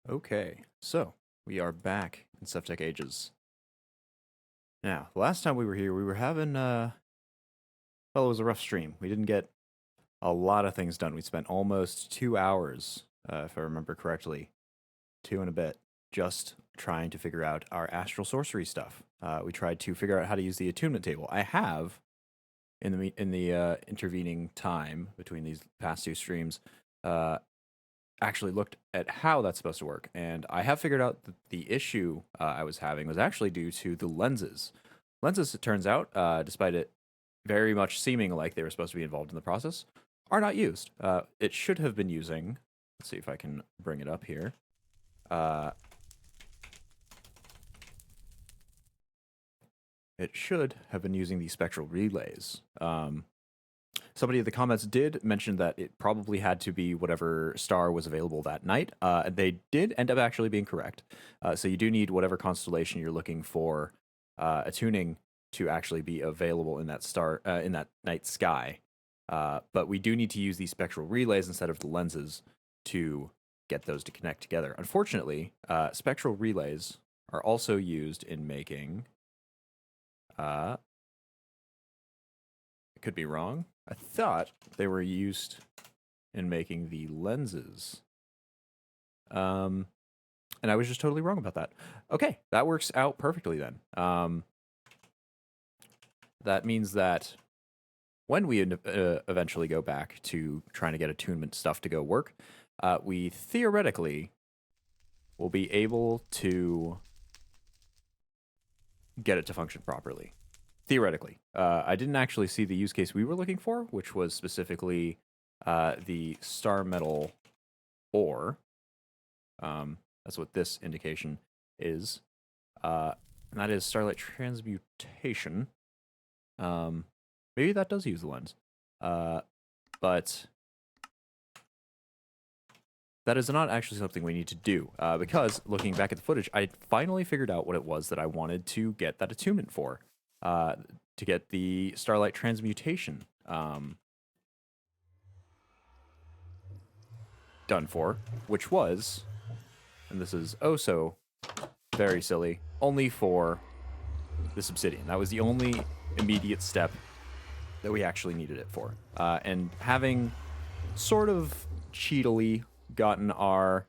Okay, so we are back in Sevtech Ages. Now, the last time we were here, we were having, well, it was a rough stream. We didn't get a lot of things done. We spent almost 2 hours, if I remember correctly, two and a bit, just trying to figure out our astral sorcery stuff. We tried to figure out how to use the attunement table. I have, in the intervening time between these past two streams, actually looked at how that's supposed to work, and I have figured out that the issue I was having was actually due to the lenses. Lenses, it turns out, despite it very much seeming like they were supposed to be involved in the process, are not used. It should have been using. Let's see if I can bring it up here. It should have been using the spectral relays. Somebody in the comments did mention that it probably had to be whatever star was available that night. They did end up actually being correct. So you do need whatever constellation you're looking for attuning to actually be available in that star in that night sky. But we do need to use these spectral relays instead of the lenses to get those to connect together. Unfortunately, spectral relays are also used in making. I could be wrong. I thought they were used in making the lenses. And I was just totally wrong about that. Okay, that works out perfectly then. That means that when we eventually go back to trying to get attunement stuff to go work, we theoretically will be able to get it to function properly. Theoretically. I didn't actually see the use case we were looking for, which was specifically the star metal ore. That's what this indication is. And that is Starlight Transmutation. Maybe that does use the lens. But that is not actually something we need to do, because looking back at the footage, I finally figured out what it was that I wanted to get that attunement for. To get the Starlight Transmutation done for, which was, and this is oh so very silly, only for this obsidian. That was the only immediate step that we actually needed it for. And having sort of cheatily gotten our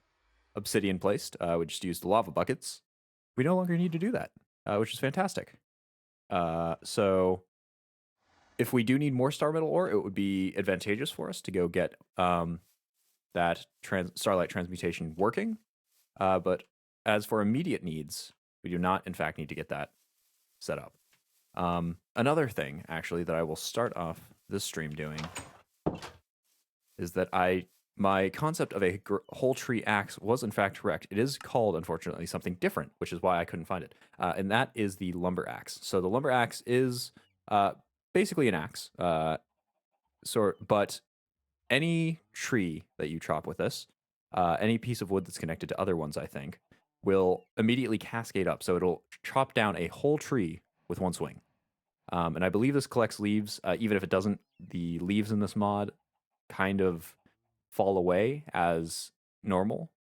obsidian placed, we just used the lava buckets. We no longer need to do that, which is fantastic. So if we do need more star metal ore, it would be advantageous for us to go get that Starlight Transmutation working. But as for immediate needs, we do not, in fact, need to get that set up. Another thing, actually, that I will start off this stream doing is that my concept of a whole tree axe was in fact correct. It is called, unfortunately, something different, which is why I couldn't find it. And that is the lumber axe. So the lumber axe is basically an axe. But any tree that you chop with this, any piece of wood that's connected to other ones, I think, will immediately cascade up. So it'll chop down a whole tree with one swing. And I believe this collects leaves. Even if it doesn't, the leaves in this mod kind of fall away as normal,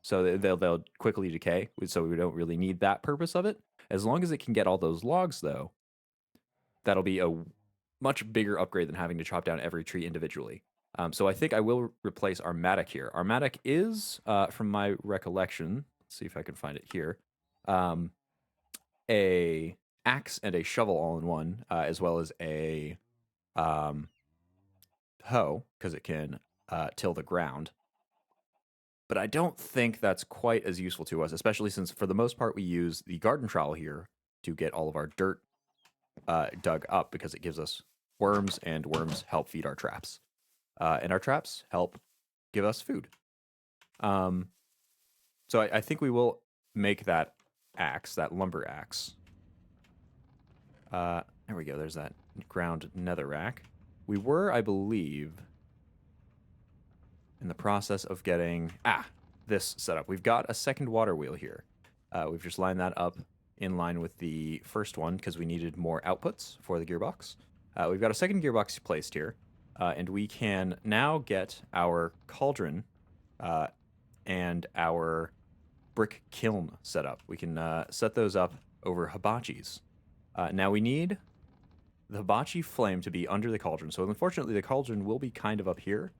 so they'll quickly decay, so we don't really need that purpose of it. As long as it can get all those logs, though, that'll be a much bigger upgrade than having to chop down every tree individually. So I think I will replace our mattock here. Our mattock is, from my recollection, let's see if I can find it here, a axe and a shovel all in one, as well as a hoe, because it can till the ground. But I don't think that's quite as useful to us, especially since for the most part we use the garden trowel here to get all of our dirt dug up, because it gives us worms, and worms help feed our traps. And our traps help give us food. So I think we will make that axe, that lumber axe. There we go, there's that ground netherrack. We were, I believe, in the process of getting this set up. We've got a second water wheel here. We've just lined that up in line with the first one because we needed more outputs for the gearbox. We've got a second gearbox placed here, and we can now get our cauldron and our brick kiln set up. We can set those up over hibachis. Now we need the hibachi flame to be under the cauldron. So unfortunately, the cauldron will be kind of up here,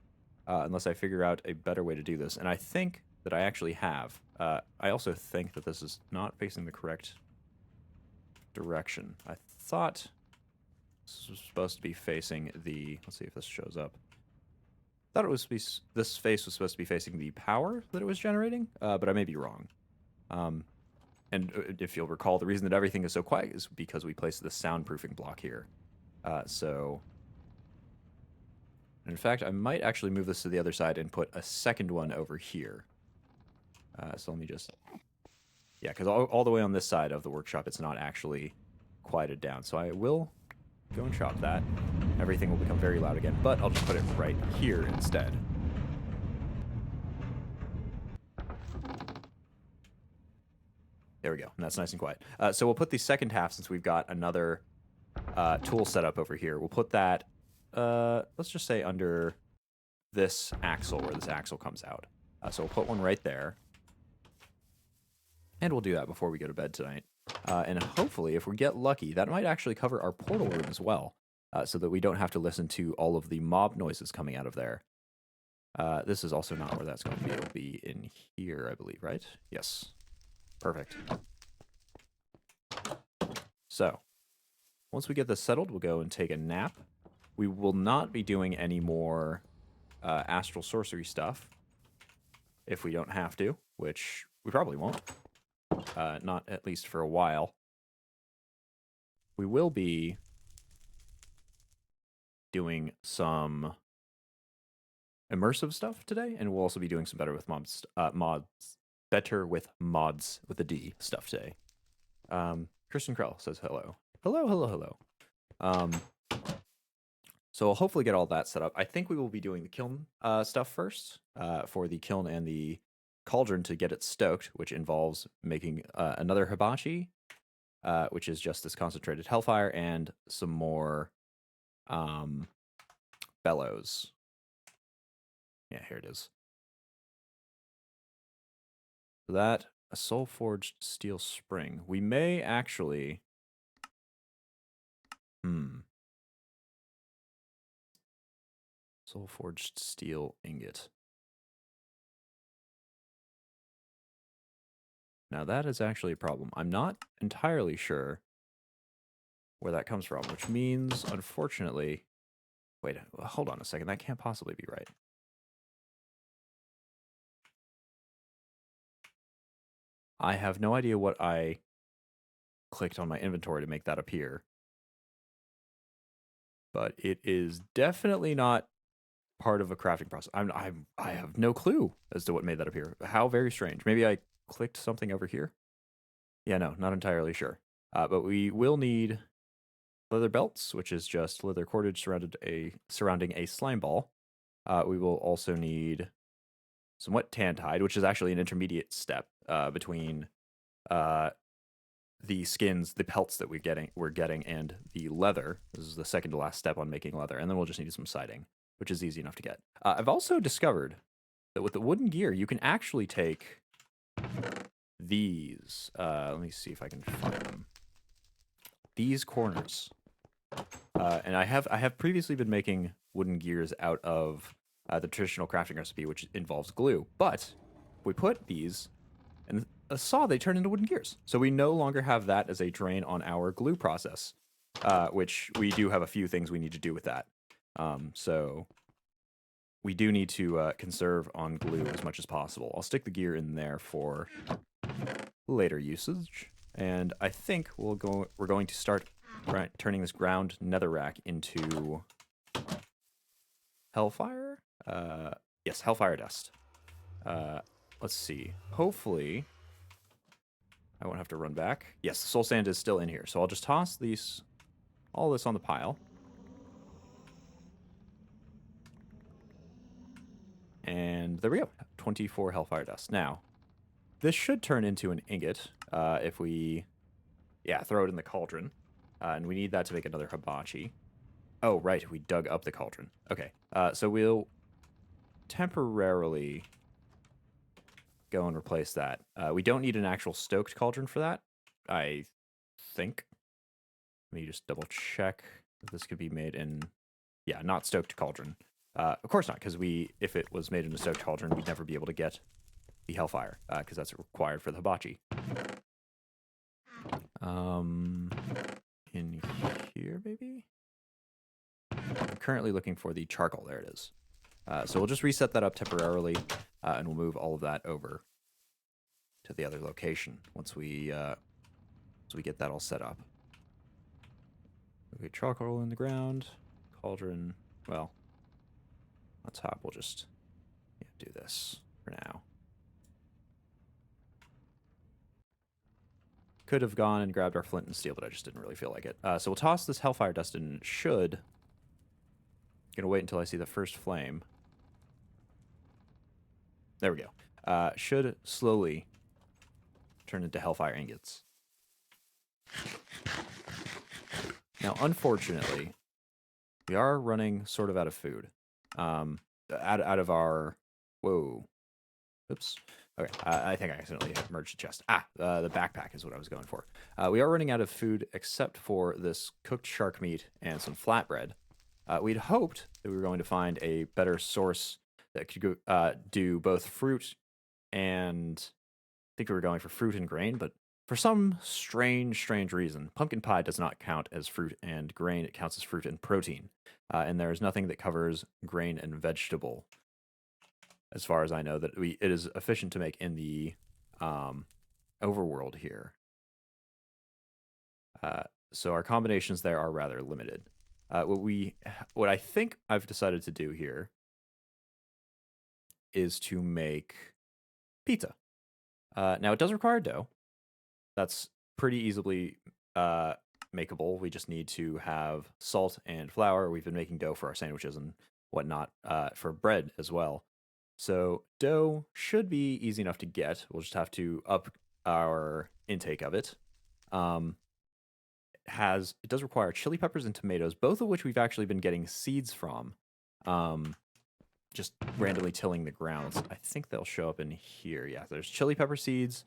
unless I figure out a better way to do this. And I think that I actually have. I also think that this is not facing the correct direction. I thought this was supposed to be facing the... Let's see if this shows up. I thought it was this face was supposed to be facing the power that it was generating, but I may be wrong. And if you'll recall, the reason that everything is so quiet is because we placed the soundproofing block here. So, in fact, I might actually move this to the other side and put a second one over here. So let me just... Yeah, because all the way on this side of the workshop, it's not actually quieted down. So I will go and chop that. Everything will become very loud again, but I'll just put it right here instead. There we go, and that's nice and quiet. So we'll put the second half, since we've got another tool set up over here. We'll put that, let's just say under this axle, where this axle comes out. So we'll put one right there. And we'll do that before we go to bed tonight. And hopefully, if we get lucky, that might actually cover our portal room as well, so that we don't have to listen to all of the mob noises coming out of there. This is also not where that's going to be. It'll be in here, I believe, right? Yes. Perfect. So, once we get this settled, we'll go and take a nap. We will not be doing any more Astral Sorcery stuff, if we don't have to, which we probably won't. Not at least for a while. We will be doing some immersive stuff today, and we'll also be doing some better with mods, better with mods with a D stuff today. Kristen Krell says hello. Hello. So I'll hopefully get all that set up. I think we will be doing the kiln stuff first, for the kiln and the cauldron to get it stoked, which involves making another hibachi, which is just this concentrated hellfire, and some more bellows. Yeah, here it is. So that, a soul-forged steel spring. We may actually... Soul-forged steel ingot. Now that is actually a problem. I'm not entirely sure where that comes from, which means, unfortunately... Wait, hold on a second. That can't possibly be right. I have no idea what I clicked on my inventory to make that appear. But it is definitely not part of a crafting process. I have no clue as to what made that appear. How very strange. Maybe I clicked something over here? Yeah, no, not entirely sure. But we will need leather belts, which is just leather cordage surrounding a slime ball. We will also need some wet tanned hide, which is actually an intermediate step between the skins, the pelts that we're getting, and the leather. This is the second to last step on making leather, and then we'll just need some siding, which is easy enough to get. I've also discovered that with the wooden gear, you can actually take these. Let me see if I can find them. These corners, and I have previously been making wooden gears out of the traditional crafting recipe, which involves glue. But we put these in a saw; they turn into wooden gears. So we no longer have that as a drain on our glue process, which we do have a few things we need to do with that. So we do need to conserve on glue as much as possible. I'll stick the gear in there for later usage. And I think we're going to start turning this ground netherrack into Hellfire? Yes, Hellfire Dust. Let's see. Hopefully, I won't have to run back. Yes, the soul sand is still in here. So I'll just toss all this on the pile. And there we go. 24 Hellfire Dust. Now, this should turn into an ingot if we, throw it in the cauldron. And we need that to make another hibachi. Oh, right, we dug up the cauldron. Okay, so we'll temporarily go and replace that. We don't need an actual stoked cauldron for that, I think. Let me just double check if this could be made in, yeah, not stoked cauldron. Of course not, because if it was made in a stoked cauldron, we'd never be able to get the Hellfire, because that's required for the hibachi. In here, maybe? I'm currently looking for the charcoal. There it is. So we'll just reset that up temporarily, and we'll move all of that over to the other location once we get that all set up. Okay, charcoal in the ground, cauldron. Well, on top, we'll just do this for now. Could have gone and grabbed our flint and steel, but I just didn't really feel like it. So we'll toss this Hellfire Dust in. Gonna wait until I see the first flame. There we go. Should slowly turn into Hellfire ingots. Now, unfortunately, we are running sort of out of food. Out of our... Whoa. Oops. Okay, I think I accidentally merged the chest. The backpack is what I was going for. We are running out of food except for this cooked shark meat and some flatbread. We'd hoped that we were going to find a better source that could do both fruit and... I think we were going for fruit and grain, but for some strange reason, pumpkin pie does not count as fruit and grain. It counts as fruit and protein. And there is nothing that covers grain and vegetable, as far as I know, that it is efficient to make in the overworld here. So our combinations there are rather limited. What I think I've decided to do here is to make pizza. Now, it does require dough. That's pretty easily makeable. We just need to have salt and flour. We've been making dough for our sandwiches and whatnot, for bread as well. So dough should be easy enough to get. We'll just have to up our intake of it. It does require chili peppers and tomatoes, both of which we've actually been getting seeds from. Just randomly tilling the grounds. I think they'll show up in here. Yeah, there's chili pepper seeds,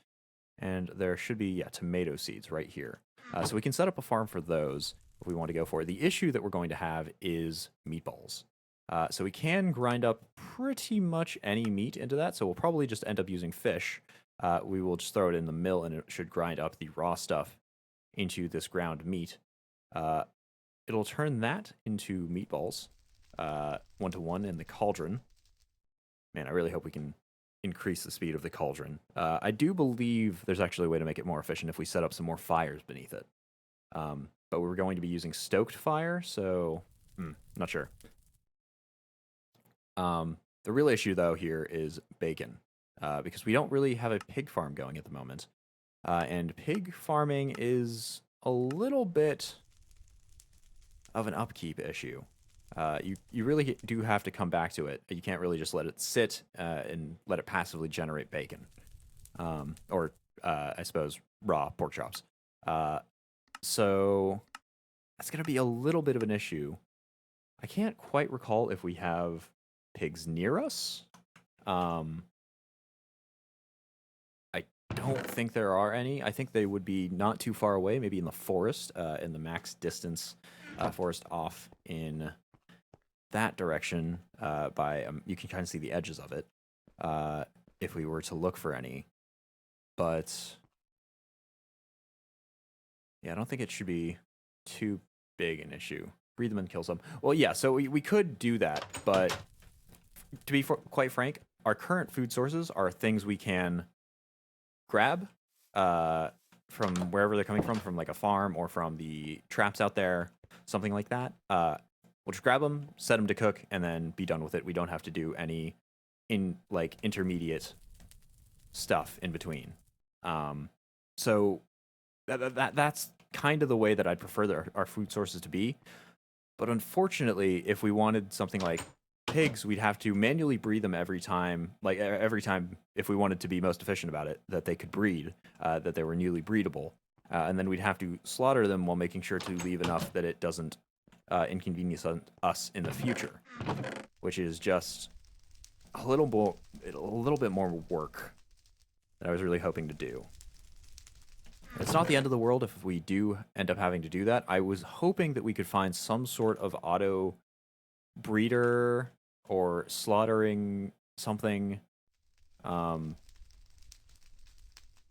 and there should be, tomato seeds right here. So we can set up a farm for those if we want to go for it. The issue that we're going to have is meatballs. So we can grind up pretty much any meat into that, so we'll probably just end up using fish. We will just throw it in the mill, and it should grind up the raw stuff into this ground meat. It'll turn that into meatballs, 1-to-1 in the cauldron. Man, I really hope we can increase the speed of the cauldron. I do believe there's actually a way to make it more efficient if we set up some more fires beneath it. But we're going to be using stoked fire, so not sure. The real issue, though, here is bacon, because we don't really have a pig farm going at the moment. And pig farming is a little bit of an upkeep issue. You really do have to come back to it. You can't really just let it sit and let it passively generate bacon. Or, I suppose, raw pork chops. So that's going to be a little bit of an issue. I can't quite recall if we have pigs near us. I don't think there are any. I think they would be not too far away, maybe in the forest, in the max distance forest off in that direction. You can kind of see the edges of it if we were to look for any. But yeah, I don't think it should be too big an issue. Breed them and kill some. Well, yeah, so we could do that, but to be quite frank, our current food sources are things we can grab from wherever they're coming from like a farm or from the traps out there, something like that. We'll just grab them, set them to cook, and then be done with it. We don't have to do any intermediate stuff in between. So that's kind of the way that I'd prefer our food sources to be. But unfortunately, if we wanted something like pigs, we'd have to manually breed them every time if we wanted to be most efficient about it, that they could breed, that they were newly breedable. And then we'd have to slaughter them while making sure to leave enough that it doesn't inconvenience us in the future, which is just a little bit more work that I was really hoping to do. It's not the end of the world if we do end up having to do that. I was hoping that we could find some sort of auto breeder or slaughtering something.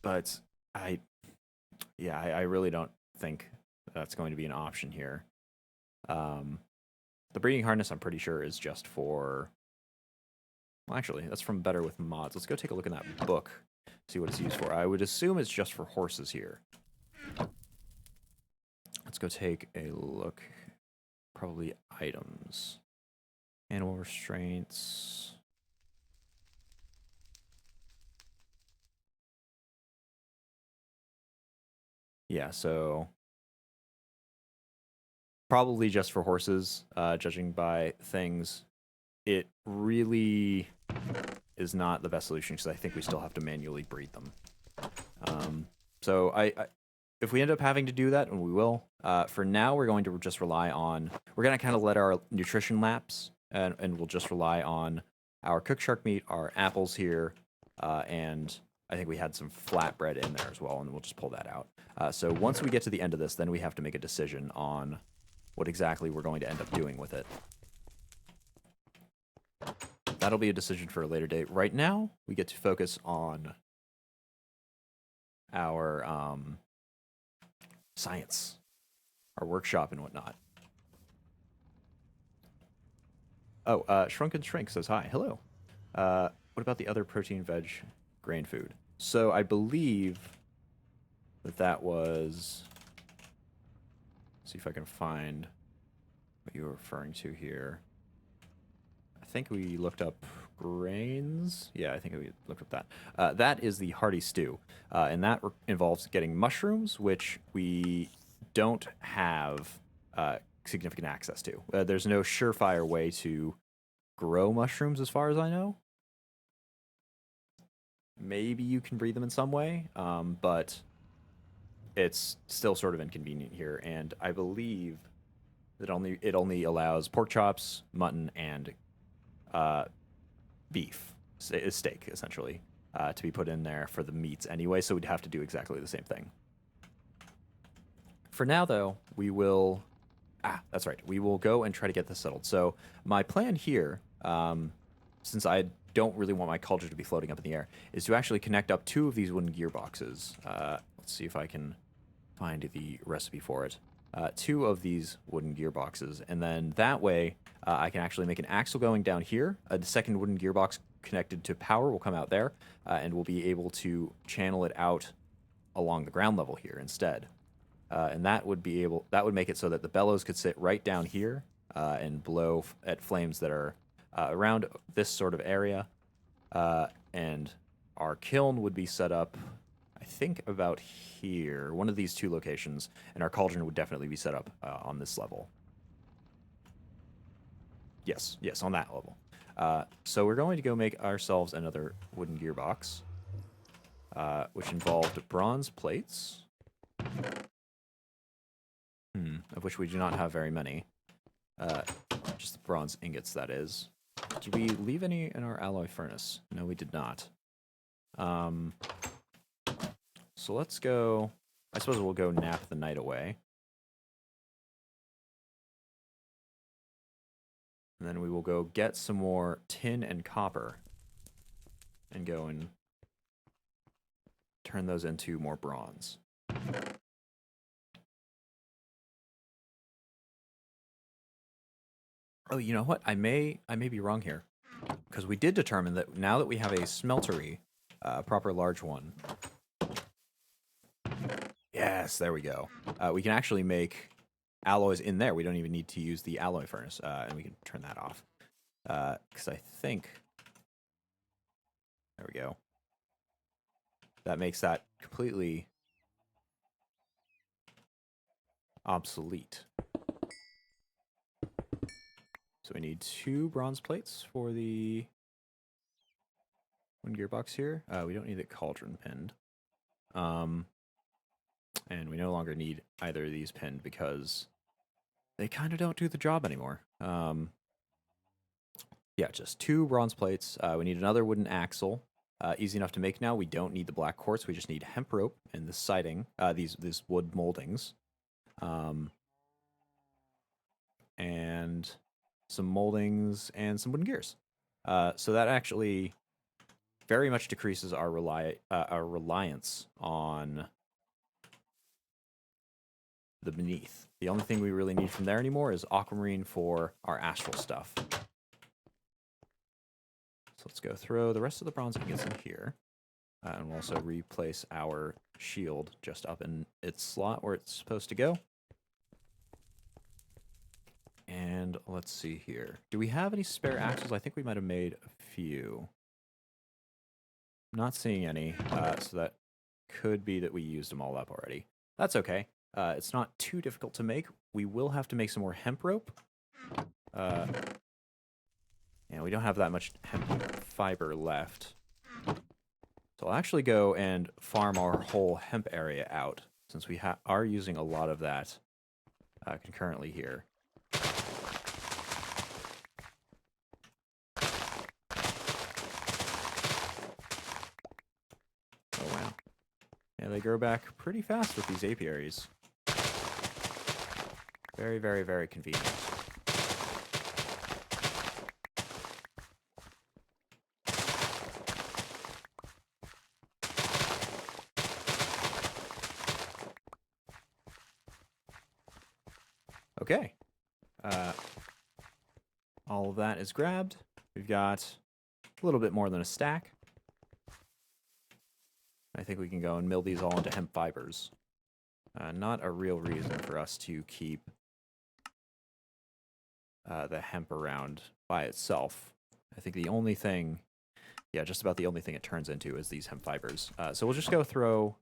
But I really don't think that's going to be an option here. The breeding harness, I'm pretty sure, is just for... Well, actually, that's from Better with Mods. Let's go take a look in that book, see what it's used for. I would assume it's just for horses here. Let's go take a look. Probably items. Animal restraints. Yeah, so probably just for horses, judging by things. It really is not the best solution because I think we still have to manually breed them. So if we end up having to do that, and we will, for now we're going to just rely on, we're going to kind of let our nutrition lapse, and we'll just rely on our cooked shark meat, our apples here, and I think we had some flatbread in there as well, and we'll just pull that out. So once we get to the end of this, then we have to make a decision on what exactly we're going to end up doing with it. That'll be a decision for a later date. Right now, we get to focus on our science, our workshop and whatnot. Oh, Shrunken Shrink says hi. Hello. What about the other protein, veg, grain food? So I believe that was... See if I can find what you were referring to here. I think we looked up grains. Yeah, I think we looked up that. That is the Hearty Stew, and that involves getting mushrooms, which we don't have significant access to. There's no surefire way to grow mushrooms, as far as I know. Maybe you can breed them in some way, but it's still sort of inconvenient here, and I believe that it only allows pork chops, mutton, and beef, steak, essentially, to be put in there for the meats anyway, so we'd have to do exactly the same thing. For now, though, we will... that's right. We will go and try to get this settled. So my plan here, since I don't really want my cauldron to be floating up in the air, is to actually connect up 2 of these wooden gearboxes. Let's see if I can find the recipe for it. 2 of these wooden gearboxes, and then that way I can actually make an axle going down here. The second wooden gearbox connected to power will come out there, and we'll be able to channel it out along the ground level here instead. And that would make it so that the bellows could sit right down here and blow at flames that are around this sort of area, and our kiln would be set up, I think, about here, one of these 2 locations, and our cauldron would definitely be set up on this level. Yes, on that level. So we're going to go make ourselves another wooden gearbox, which involved bronze plates, of which we do not have very many. Just the bronze ingots, that is. Did we leave any in our alloy furnace? No, we did not. So let's go... I suppose we'll go nap the night away. And then we will go get some more tin and copper. And go and turn those into more bronze. Oh, you know what? I may be wrong here. Because we did determine that now that we have a smeltery, a proper large one... Yes, there we go. We can actually make alloys in there. We don't even need to use the alloy furnace, and we can turn that off. Because I think... There we go. That makes that completely obsolete. So we need 2 bronze plates for the one gearbox here. We don't need the cauldron pinned. And we no longer need either of these pinned because they kind of don't do the job anymore. Yeah, just 2 bronze plates. We need another wooden axle. Easy enough to make now. We don't need the black quartz. We just need hemp rope and the siding, these wood moldings. And some moldings and some wooden gears. So that actually very much decreases our reliance on the beneath. The only thing we really need from there anymore is aquamarine for our astral stuff. So let's go throw the rest of the bronze ingots in here. And we'll also replace our shield just up in its slot where it's supposed to go. And let's see here. Do we have any spare axes? I think we might have made a few. Not seeing any, so that could be that we used them all up already. That's okay. It's not too difficult to make. We will have to make some more hemp rope. Yeah, we don't have that much hemp fiber left. So I'll actually go and farm our whole hemp area out, since we are using a lot of that concurrently here. Oh, wow. Yeah, they grow back pretty fast with these apiaries. Very, very, very convenient. Okay. All of that is grabbed. We've got a little bit more than a stack. I think we can go and mill these all into hemp fibers. Not a real reason for us to keep the hemp around by itself. I think the only thing, yeah, just about the only thing it turns into is these hemp fibers. So we'll just go throw,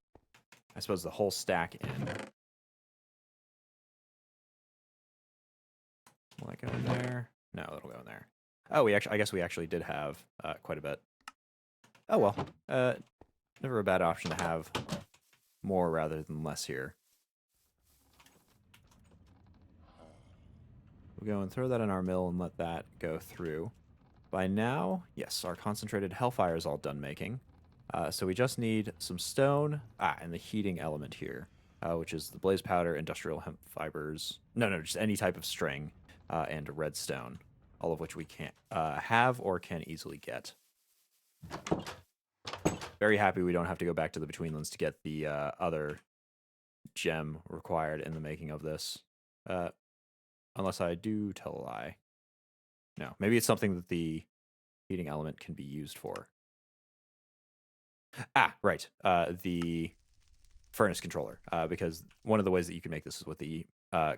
I suppose, the whole stack in. Will that go in there? No, it'll go in there. Oh, I guess we actually did have quite a bit. Oh well, never a bad option to have more rather than less here. We'll go and throw that in our mill and let that go through. By now, yes, our concentrated hellfire is all done making. So we just need some stone, and the heating element here, which is the blaze powder, industrial hemp fibers. No, just any type of string. And redstone, all of which we can't have or can easily get. Very happy we don't have to go back to the Betweenlands to get the other gem required in the making of this. Unless I do tell a lie. No, maybe it's something that the heating element can be used for. Right. The furnace controller. Because one of the ways that you can make this is with the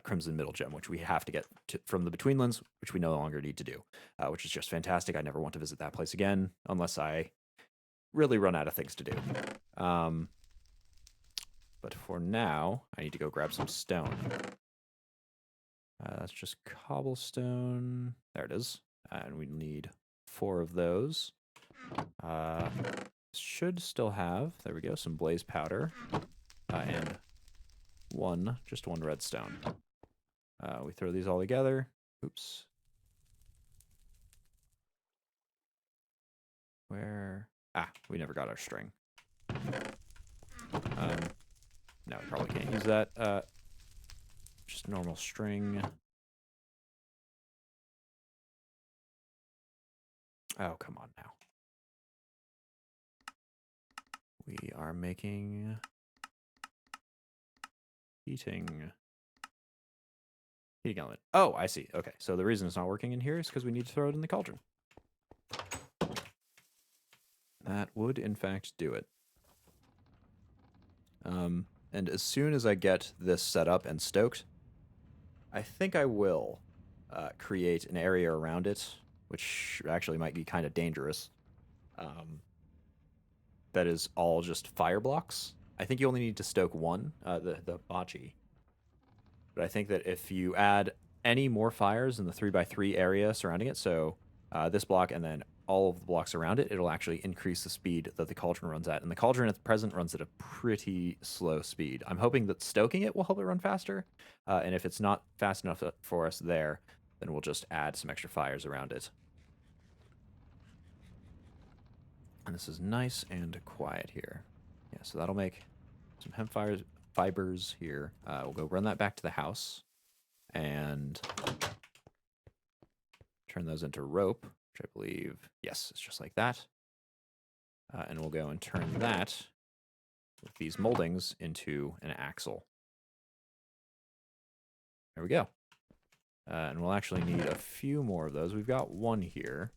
Crimson Middle Gem, which we have to get from the Betweenlands, which we no longer need to do, which is just fantastic. I never want to visit that place again unless I really run out of things to do. But for now, I need to go grab some stone. That's just cobblestone. There it is. And we need 4 of those. Should still have, there we go, some blaze powder. And just one redstone. We throw these all together. Oops. Where? We never got our string. No, we probably can't use that. Just normal string. Oh, come on now. We are making heating element. Oh, I see. Okay, so the reason it's not working in here is because we need to throw it in the cauldron. That would, in fact, do it. And as soon as I get this set up and stoked, I think I will create an area around it, which actually might be kind of dangerous. That is all just fire blocks. I think you only need to stoke one, the bocce. But I think that if you add any more fires in the 3x3 area surrounding it, so this block and then all of the blocks around it, it'll actually increase the speed that the cauldron runs at. And the cauldron at the present runs at a pretty slow speed. I'm hoping that stoking it will help it run faster. And if it's not fast enough for us there, then we'll just add some extra fires around it. And this is nice and quiet here. Yeah, so that'll make some hemp fibers here. We'll go run that back to the house and turn those into rope, which I believe, yes, it's just like that. And we'll go and turn that with these moldings into an axle. There we go. And we'll actually need a few more of those. We've got one here.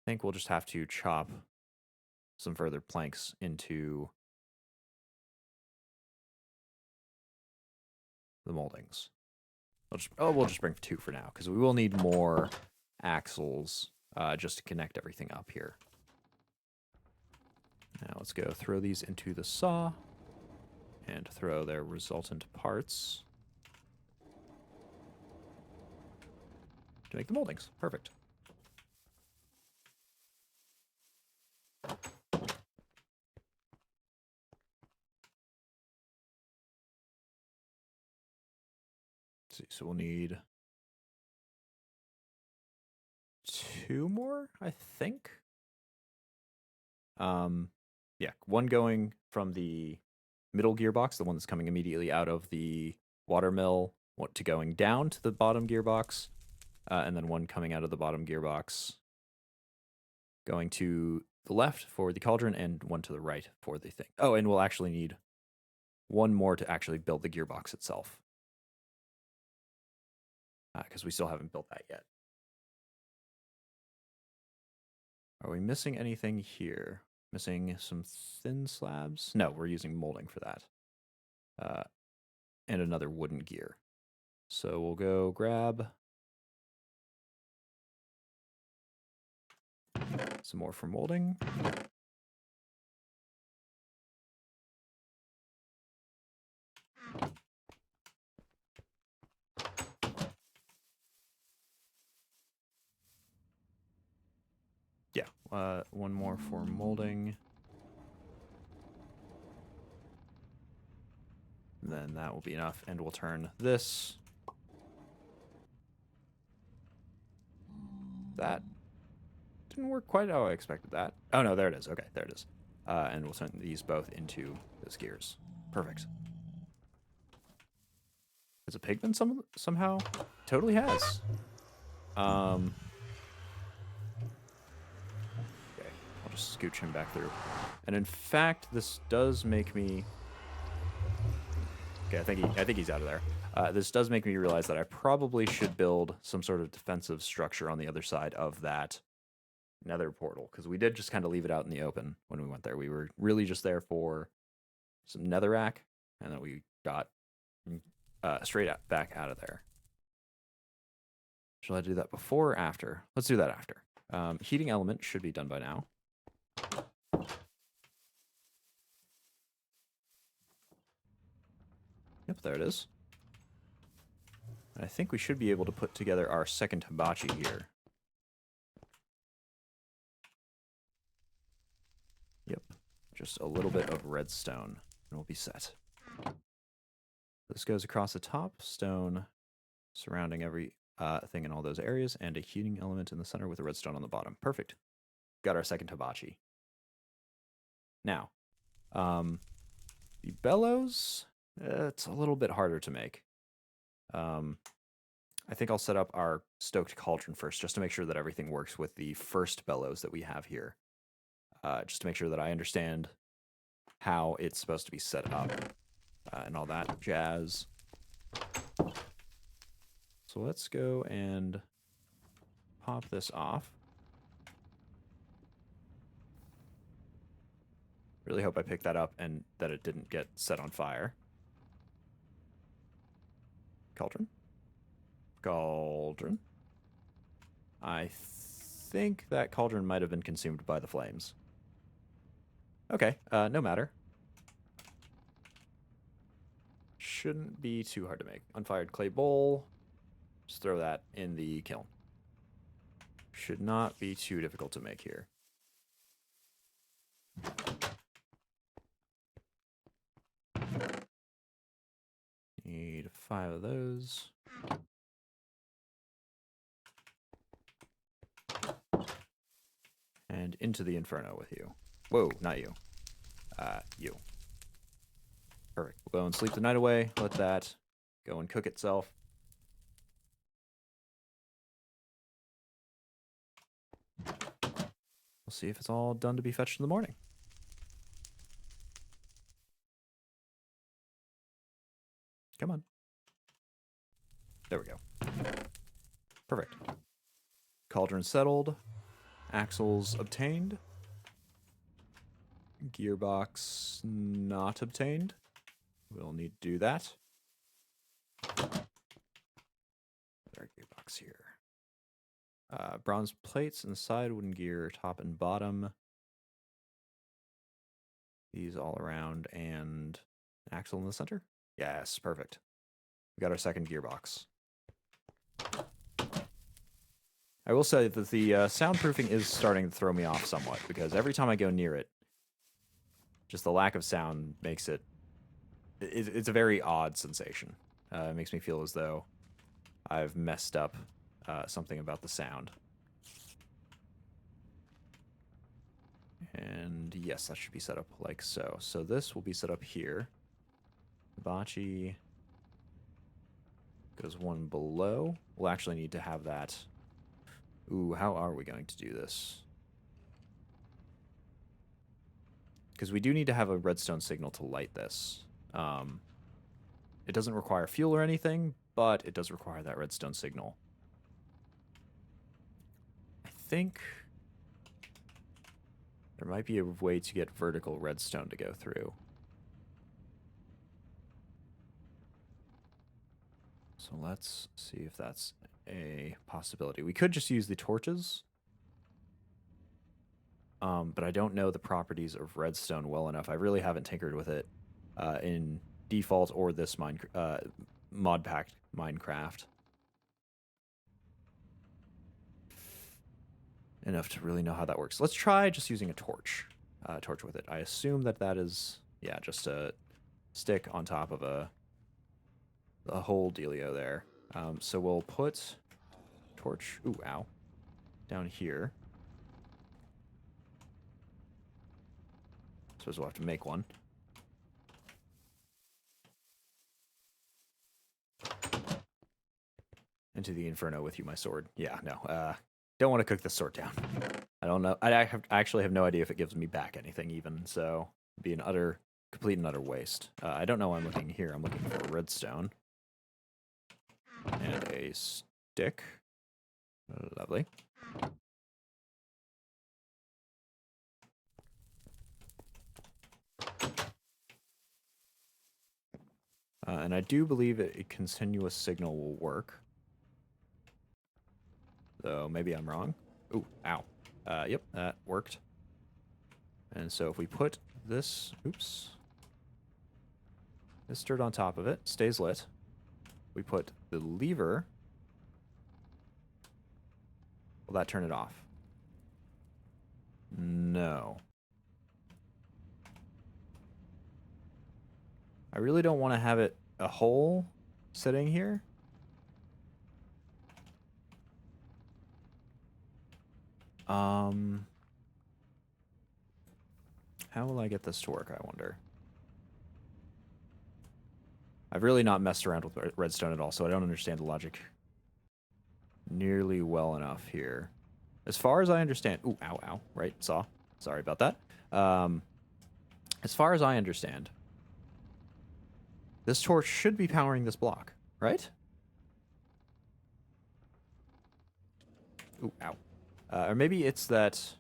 I think we'll just have to chop some further planks into the moldings. We'll just bring 2 for now, because we will need more axles just to connect everything up here. Now let's go throw these into the saw and throw their resultant parts to make the moldings. Perfect. See, so we'll need 2 more, I think. Yeah, one going from the middle gearbox, the one that's coming immediately out of the water mill, to going down to the bottom gearbox, and then one coming out of the bottom gearbox, going to the left for the cauldron, and one to the right for the thing. Oh, and we'll actually need one more to actually build the gearbox itself, because we still haven't built that yet. Are we missing anything here? Missing some thin slabs? No, we're using molding for that. And another wooden gear. So we'll go grab some more for molding. Yeah, one more for molding. And then that will be enough, and we'll turn this. That didn't work quite how I expected that. Oh no, there it is. Okay, there it is. And we'll turn these both into those gears. Perfect. Has a pigman somehow? Totally has. Okay, I'll just scooch him back through. And in fact, this does make me... Okay, I think he's out of there. This does make me realize that I probably should build some sort of defensive structure on the other side of that nether portal, because we did just kind of leave it out in the open when we went there. We were really just there for some netherrack, and then we got straight back out of there. Shall I do that before or after? Let's do that after. Heating element should be done by now. Yep, there it is. And I think we should be able to put together our second hibachi here. Yep, just a little bit of redstone, and we'll be set. This goes across the top, stone surrounding every thing in all those areas, and a heating element in the center with a redstone on the bottom. Perfect. Got our second hibachi. Now, the bellows, it's a little bit harder to make. I think I'll set up our stoked cauldron first, just to make sure that everything works with the first bellows that we have here. Just to make sure that I understand how it's supposed to be set up and all that jazz. So let's go and pop this off. Really hope I picked that up and that it didn't get set on fire. Cauldron? Cauldron. I think that cauldron might have been consumed by the flames. Okay, no matter. Shouldn't be too hard to make. Unfired clay bowl. Just throw that in the kiln. Should not be too difficult to make here. Need 5 of those. And into the Inferno with you. Whoa, not you. You. Perfect. We'll go and sleep the night away. Let that go and cook itself. We'll see if it's all done to be fetched in the morning. Come on. There we go. Perfect. Cauldron settled. Axles obtained. Gearbox not obtained. We'll need to do that. Our gearbox here. Bronze plates inside, wooden gear top and bottom. These all around, and an axle in the center. Yes, perfect. We got our second gearbox. I will say that the soundproofing is starting to throw me off somewhat, because every time I go near it, just the lack of sound makes it... It's a very odd sensation. It makes me feel as though I've messed up something about the sound. And yes, that should be set up like so. So this will be set up here. Hibachi goes one below. We'll actually need to have that. Ooh, how are we going to do this? Because we do need to have a redstone signal to light this. It doesn't require fuel or anything, but it does require that redstone signal. I think there might be a way to get vertical redstone to go through. So let's see if that's a possibility. We could just use the torches. But I don't know the properties of redstone well enough. I really haven't tinkered with it in default or this Modpack Minecraft enough to really know how that works. Let's try just using a torch with it. I assume that is, yeah, just a stick on top of a whole dealio there. So we'll put torch, ooh, ow, down here. Suppose we'll have to make one. Into the Inferno with you, my sword. Yeah, no. Don't want to cook this sword down. I don't know. I actually have no idea if it gives me back anything even, so it'd be an complete and utter waste. I don't know why I'm looking here. I'm looking for redstone. And a stick. Lovely. And I do believe a continuous signal will work. Though maybe I'm wrong. Ooh, ow. Yep, that worked. And so if we put this, oops, this dirt on top of it, stays lit. We put the lever. Will that turn it off? No. I really don't want to have it a hole sitting here. How will I get this to work, I wonder? I've really not messed around with redstone at all, so I don't understand the logic nearly well enough here. As far as I understand... Ooh, ow, ow, right, saw. Sorry about that. As far as I understand, this torch should be powering this block, right? Ooh, ow. Or maybe it's that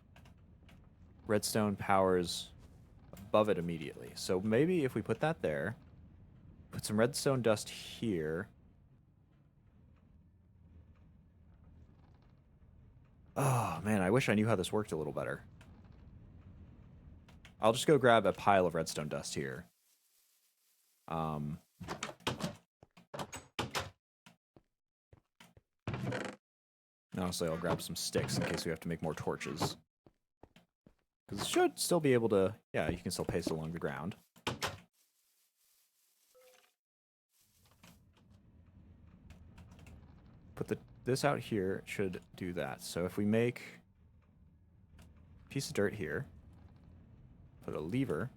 redstone powers above it immediately. So maybe if we put that there, put some redstone dust here. Oh, man, I wish I knew how this worked a little better. I'll just go grab a pile of redstone dust here. Honestly, I'll grab some sticks in case we have to make more torches. Because it should still be able to... Yeah, you can still paste along the ground. Put this out here, it should do that. So if we make piece of dirt here. Put a lever.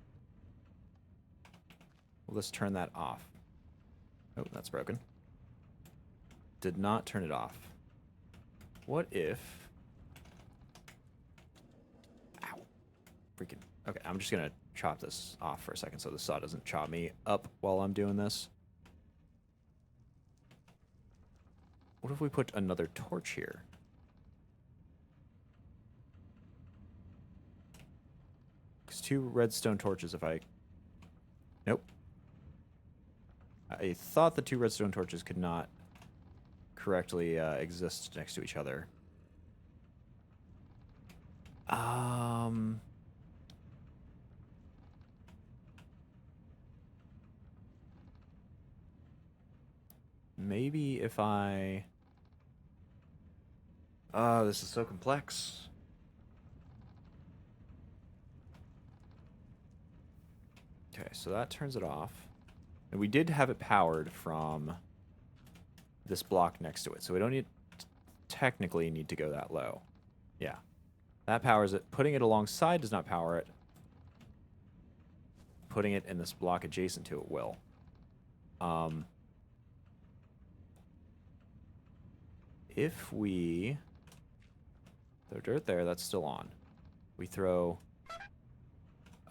We'll just turn that off. Oh, that's broken. Did not turn it off. What if... Ow. Freaking... Okay, I'm just going to chop this off for a second so the saw doesn't chop me up while I'm doing this. What if we put another torch here? Because 2 redstone torches if I... Nope. I thought the 2 redstone torches could not correctly exist next to each other. Maybe if I... Oh, this is so complex. Okay, so that turns it off. And we did have it powered from this block next to it, so we don't need technically need to go that low. Yeah. That powers it. Putting it alongside does not power it. Putting it in this block adjacent to it will. If we throw dirt there, that's still on. We throw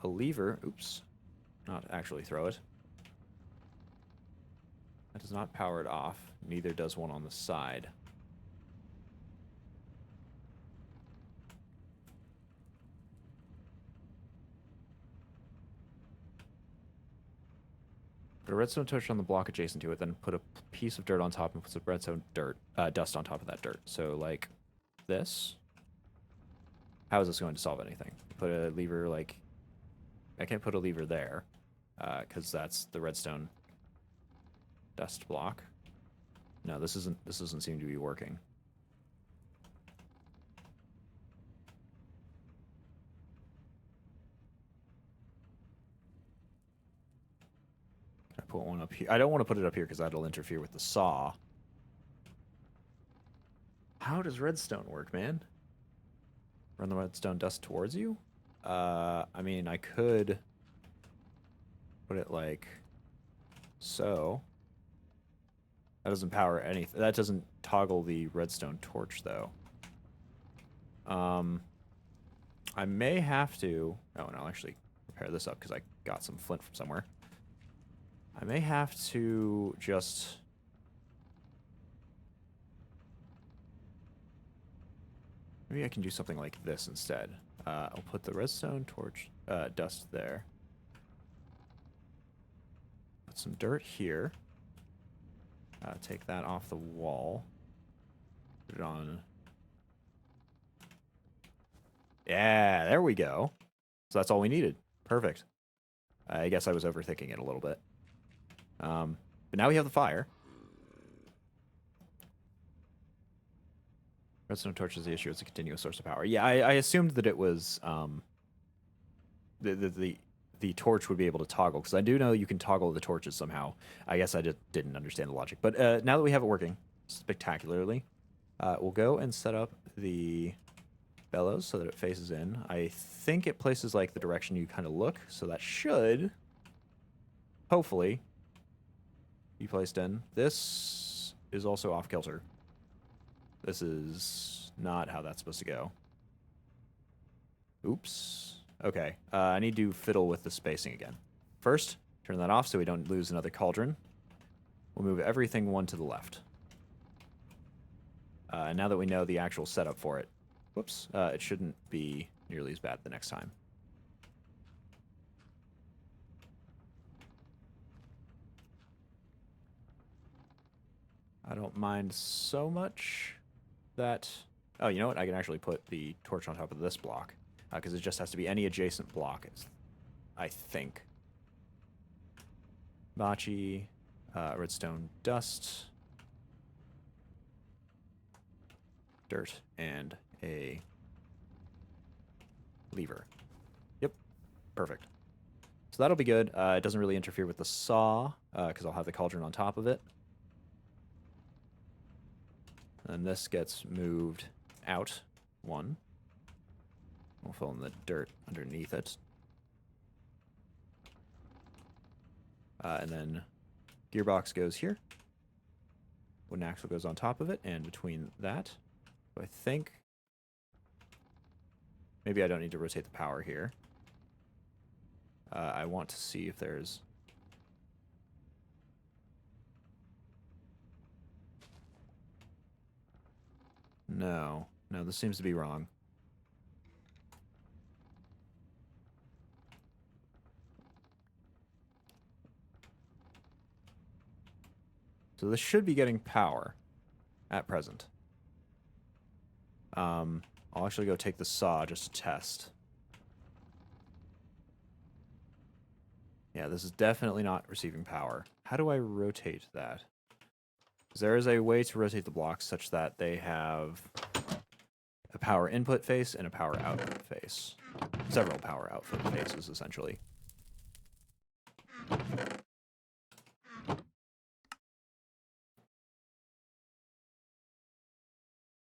a lever. Oops. Not actually throw it. That does not power it off. Neither does one on the side. Put a redstone torch on the block adjacent to it, then put a piece of dirt on top and put some redstone dust on top of that dirt. So like this. How is this going to solve anything? Put a lever like... I can't put a lever there because that's the redstone dust block. No, this doesn't seem to be working. Can I put one up here? I don't want to put it up here because that'll interfere with the saw. How does redstone work, man? Run the redstone dust towards you? I mean, I could put it like so. That doesn't power anything. That doesn't toggle the redstone torch, though. I may have to... Oh, and I'll actually repair this up because I got some flint from somewhere. I may have to just... Maybe I can do something like this instead. I'll put the redstone torch dust there. Put some dirt here. Take that off the wall. Put it on. Yeah, there we go. So that's all we needed. Perfect. I guess I was overthinking it a little bit. But now we have the fire. Redstone torch is the issue. It's a continuous source of power. Yeah, I assumed that it was the torch would be able to toggle, because I do know you can toggle the torches somehow. I guess I just didn't understand the logic. But now that we have it working spectacularly, we'll go and set up the bellows so that it faces in. I think it places like the direction you kind of look, so that should hopefully be placed in. This is also off kilter. This is not how that's supposed to go. Oops. Okay, I need to fiddle with the spacing again. First, turn that off so we don't lose another cauldron. We'll move everything one to the left. And now that we know the actual setup for it, whoops, it shouldn't be nearly as bad the next time. I don't mind so much that... Oh, you know what? I can actually put the torch on top of this block. Because it just has to be any adjacent block, I think. Bocce, redstone dust, dirt, and a lever. Yep, perfect. So that'll be good. It doesn't really interfere with the saw, because I'll have the cauldron on top of it. And this gets moved out one. We'll fill in the dirt underneath it. And then gearbox goes here. Wooden axle goes on top of it, and between that, I think maybe I don't need to rotate the power here. I want to see if there's... No, this seems to be wrong. So this should be getting power at present. I'll actually go take the saw just to test. Yeah, this is definitely not receiving power. How do I rotate that? There is a way to rotate the blocks such that they have a power input face and a power output face. Several power output faces, essentially.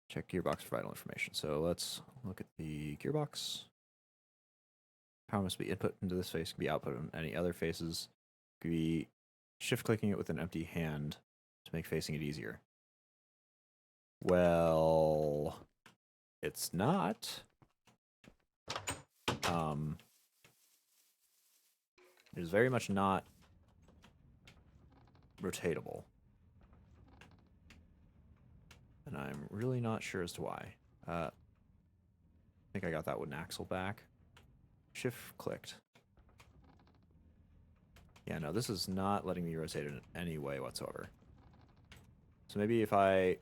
Check gearbox for vital information. So let's look at the gearbox. Power must be input into this face, can be output in any other faces. Could be shift-clicking it with an empty hand to make facing it easier. Well, it's not. It is very much not rotatable. And I'm really not sure as to why. I think I got that wooden axle back. Shift clicked. Yeah, no, this is not letting me rotate it in any way whatsoever. So maybe if I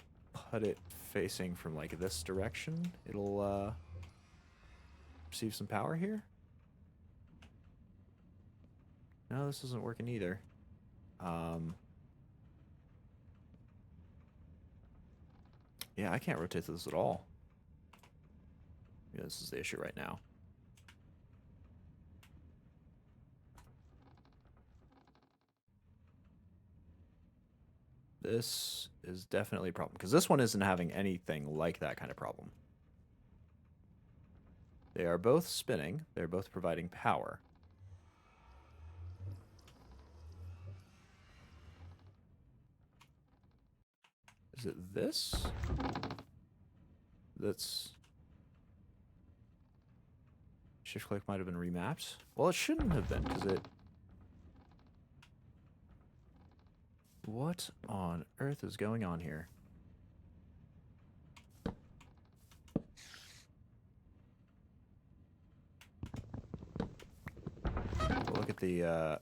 put it facing from like this direction, it'll receive some power here. No, this isn't working either. Yeah, I can't rotate this at all. Yeah, this is the issue right now. This is definitely a problem, because this one isn't having anything like that kind of problem. They are both spinning. They're both providing power. Is it this? That's... Shift click might have been remapped. Well, it shouldn't have been, because it... What on earth is going on here? We'll look at the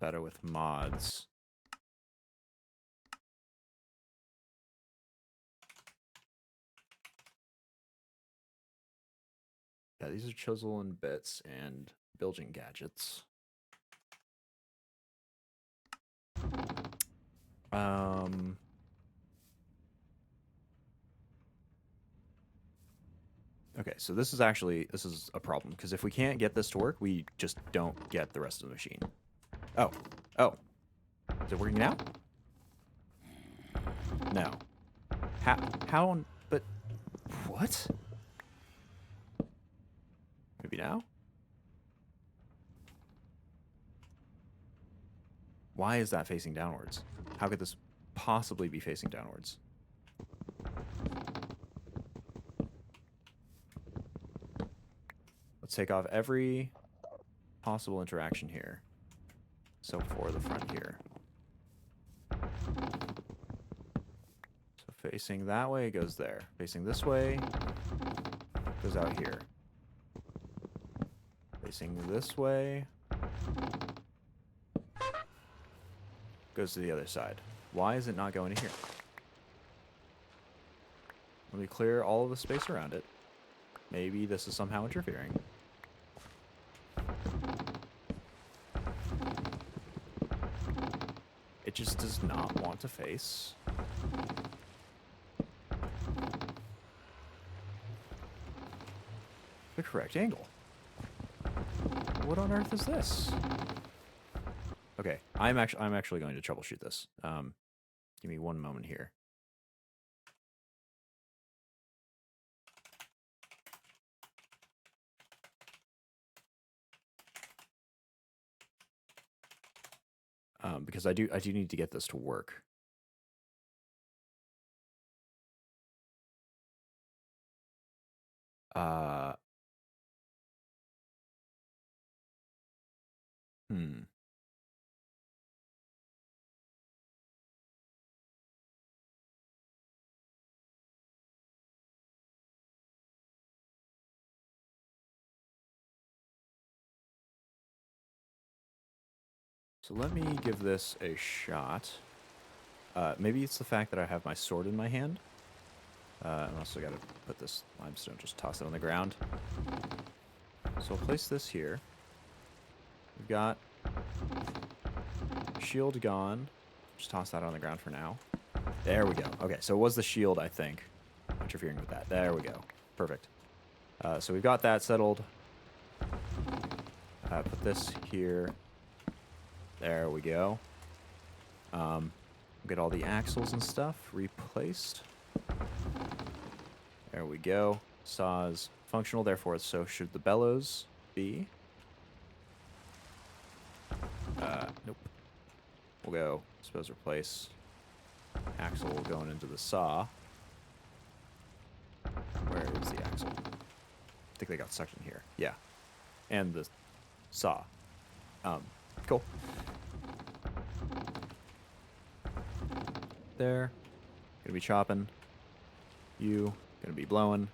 better with mods. Yeah, these are chisel and bits and bilging gadgets. Okay, so this is a problem, because if we can't get this to work, we just don't get the rest of the machine. Oh. Is it working now? No. How, but, what? Maybe now? Why is that facing downwards? How could this possibly be facing downwards? Let's take off every possible interaction here. So for the front here. So facing that way goes there. Facing this way goes out here. Facing this way goes to the other side. Why is it not going to here? Let me clear all of the space around it. Maybe this is somehow interfering. It just does not want to face. The correct angle. What on earth is this? Okay, I'm actually going to troubleshoot this. Give me one moment here. because I do need to get this to work. So let me give this a shot. Maybe it's the fact that I have my sword in my hand. I'm also got to put this limestone, just toss it on the ground. So I'll place this here. We've got shield gone. Just toss that on the ground for now. There we go. Okay, so it was the shield, I think, interfering with that. There we go. Perfect. So we've got that settled. Put this here. There we go. Get all the axles and stuff replaced. There we go. Saw's functional, therefore so should the bellows be. Nope. We'll go, suppose, replace axle going into the saw. Where is the axle? I think they got sucked in here. Yeah. And the saw. Cool. There. Gonna be chopping. You gonna be blowing.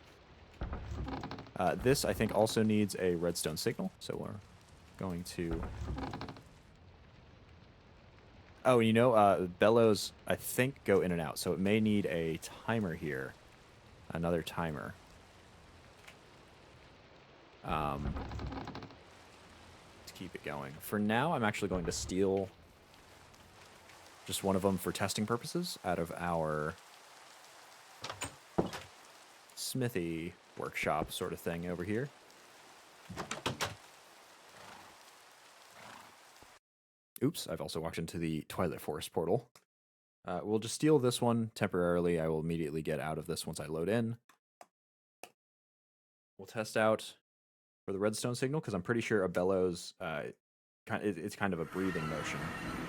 This, I think, also needs a redstone signal, so we're going to... Oh, you know, bellows, I think, go in and out, so it may need a timer here. Another timer. To keep it going. For now, I'm actually going to steal just one of them for testing purposes out of our smithy workshop sort of thing over here. Oops, I've also walked into the Twilight Forest portal. We'll just steal this one temporarily. I will immediately get out of this once I load in. We'll test out for the redstone signal, because I'm pretty sure a bellows, it's kind of a breathing motion.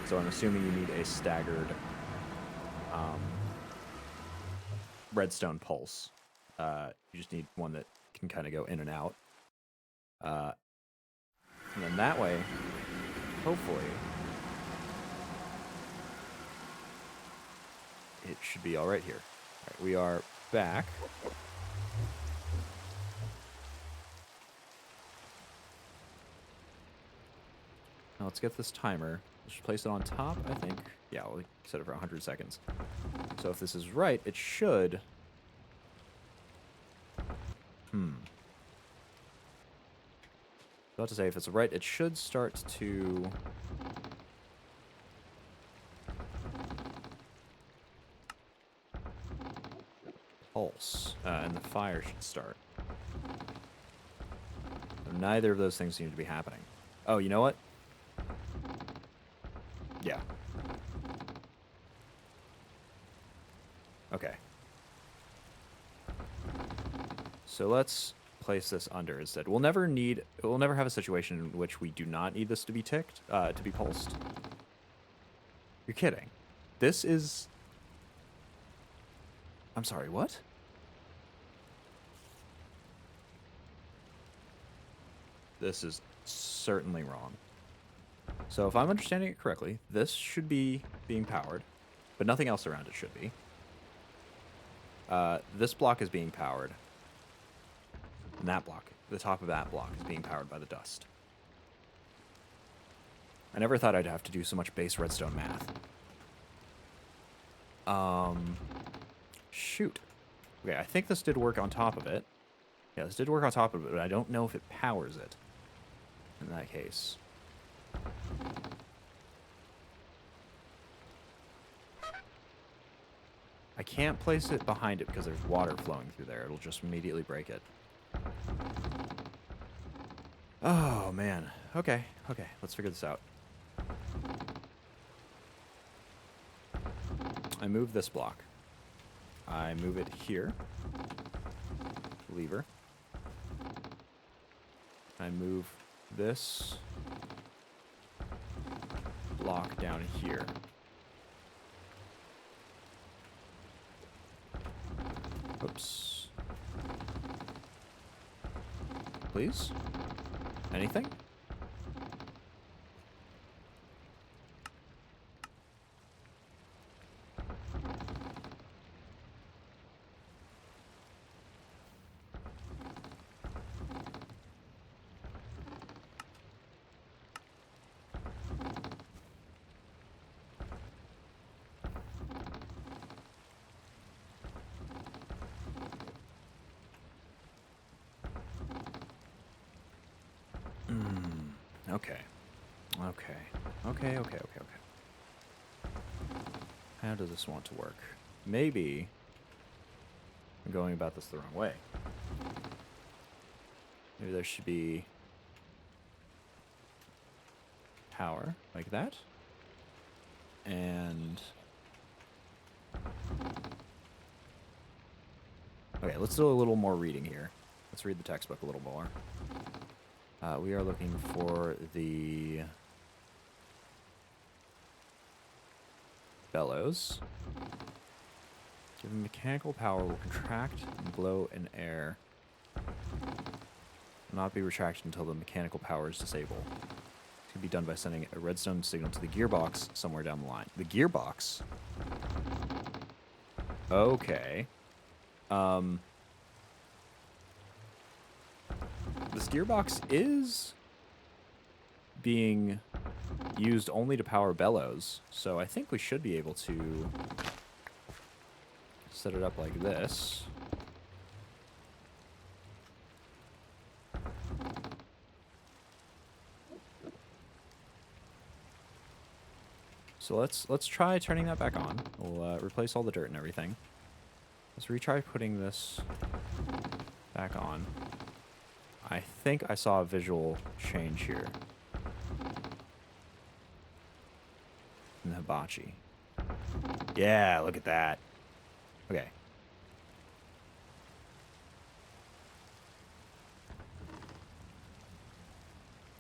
So I'm assuming you need a staggered redstone pulse. You just need one that can kind of go in and out. And then that way, hopefully, it should be all right here. All right, we are back. Now let's get this timer. Let's place it on top, I think. Yeah, we'll set it for 100 seconds. So if this is right, it should... About to say, if it's right, it should start to... pulse, and the fire should start. But neither of those things seem to be happening. Oh, you know what? Yeah. Okay. So let's place this under instead. We'll never have a situation in which we do not need this to be ticked, to be pulsed. You're kidding. This is... I'm sorry, what? This is certainly wrong. So if I'm understanding it correctly, this should be being powered, but nothing else around it should be. This block is being powered. And that block, the top of that block, is being powered by the dust. I never thought I'd have to do so much base redstone math. Shoot. Okay, I think this did work on top of it. Yeah, this did work on top of it, but I don't know if it powers it. In that case. I can't place it behind it because there's water flowing through there. It'll just immediately break it. Oh, man. Okay, let's figure this out. I move this block. I move it here. Lever. I move this block down here. Oops. Please? Anything? Okay. How does this want to work? Maybe I'm going about this the wrong way. Maybe there should be power like that. And okay, let's do a little more reading here. Let's read the textbook a little more. We are looking for the Bellows. Given mechanical power will contract and blow in air. Will not be retracted until the mechanical power is disabled. It can be done by sending a redstone signal to the gearbox somewhere down the line. The gearbox? Okay. This gearbox is being used only to power Bellows, so I think we should be able to set it up like this. So let's try turning that back on. We'll replace all the dirt and everything. Let's retry putting this back on. I think I saw a visual change here. In the hibachi. Yeah, look at that. Okay.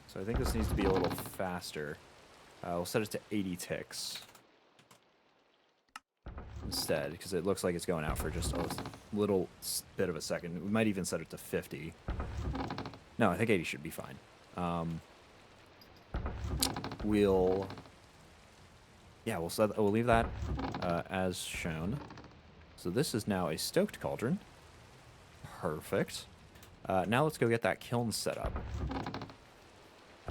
So I think this needs to be a little faster. We'll set it to 80 ticks instead, because it looks like it's going out for just a little bit of a second. We might even set it to 50. No, I think 80 should be fine. We'll leave that as shown. So this is now a stoked cauldron. Perfect. Now let's go get that kiln set up.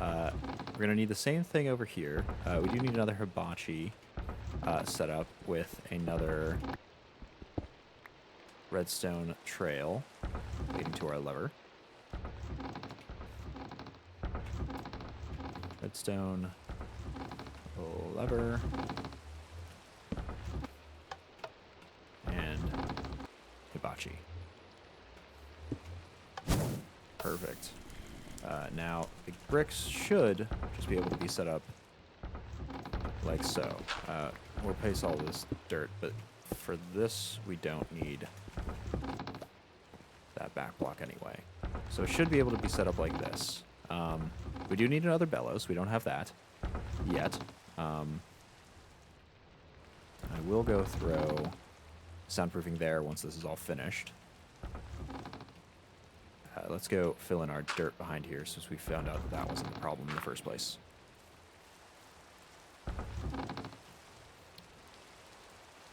We're going to need the same thing over here. We do need another hibachi set up with another redstone trail leading to our lever. Redstone lever. And hibachi. Perfect. Now, the bricks should just be able to be set up like so. We'll replace all this dirt, but for this, we don't need that back block anyway. So it should be able to be set up like this. We do need another Bellows. We don't have that yet. I will go throw soundproofing there once this is all finished. Let's go fill in our dirt behind here since we found out that that wasn't the problem in the first place.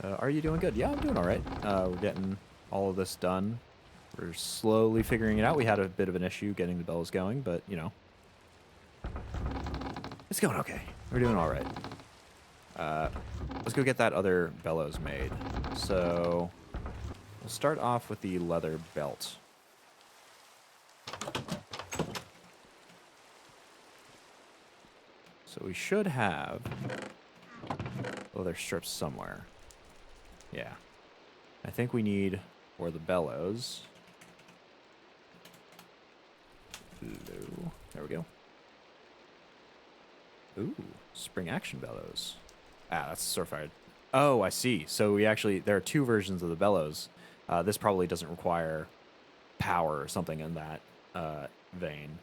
Are you doing good? Yeah, I'm doing all right. We're getting all of this done. We're slowly figuring it out. We had a bit of an issue getting the bells going, but, you know, it's going okay. We're doing all right. Let's go get that other bellows made. So we'll start off with the leather belt. So we should have leather strips somewhere. Yeah. I think we need for the bellows. Hello. There we go. Ooh, spring action bellows. Ah, that's surfire. Oh, I see. So we actually, there are two versions of the bellows. This probably doesn't require power or something in that vein.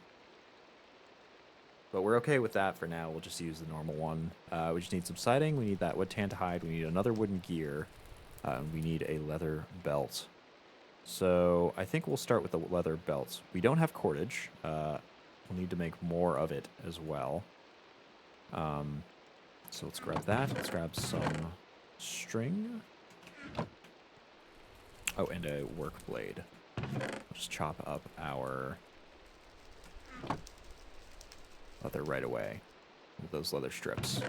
But we're okay with that for now. We'll just use the normal one. We just need some siding. We need that wood tan to hide. We need another wooden gear. We need a leather belt. So I think we'll start with the leather belt. We don't have cordage. We'll need to make more of it as well. So let's grab that. Let's grab some string. Oh, and a work blade. We'll just chop up our leather right away with those leather strips.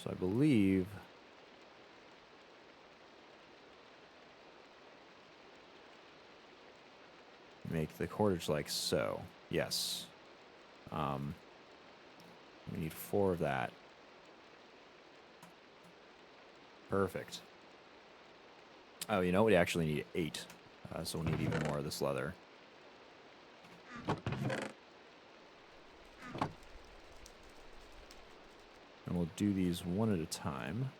So I believe make the cordage like so. Yes. We need 4 of that. Perfect. Oh, you know, we actually need 8. So we'll need even more of this leather. And we'll do these one at a time.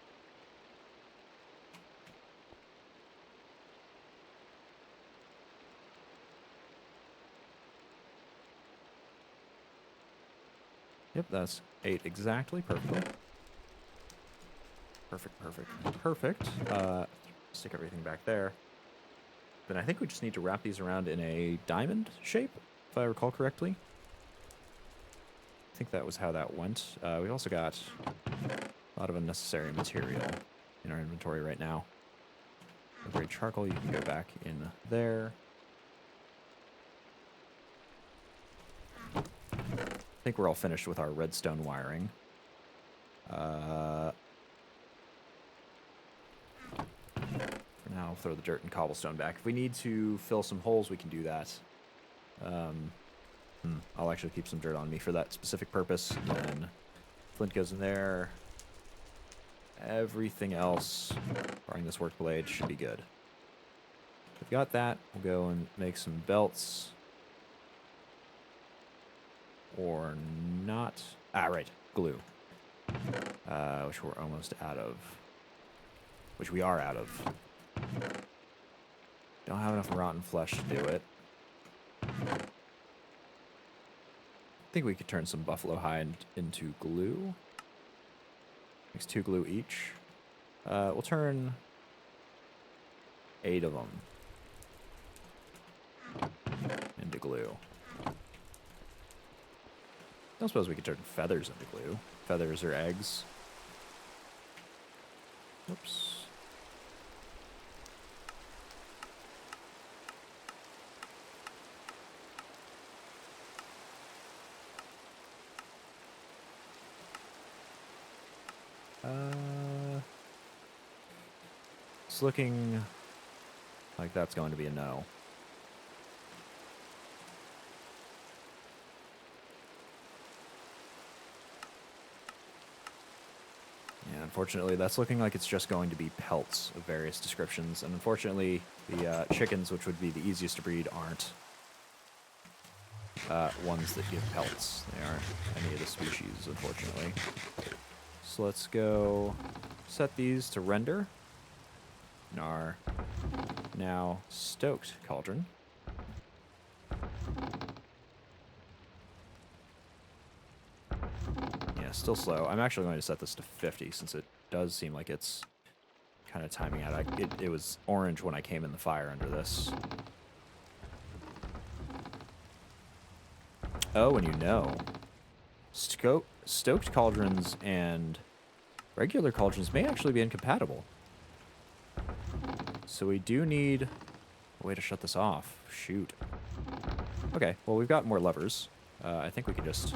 Yep, that's 8 exactly. Perfectly. Perfect. Stick everything back there. Then I think we just need to wrap these around in a diamond shape, if I recall correctly. I think that was how that went. We also got a lot of unnecessary material in our inventory right now. Great charcoal, you can go back in there. I think we're all finished with our redstone wiring. For now, I'll throw the dirt and cobblestone back. If we need to fill some holes, we can do that. I'll actually keep some dirt on me for that specific purpose. And then flint goes in there. Everything else, barring this work blade, should be good. We've got that. We'll go and make some belts. Or not. Ah, right. Glue. Which we're almost out of. Which we are out of. Don't have enough rotten flesh to do it. I think we could turn some buffalo hide into glue. Makes 2 glue each. We'll turn 8 of them into glue. I don't suppose we could turn feathers into glue. Feathers or eggs. Oops. It's looking like that's going to be a no. Yeah, unfortunately, that's looking like it's just going to be pelts of various descriptions. And unfortunately, the chickens, which would be the easiest to breed, aren't ones that give pelts. They aren't any of the species, unfortunately. So let's go set these to render in our now stoked cauldron. Yeah, still slow. I'm actually going to set this to 50 since it does seem like it's kind of timing out. It was orange when I came in the fire under this. Oh, and you know, stoked cauldrons and regular cauldrons may actually be incompatible. So we do need a way to shut this off. Shoot. Okay, well, we've got more levers. I think we could just...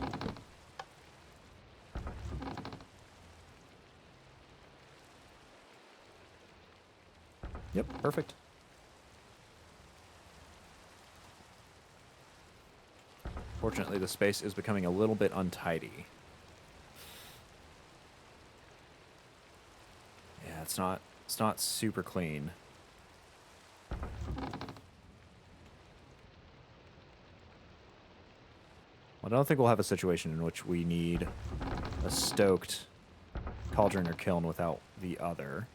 Yep, perfect. Fortunately, the space is becoming a little bit untidy. Yeah, it's not super clean. I don't think we'll have a situation in which we need a stoked cauldron or kiln without the other,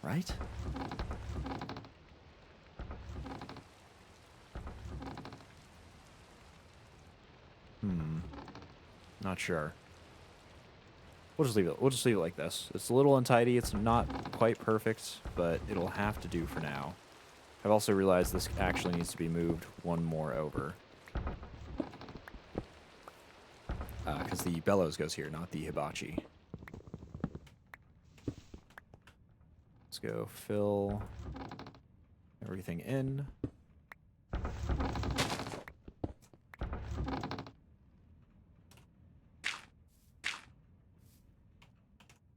right? Not sure. We'll just leave it. We'll just leave it like this. It's a little untidy. It's not quite perfect, but it'll have to do for now. I've also realized this actually needs to be moved one more over. Because the Bellows goes here, not the Hibachi. Let's go fill everything in.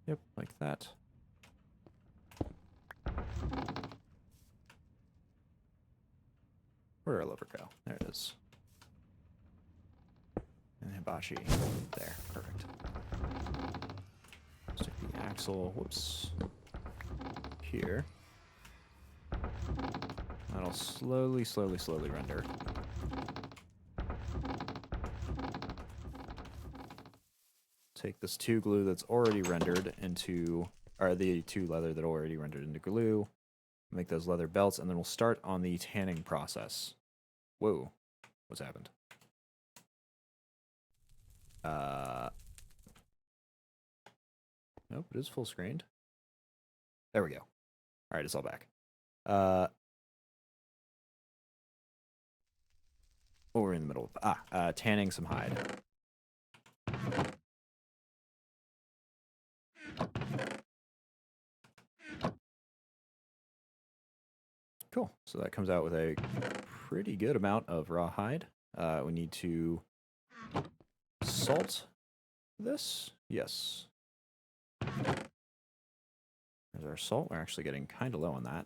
Yep, like that. Where did our liver go? There it is. And hibachi. There, perfect. Stick the axle, whoops, here. That'll slowly render. Take this 2 glue that's already rendered into, or the 2 leather that already rendered into glue, make those leather belts, and then we'll start on the tanning process. Whoa, what's happened? Nope, it is full screened. There we go. All right, it's all back. What were we in the middle of? Tanning some hide. Cool. So that comes out with a pretty good amount of raw hide. We need to salt this. Yes. There's our salt. We're actually getting kind of low on that.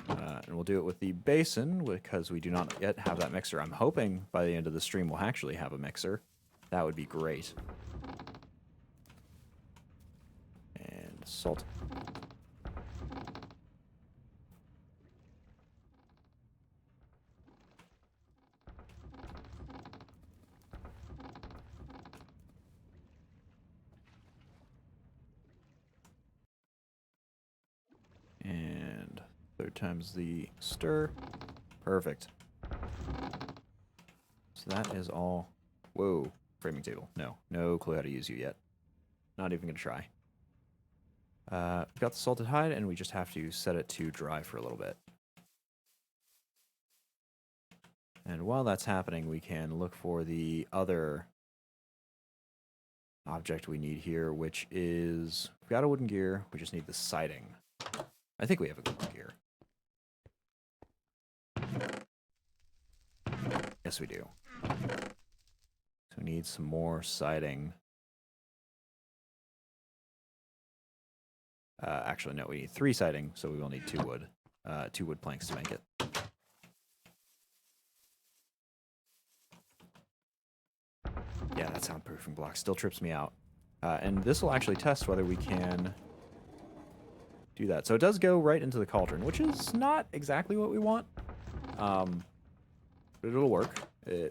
And we'll do it with the basin because we do not yet have that mixer. I'm hoping by the end of the stream we'll actually have a mixer. That would be great. And salt. And 3rd time's the stir. Perfect. So that is all. Whoa, framing table. No clue how to use you yet. Not even gonna try. We've got the salted hide, and we just have to set it to dry for a little bit. And while that's happening, we can look for the other object we need here, which is, we've got a wooden gear, we just need the siding. I think we have a good one here. Yes, we do. So we need some more siding. Actually, no, we need 3 siding, so we will need 2 wood. 2 wood planks to make it. Yeah, that soundproofing block still trips me out. And this will actually test whether we can do that. So it does go right into the cauldron, which is not exactly what we want. But it'll work. We'll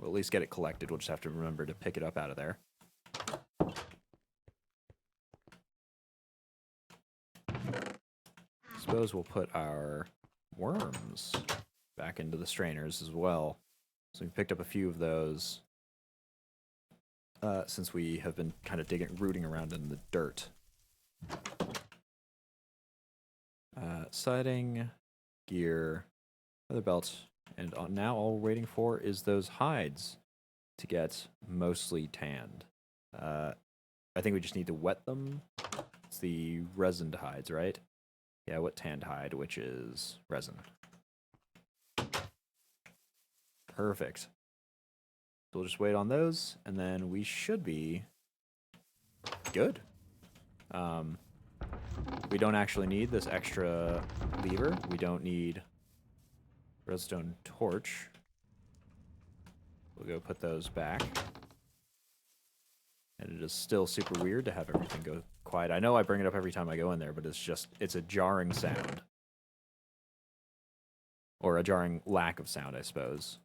at least get it collected. We'll just have to remember to pick it up out of there. Suppose we'll put our worms back into the strainers as well. So we picked up a few of those since we have been kind of rooting around in the dirt. Siding, gear, leather belt, and now all we're waiting for is those hides to get mostly tanned. I think we just need to wet them. It's the resined hides, right? Yeah, wet tanned hide, which is resin. Perfect. So we'll just wait on those, and then we should be good. We don't actually need this extra lever. We don't need redstone torch. We'll go put those back. And it is still super weird to have everything go quiet. I know I bring it up every time I go in there, but it's a jarring sound. Or a jarring lack of sound, I suppose.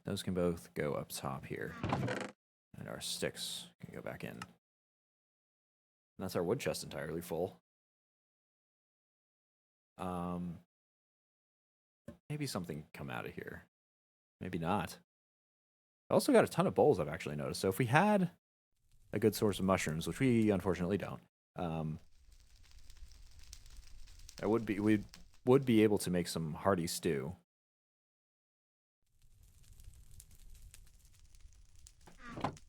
Those can both go up top here. And our sticks can go back in. And that's our wood chest entirely full. maybe something come out of here. Maybe not. I also got a ton of bowls, I've actually noticed. So if we had a good source of mushrooms, which we unfortunately don't, we would be able to make some hearty stew.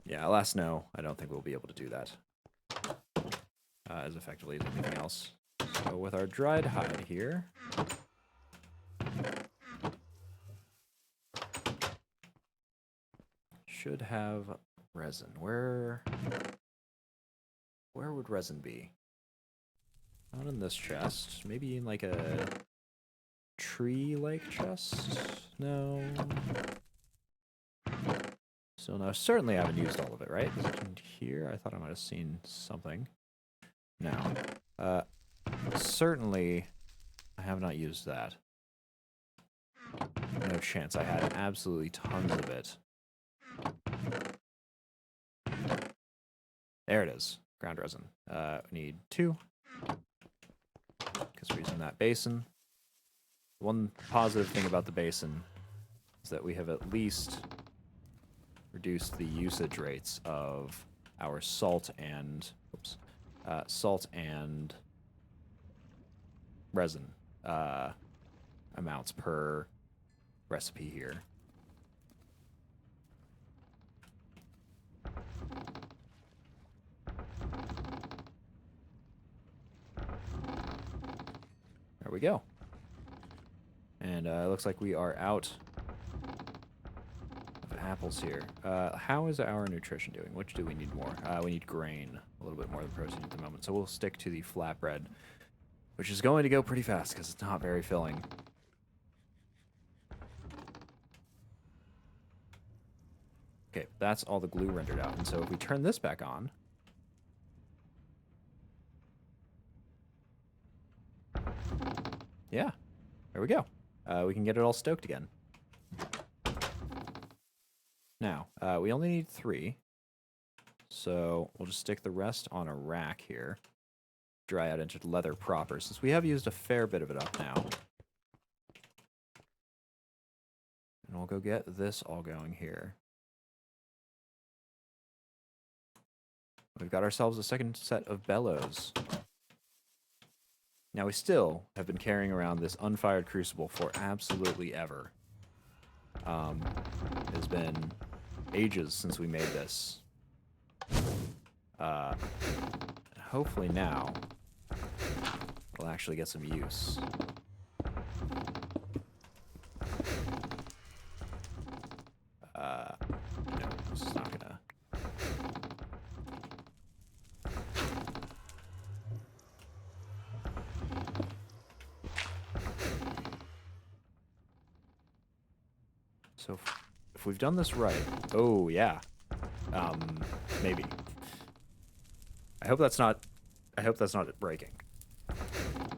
Yeah, alas, no, I don't think we'll be able to do that as effectively as anything else. So with our dried hide here, should have resin. Where would resin be? Not in this chest. Maybe in like a tree-like chest? No. So no, certainly I haven't used all of it, right? Is it in here? I thought I might have seen something. No. Certainly I have not used that. No chance. I had absolutely tons of it. There it is. Ground resin. We need 2. Because we're using that basin. One positive thing about the basin is that we have at least reduced the usage rates of our salt and resin amounts per recipe here. There we go. And it looks like we are out of apples here. How is our nutrition doing? Which do we need more? We need grain, a little bit more than protein at the moment. So we'll stick to the flatbread, which is going to go pretty fast because it's not very filling. Okay, that's all the glue rendered out. And so if we turn this back on, yeah, there we go. We can get it all stoked again. Now, we only need 3. So we'll just stick the rest on a rack here. Dry out into leather proper, since we have used a fair bit of it up now. And we'll go get this all going here. We've got ourselves a second set of bellows. Now, we still have been carrying around this unfired crucible for absolutely ever. It's been ages since we made this. Hopefully now, we'll actually get some use. No, this is not gonna... So if we've done this right, oh yeah, maybe. I hope that's not breaking.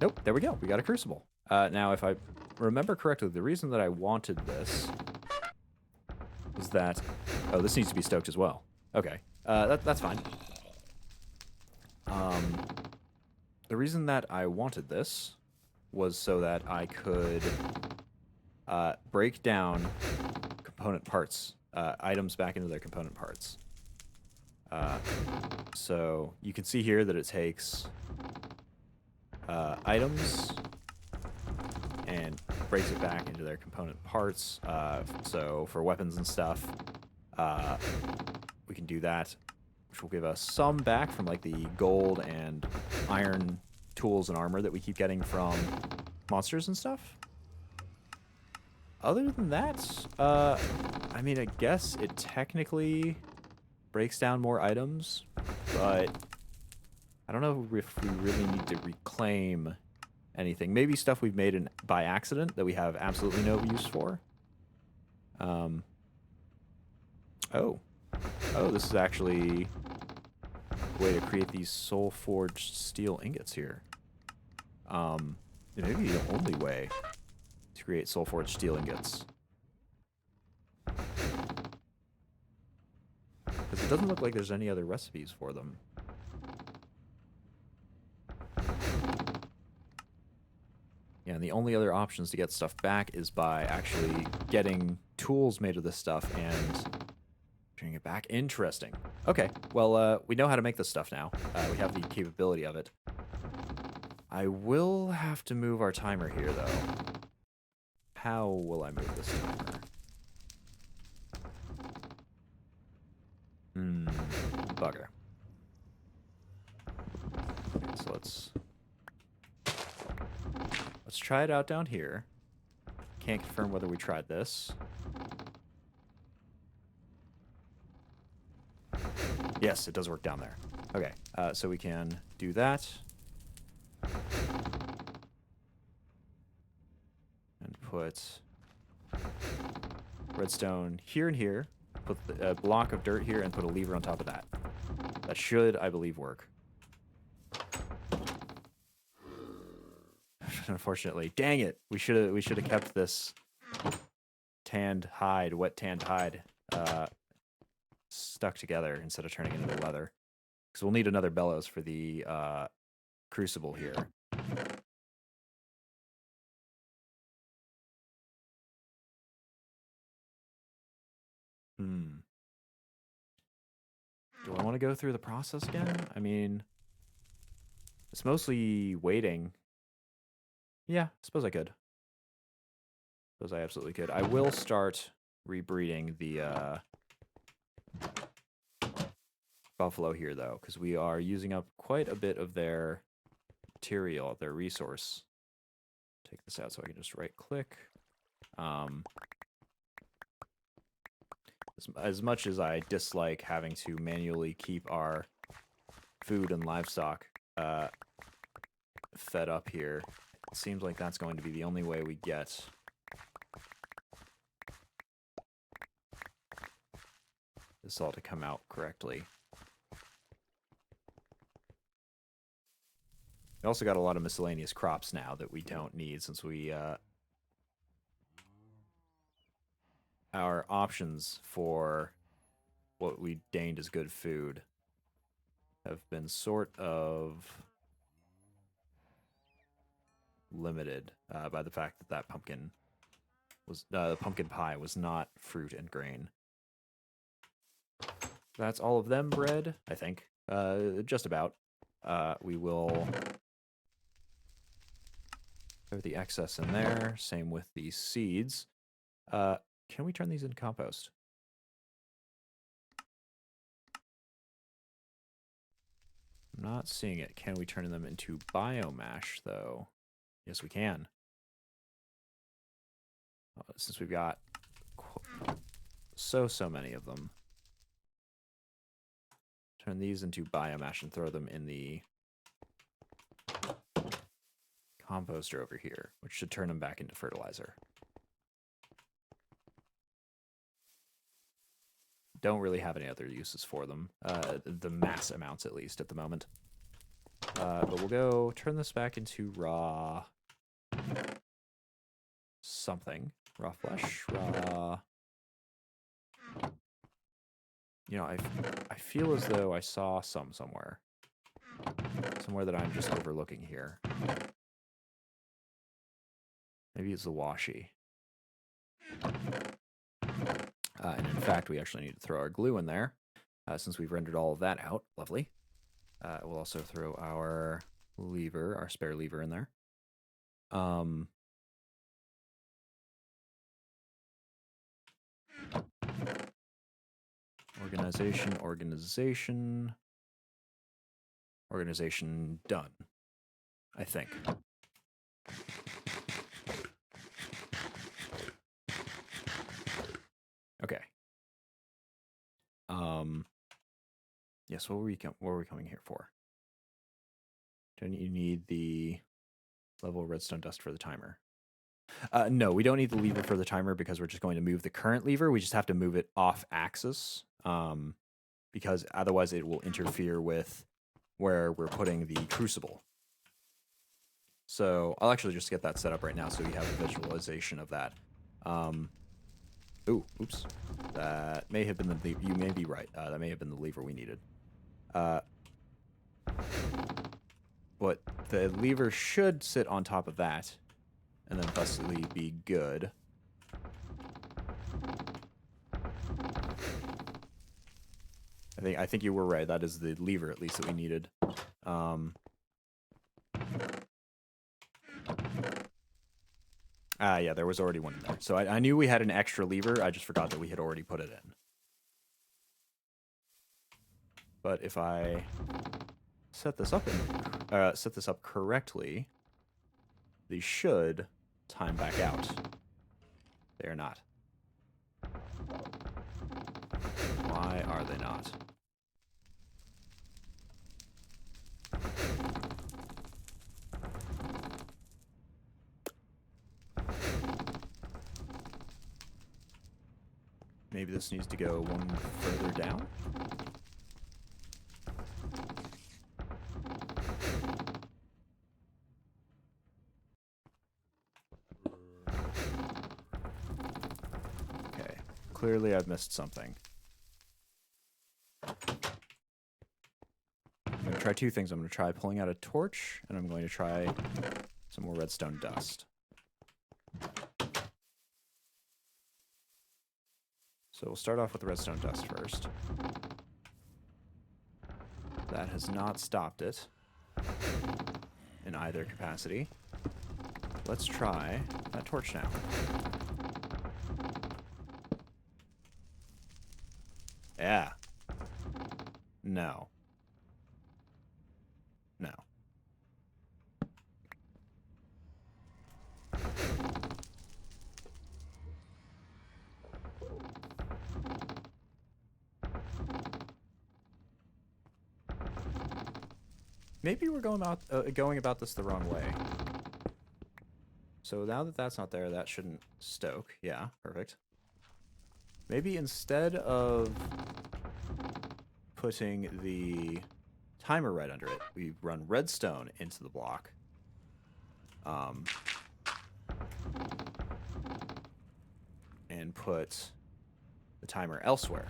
Nope, there we go. We got a crucible. Now, if I remember correctly, the reason that I wanted this was that... Oh, this needs to be stoked as well. Okay, that's fine. The reason that I wanted this was so that I could break down component parts, items back into their component parts. So you can see here that it takes items and breaks it back into their component parts. So for weapons and stuff, we can do that, which will give us some back from like the gold and iron tools and armor that we keep getting from monsters and stuff. Other than that, I mean, I guess it technically breaks down more items, but I don't know if we really need to reclaim anything. Maybe stuff we've made by accident that we have absolutely no use for. Oh, this is actually a way to create these soul-forged steel ingots here. It may be the only way to create soul-forged steel ingots. Because it doesn't look like there's any other recipes for them. Yeah, and the only other options to get stuff back is by actually getting tools made of this stuff and bringing it back. Interesting. Okay, well, we know how to make this stuff now. We have the capability of it. I will have to move our timer here, though. How will I move this timer? Bugger. Okay, so let's try it out down here. Can't confirm whether we tried this. Yes, it does work down there. Okay, so we can do that. And put redstone here and here. Put a block of dirt here and put a lever on top of that. That should, I believe, work. Unfortunately, dang it! We should have kept this wet tanned hide, stuck together instead of turning it into leather. Because we'll need another bellows for the crucible here. Do I want to go through the process again? I mean, it's mostly waiting. Yeah, I suppose I could. Suppose I absolutely could. I will start rebreeding the buffalo here, though, because we are using up quite a bit of their material, their resource. Take this out so I can just right-click. As much as I dislike having to manually keep our food and livestock fed up here, it seems like that's going to be the only way we get this all to come out correctly. We also got a lot of miscellaneous crops now that we don't need, since we our options for what we deemed as good food have been sort of limited by the fact that that pumpkin was the pumpkin pie was not fruit and grain. That's all of them bred, I think. Just about. We will have the excess in there. Same with the seeds. Can we turn these into compost? I'm not seeing it. Can we turn them into biomash, though? Yes, we can. Since we've got so many of them. Turn these into biomash and throw them in the composter over here, which should turn them back into fertilizer. Don't really have any other uses for them. The mass amounts, at least, at the moment. But we'll go turn this back into raw something. Raw flesh, raw... You know, I feel as though I saw some somewhere. Somewhere that I'm just overlooking here. Maybe it's the washi. And in fact, we actually need to throw our glue in there, since we've rendered all of that out. Lovely. We'll also throw our lever, our spare lever in there. Organization done, I think. Okay. Yes, what were we coming here for? Don't you need the level redstone dust for the timer? No, we don't need the lever for the timer because we're just going to move the current lever. We just have to move it off axis, because otherwise it will interfere with where we're putting the crucible. So I'll actually just get that set up right now so you have a visualization of that. Ooh, oops. That may have been the lever. You may be right. That may have been the lever we needed. But the lever should sit on top of that. and then possibly be good. I think you were right. That is the lever, at least, that we needed. Yeah, there was already one in there. So I knew we had an extra lever. I just forgot that we had already put it in. But if I set this up correctly, these should time back out. They are not. Why are they not? Maybe this needs to go one further down? Okay, clearly I've missed something. I'm going to try two things. I'm going to try pulling out a torch, and I'm going to try some more redstone dust. So we'll start off with the redstone dust first. That has not stopped it in either capacity. Let's try that torch now. Yeah. No. No. Maybe we're going about this the wrong way. So now that that's not there, that shouldn't stoke. Yeah, perfect. Maybe instead of putting the timer right under it, we run redstone into the block. And put the timer elsewhere.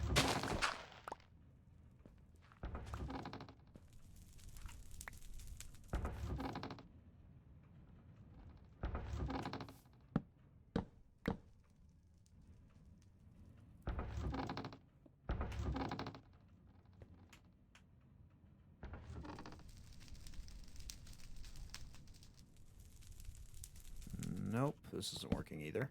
Nope, this isn't working either.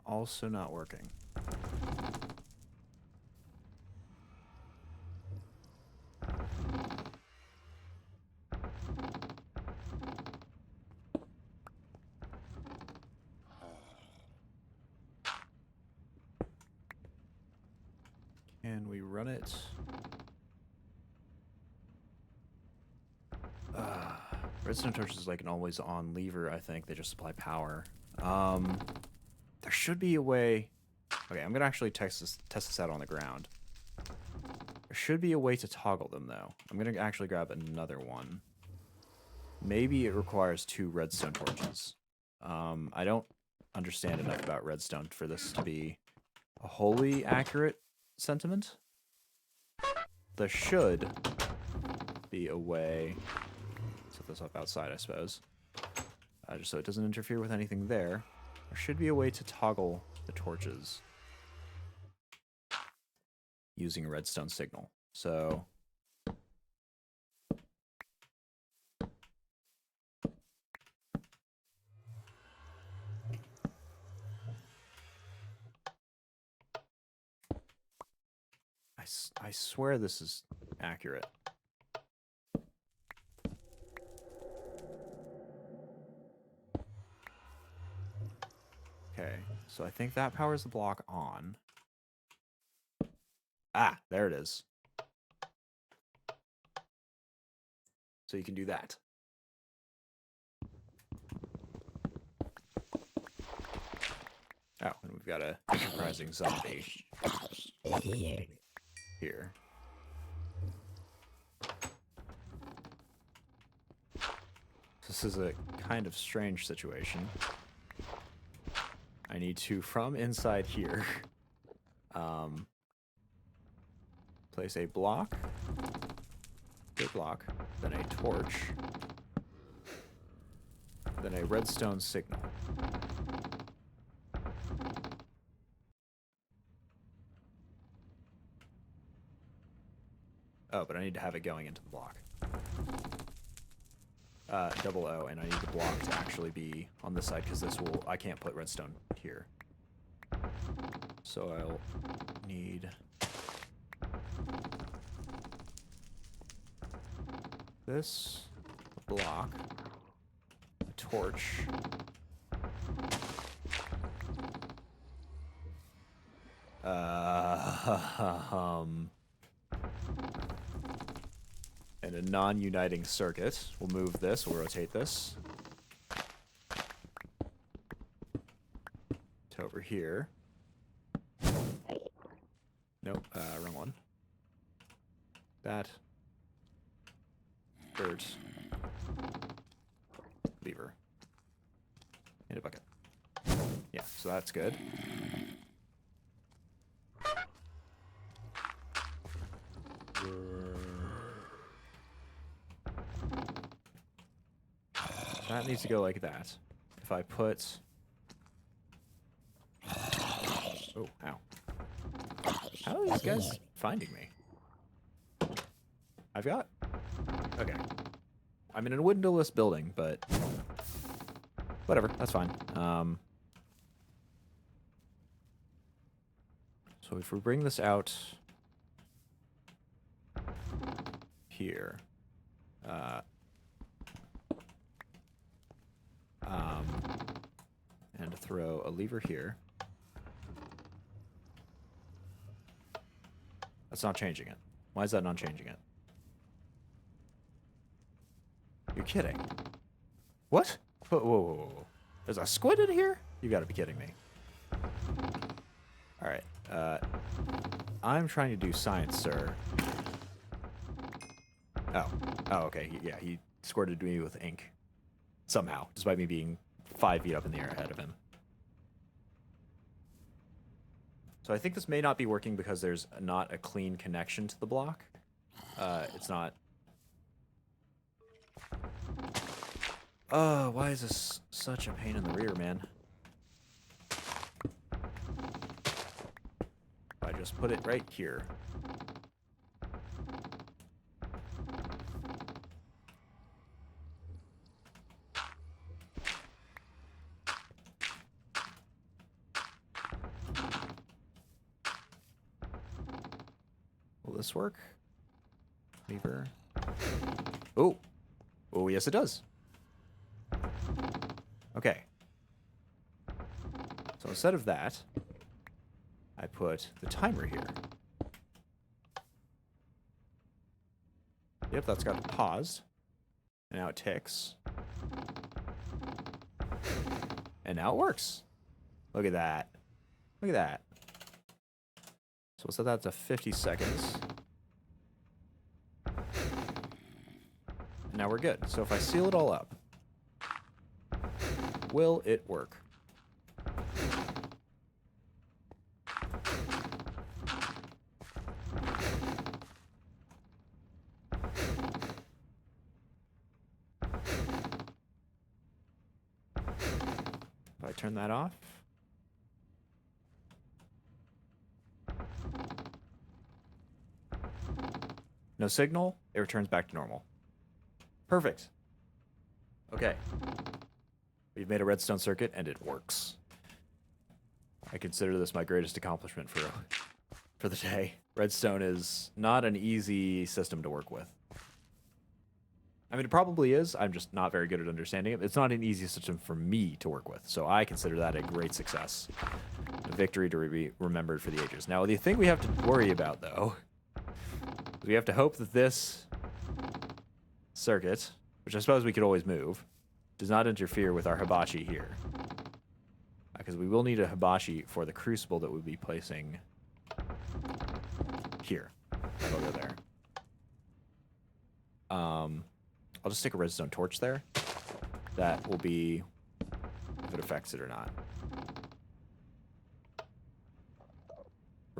Also not working. Can we run it? Redstone torch is like an always-on lever, I think. They just supply power. There should be a way... Okay, I'm going to actually test this out on the ground. There should be a way to toggle them, though. I'm going to actually grab another one. Maybe it requires 2 redstone torches. I don't understand enough about redstone for this to be a wholly accurate sentiment. There should be a way... Set this up outside, I suppose. Just so it doesn't interfere with anything there. There should be a way to toggle the torches using a redstone signal. So... I swear this is accurate. Okay, so I think that powers the block on. Ah, there it is. So you can do that. Oh, and we've got a enterprising zombie here. This is a kind of strange situation. I need to, from inside here, Place a block, big block, then a torch, then a redstone signal. Oh, but I need to have it going into the block. Double O, and I need the block to actually be on this side because I can't put redstone here. So I'll need this, a block, a torch, and a non-uniting circuit. We'll move this, we'll rotate this to over here. Nope, wrong one. That. Dirt. Lever. And a bucket. Yeah, so that's good. That needs to go like that. If I put... Oh, ow. How are these guys finding me? I've got... Okay. I'm in a windowless building, but... Whatever, that's fine. So if we bring this out... Here... and throw a lever here. That's not changing it. Why is that not changing it? You're kidding. What? Whoa, whoa, whoa, whoa. There's a squid in here? You gotta be kidding me. Alright, I'm trying to do science, sir. Oh. Oh, okay. Yeah, he squirted me with ink. Somehow, despite me being 5 feet up in the air ahead of him. So I think this may not be working because there's not a clean connection to the block. It's not... Oh, why is this such a pain in the rear, man? I just put it right here. Will this work? Lever. Oh! Oh, yes it does. Okay. So instead of that, I put the timer here. Yep, that's got it paused. And now it ticks. And now it works. Look at that. Look at that. So we'll set that to 50 seconds. And now we're good. So if I seal it all up, will it work? If I turn that off, no signal, it returns back to normal. Perfect. Okay. We've made a redstone circuit, and it works. I consider this my greatest accomplishment for the day. Redstone is not an easy system to work with. I mean, it probably is. I'm just not very good at understanding it. It's not an easy system for me to work with, so I consider that a great success. A victory to be remembered for the ages. Now, the thing we have to worry about, though, is we have to hope that this circuit, which I suppose we could always move, does not interfere with our hibachi here. Because we will need a hibachi for the crucible that we'll be placing here. That'll go there. I'll just stick a redstone torch there. That will be if it affects it or not.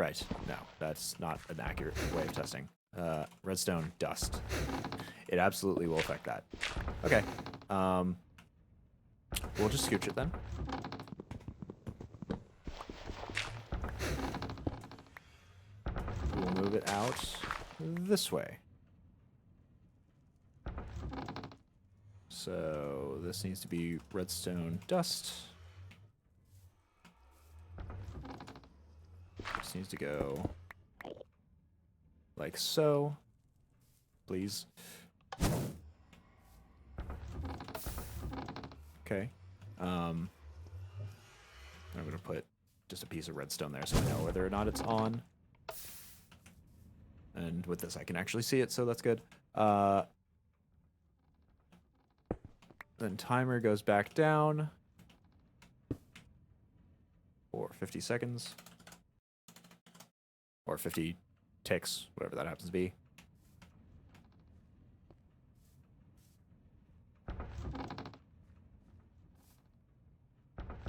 Right. No, that's not an accurate way of testing. Redstone dust. It absolutely will affect that. Okay. We'll just scooch it then. We'll move it out this way. So this needs to be redstone dust. This needs to go like so. Please. Okay. I'm going to put just a piece of redstone there so I know whether or not it's on. And with this, I can actually see it, so that's good. Then timer goes back down for 50 seconds. Or 50 ticks, whatever that happens to be.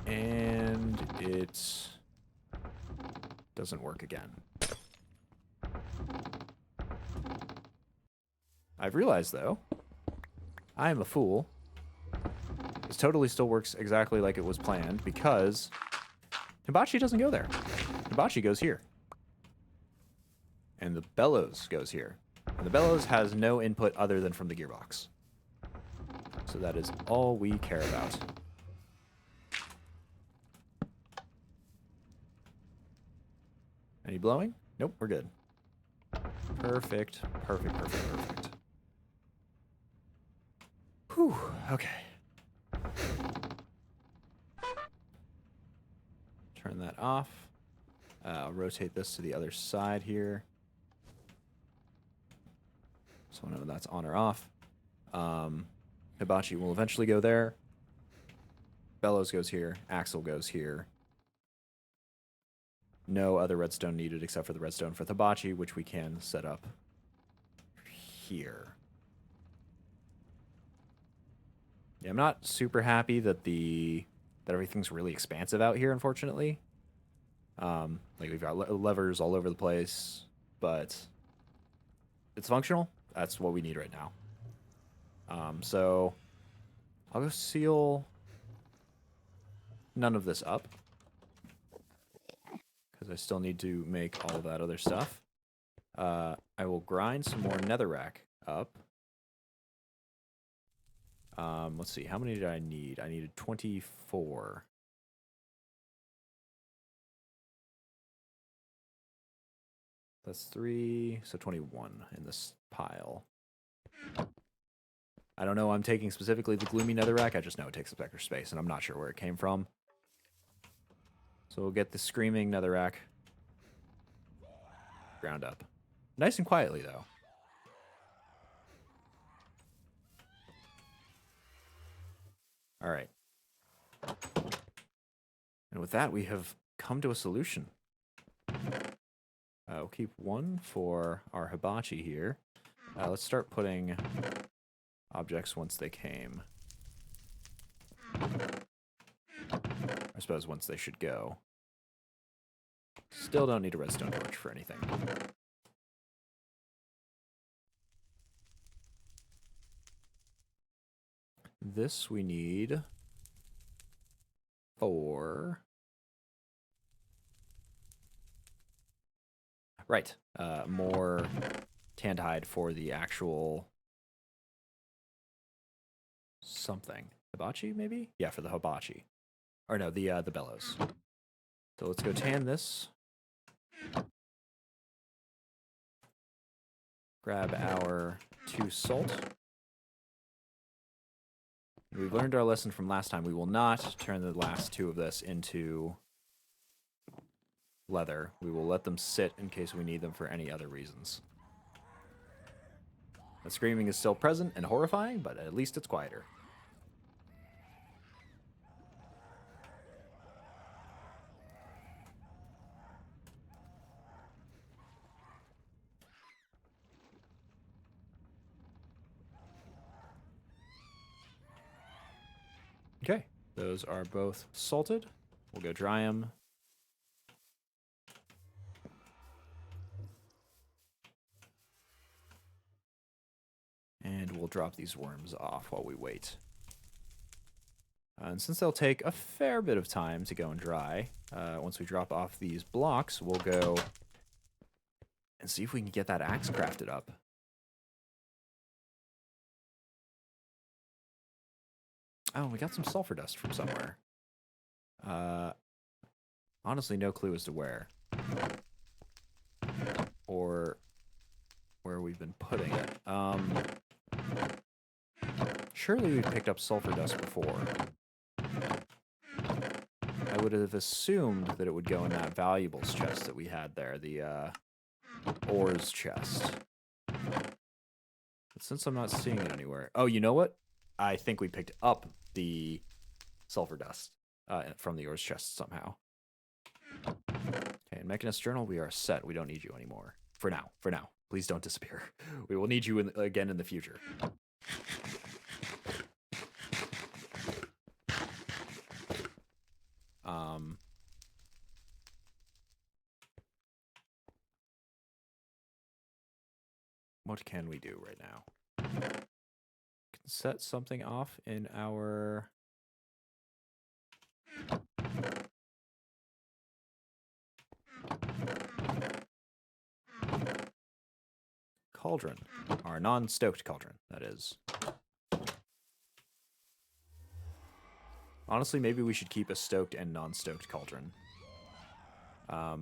And it doesn't work again. I've realized, though, I am a fool. This totally still works exactly like it was planned because Hibachi doesn't go there. Hibachi goes here. And the Bellows goes here. And the Bellows has no input other than from the gearbox. So that is all we care about. Any blowing? Nope, we're good. Perfect, perfect, perfect, perfect. Whew, okay. Turn that off. I'll rotate this to the other side here. So I know that's on or off. Hibachi will eventually go there. Bellows goes here. Axle goes here. No other redstone needed except for the redstone for Hibachi, which we can set up here. Yeah, I'm not super happy that everything's really expansive out here, unfortunately. Like we've got levers all over the place, but it's functional. That's what we need right now. So I'll go seal none of this up because I still need to make all of that other stuff. I will grind some more netherrack up. Let's see, how many did I need? I needed 24. That's 3, so 21 in this pile. I don't know I'm taking specifically the gloomy netherrack, I just know it takes up extra space, and I'm not sure where it came from. So we'll get the screaming netherrack ground up. Nice and quietly, though. All right. And with that, we have come to a solution. We'll keep one for our hibachi here. Let's start putting objects once they came. I suppose once they should go. Still don't need a redstone torch for anything. This we need for... Right, more tanned hide for the actual something. Hibachi, maybe? Yeah, for the hibachi. Or no, the bellows. So let's go tan this. Grab our 2 salt. We've learned our lesson from last time. We will not turn the last 2 of this into leather. We will let them sit in case we need them for any other reasons. The screaming is still present and horrifying, but at least it's quieter. Okay, those are both salted. We'll go dry them. And we'll drop these worms off while we wait. And since they'll take a fair bit of time to go and dry, once we drop off these blocks, we'll go and see if we can get that axe crafted up. Oh, we got some sulfur dust from somewhere. Honestly, no clue as to where. Or where we've been putting it. Surely we picked up sulfur dust before. I would have assumed that it would go in that valuables chest that we had there, the ores chest. But since I'm not seeing it anywhere... Oh, you know what? I think we picked up the sulfur dust from the ores chest somehow. Okay, in Mechanist Journal, we are set. We don't need you anymore. For now. For now. Please don't disappear. We will need you again in the future. What can we do right now? Can set something off in our... cauldron. Our non-stoked cauldron, that is. Honestly, maybe we should keep a stoked and non-stoked cauldron. I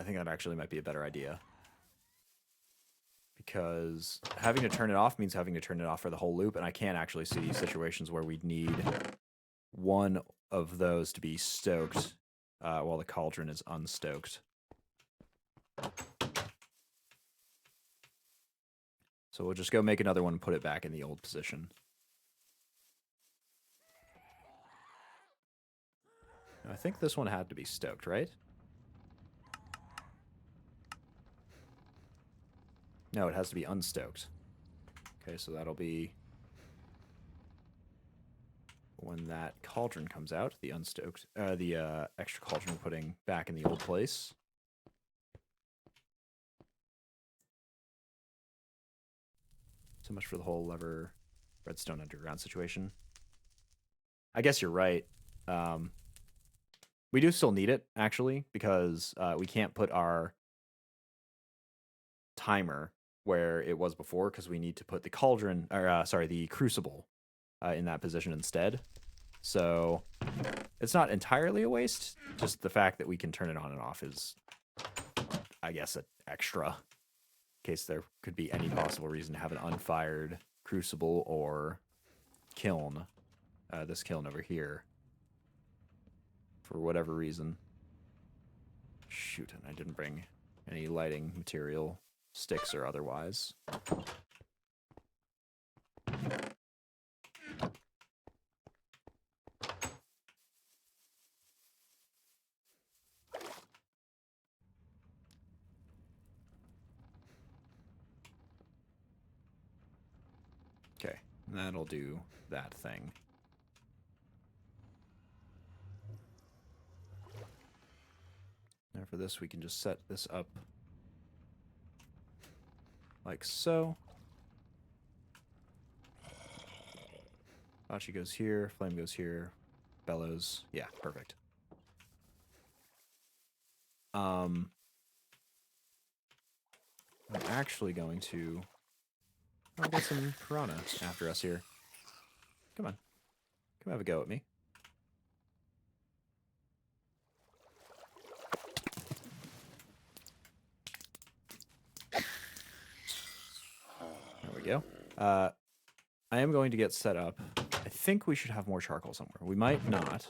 think that actually might be a better idea. Because having to turn it off means having to turn it off for the whole loop, and I can't actually see situations where we'd need one of those to be stoked while the cauldron is unstoked. So we'll just go make another one and put it back in the old position. I think this one had to be stoked, right? No, it has to be unstoked. Okay, so that'll be when that cauldron comes out, the unstoked, the extra cauldron we're putting back in the old place. So much for the whole lever redstone underground situation. I guess you're right. We do still need it, actually, because we can't put our timer where it was before, because we need to put the cauldron, or sorry, the crucible in that position instead. So it's not entirely a waste, just the fact that we can turn it on and off is, I guess, an extra, in case there could be any possible reason to have an unfired crucible or kiln, this kiln over here, for whatever reason. Shoot, and I didn't bring any lighting material, sticks or otherwise. Okay, that'll do that thing. Now for this, we can just set this up like so. Bachi goes here, flame goes here, bellows. Yeah, perfect. I'm actually going to... I'll get some piranha after us here. Come on. Come have a go at me. There we go. I am going to get set up. I think we should have more charcoal somewhere. We might not.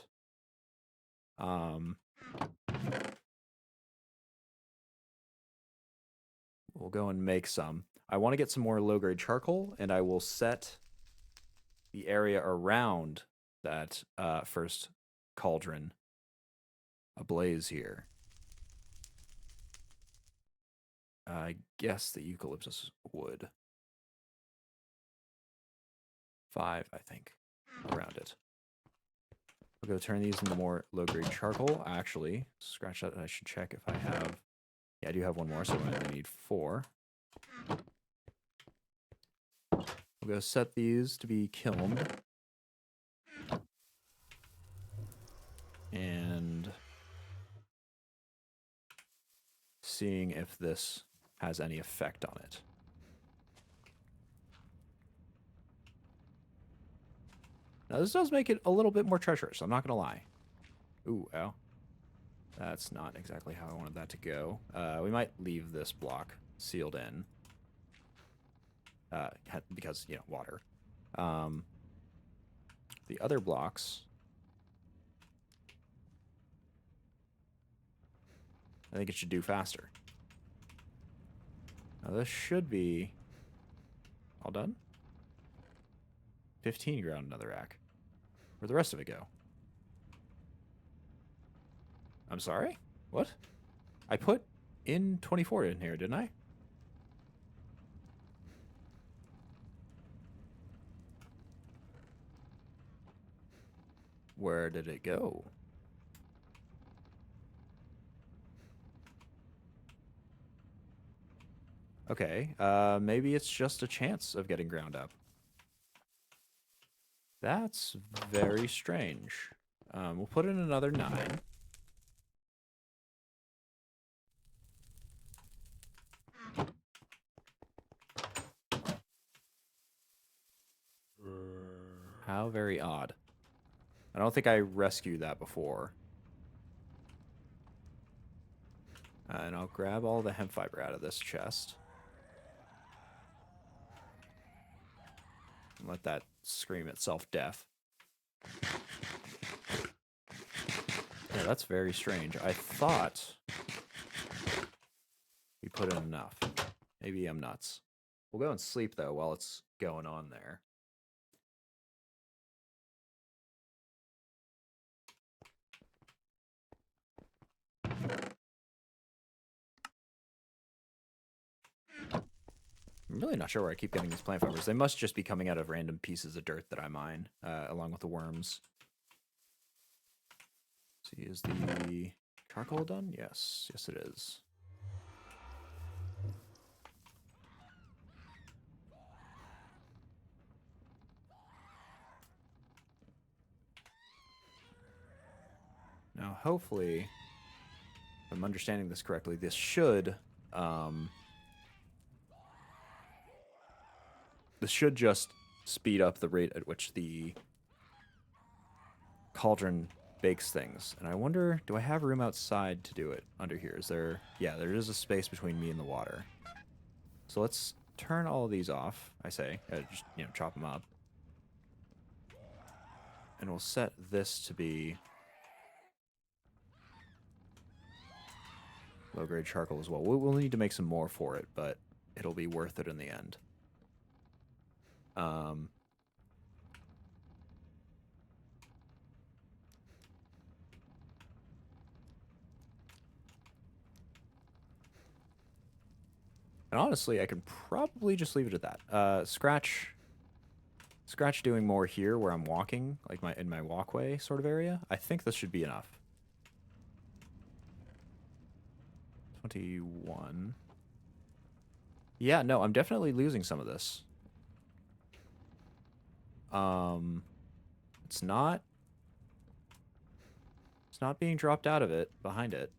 We'll go and make some. I want to get some more low-grade charcoal, and I will set the area around that first cauldron ablaze here. I guess the Eucalyptus Wood. 5, I think, around it. We'll go turn these into more low-grade charcoal. Actually, scratch that. I should check if I have... Yeah, I do have one more, so I only need 4. We'll go set these to be kilned. And seeing if this has any effect on it. Now, this does make it a little bit more treacherous, I'm not going to lie. Ooh, ow. That's not exactly how I wanted that to go. We might leave this block sealed in. Because, you know, water. The other blocks, I think it should do faster. Now, this should be all done. 15 ground another rack. Where'd the rest of it go? I'm sorry? What? I put in 24 in here, didn't I? Where did it go? Okay, maybe it's just a chance of getting ground up. That's very strange. We'll put in another 9. How very odd. I don't think I rescued that before. And I'll grab all the hemp fiber out of this chest. And let that scream itself deaf. Yeah, that's very strange. I thought we put in enough. Maybe I'm nuts. We'll go and sleep, though, while it's going on there. I'm really not sure where I keep getting these plant fibers. They must just be coming out of random pieces of dirt that I mine, along with the worms. See, is the charcoal done? Yes. Yes, it is. Now, hopefully, if I'm understanding this correctly, this should just speed up the rate at which the cauldron bakes things. And I wonder, do I have room outside to do it under here? Is there... Yeah, there is a space between me and the water. So let's turn all of these off, I say. Just, you know, chop them up. And we'll set this to be low-grade charcoal as well. We'll need to make some more for it, but it'll be worth it in the end. And honestly, I can probably just leave it at that. Scratch doing more here where I'm walking, like in my walkway sort of area. I think this should be enough. 21. Yeah, no, I'm definitely losing some of this. It's not being dropped out of it behind it.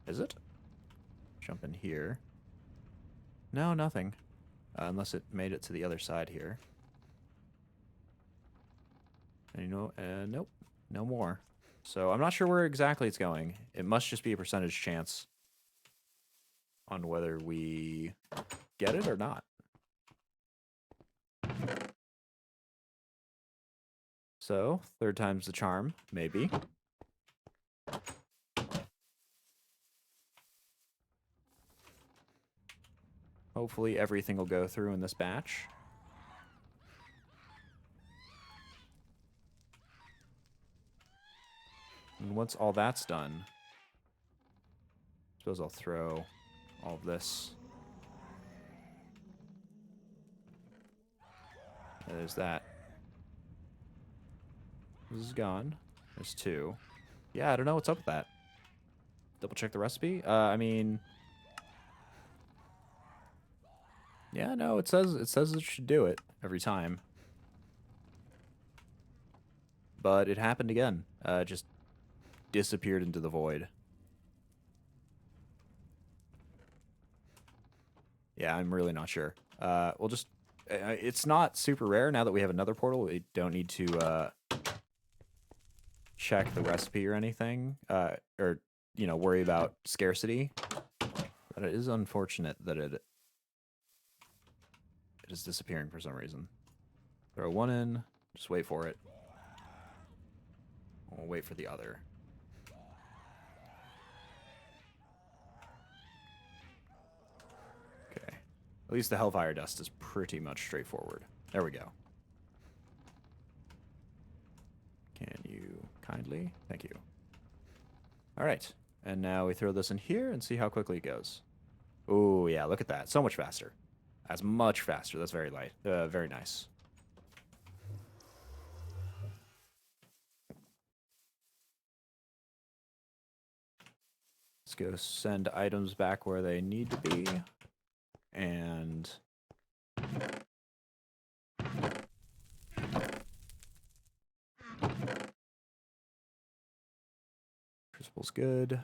Is it? Jump in here. No, nothing. Unless it made it to the other side here. And you know, nope, no more. So I'm not sure where exactly it's going. It must just be a percentage chance on whether we get it or not. So, third time's the charm, maybe. Hopefully everything will go through in this batch. And once all that's done, I suppose I'll throw all of this. And there's that. This is gone. There's 2. Yeah, I don't know what's up with that. Double check the recipe. I mean... Yeah, no, it says it should do it every time. But it happened again. It just disappeared into the void. Yeah, I'm really not sure. We'll just... it's not super rare now that we have another portal. We don't need to check the recipe or anything. Or, you know, worry about scarcity. But it is unfortunate that it is disappearing for some reason. Throw one in. Just wait for it. We'll wait for the other. Okay. At least the Hellfire Dust is pretty much straightforward. There we go. Can you kindly? Thank you. All right. And now we throw this in here and see how quickly it goes. Oh, yeah, look at that. So much faster. That's much faster. That's very light. Very nice. Let's go send items back where they need to be. And... Crucible's good.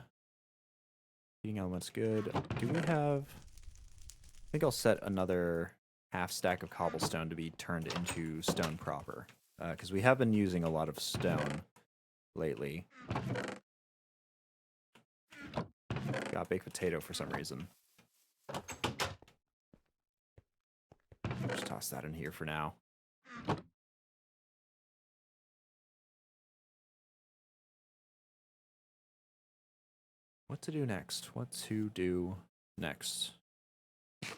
Heating element's good. Do we have... I think I'll set another half stack of cobblestone to be turned into stone proper. Because we have been using a lot of stone lately. Got baked potato for some reason. Just toss that in here for now. What to do next? What to do next?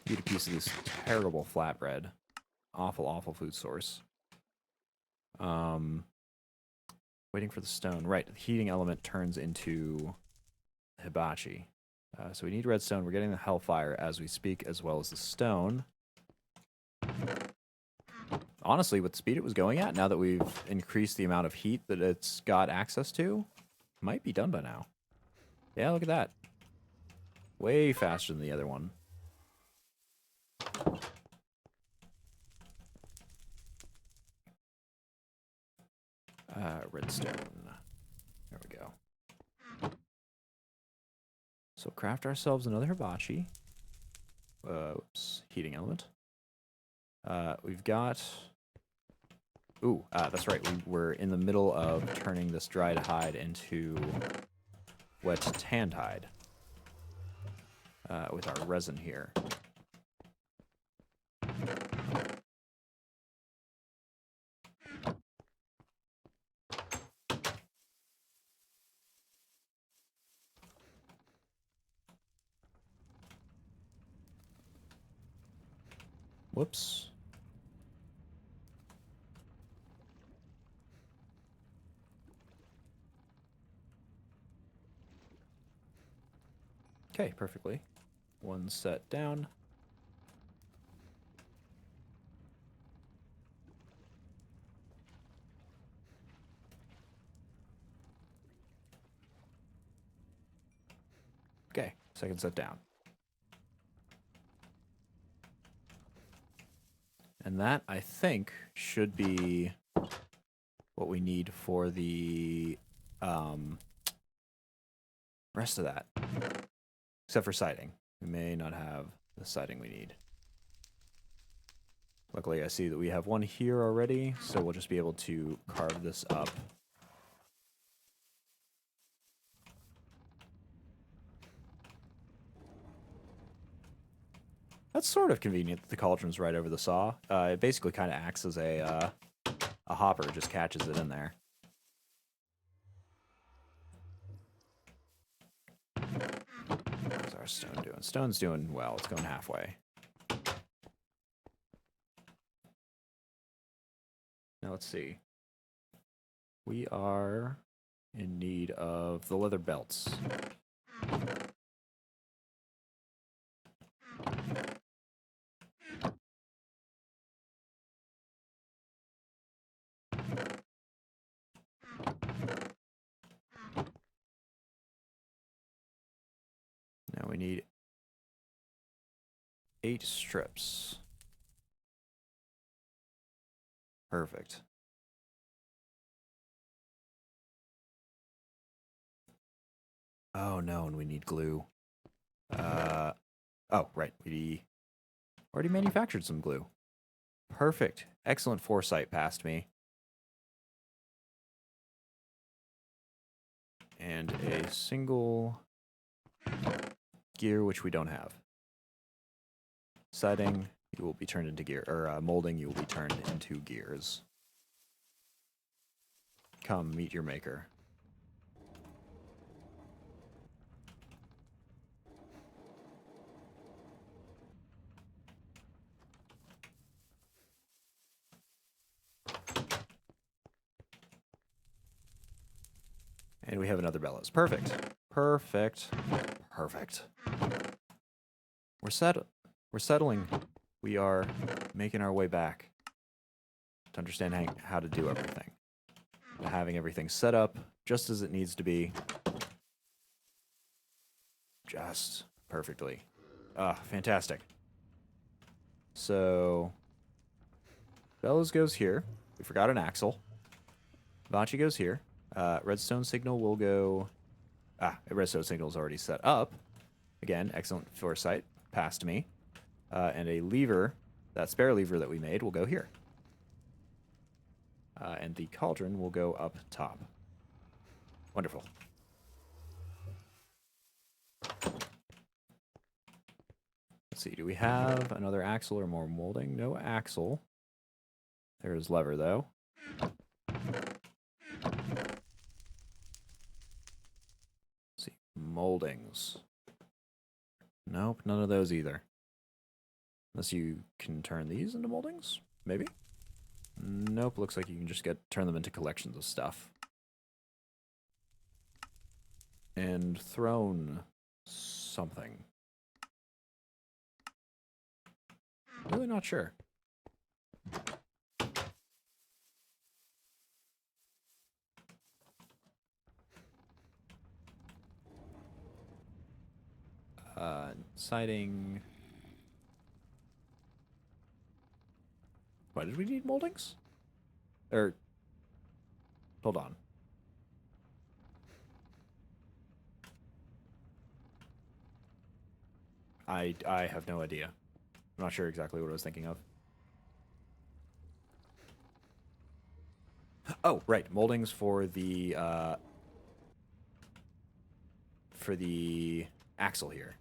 Eat a piece of this terrible flatbread. Awful, awful food source. Waiting for the stone. Right, the heating element turns into hibachi. So we need redstone. We're getting the hellfire as we speak, as well as the stone. Honestly, with the speed it was going at, now that we've increased the amount of heat that it's got access to, might be done by now. Yeah, look at that. Way faster than the other one. Redstone. There we go. So craft ourselves another hibachi. Oops, heating element. We've got... Ooh, that's right. We're in the middle of turning this dried hide into wet tanned hide. With our resin here. Whoops. Okay, perfectly. One set down. Okay, second set down. And that, I think, should be what we need for the rest of that. Except for siding. We may not have the siding we need. Luckily, I see that we have one here already, so we'll just be able to carve this up. That's sort of convenient that the cauldron's right over the saw. It basically kind of acts as a hopper, just catches it in there. How's our stone doing? Stone's doing well. It's going halfway. Now let's see. We are in need of the leather belts. Now we need 8 strips. Perfect. Oh no, and we need glue. Oh, right. We already manufactured some glue. Perfect. Excellent foresight past me. And a single gear, which we don't have. Setting, you will be turned into gear, or molding, you will be turned into gears. Come, meet your maker. And we have another Bellows. Perfect. Perfect. Perfect. We're settling. We are making our way back to understanding how to do everything. Having everything set up just as it needs to be. Just perfectly. Ah, fantastic. So, Bellows goes here. We forgot an axle. Vachi goes here. Redstone signal will go... redstone signal is already set up. Again, excellent foresight. Past me. And a lever, that spare lever that we made, will go here. And the cauldron will go up top. Wonderful. Let's see, do we have another axle or more molding? No axle. There's lever, though. Let's see, moldings. Nope, none of those either. Unless you can turn these into moldings? Maybe? Nope, looks like you can just turn them into collections of stuff. And throne something. Really not sure. Siding. Why did we need moldings? Hold on. I have no idea. I'm not sure exactly what I was thinking of. Oh, right. Moldings for the axle here.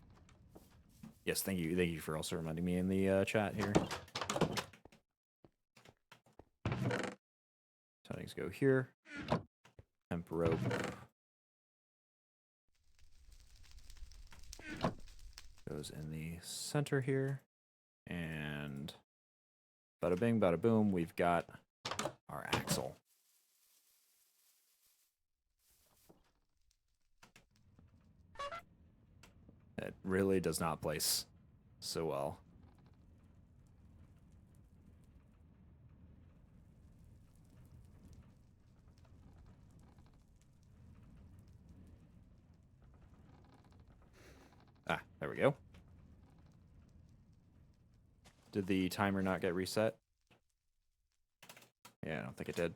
Yes, thank you. Thank you for also reminding me in the chat here. Settings go here. Temp rope. Goes in the center here. And bada bing, bada boom, we've got our axle. It really does not place so well. Ah, there we go. Did the timer not get reset? Yeah, I don't think it did.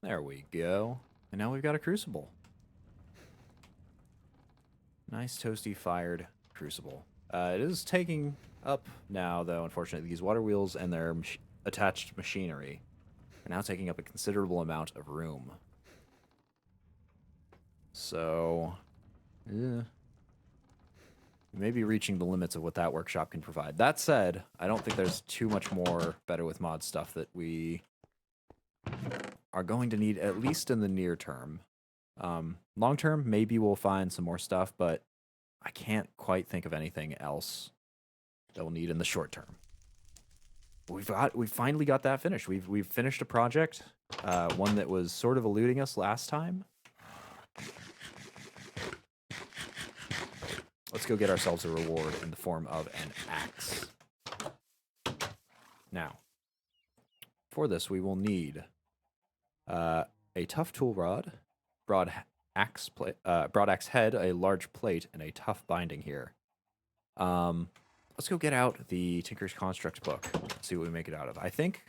There we go. And now we've got a crucible. Nice toasty fired crucible. It is taking up now, though, unfortunately. These water wheels and their attached machinery are now taking up a considerable amount of room. So, yeah. Maybe reaching the limits of what that workshop can provide. That said, I don't think there's too much more better with mod stuff that we are going to need, at least in the near term. Long term, maybe we'll find some more stuff, but I can't quite think of anything else that we'll need in the short term. We've finally got that finished. We've finished a project, one that was sort of eluding us last time. Let's go get ourselves a reward in the form of an axe. Now, for this, we will need a tough tool rod, broadaxe head, a large plate, and a tough binding here. Let's go get out the Tinker's Construct book. See what we make it out of. I think,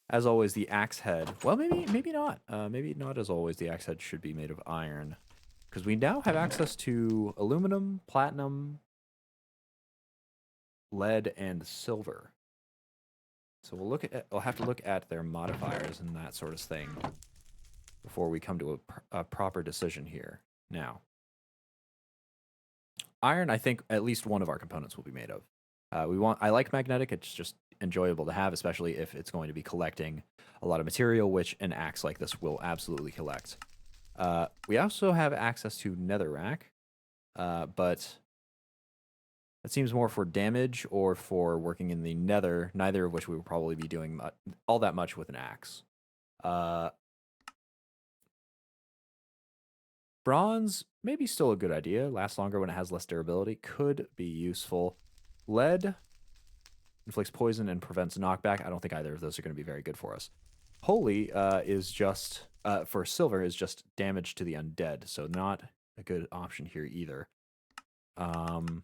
as always, the axe head. Well, maybe not. Maybe not as always. The axe head should be made of iron, because we now have access to aluminum, platinum, lead, and silver. So we'll have to look at their modifiers and that sort of thing before we come to a proper decision here. Now, iron, I think at least one of our components will be made of. I like magnetic. It's just enjoyable to have, especially if it's going to be collecting a lot of material, which an axe like this will absolutely collect. We also have access to netherrack, but that seems more for damage or for working in the nether, neither of which we will probably be doing all that much with an axe. Bronze, maybe still a good idea. Lasts longer when it has less durability. Could be useful. Lead inflicts poison and prevents knockback. I don't think either of those are going to be very good for us. Holy is just, for silver, is just damage to the undead. So not a good option here either. So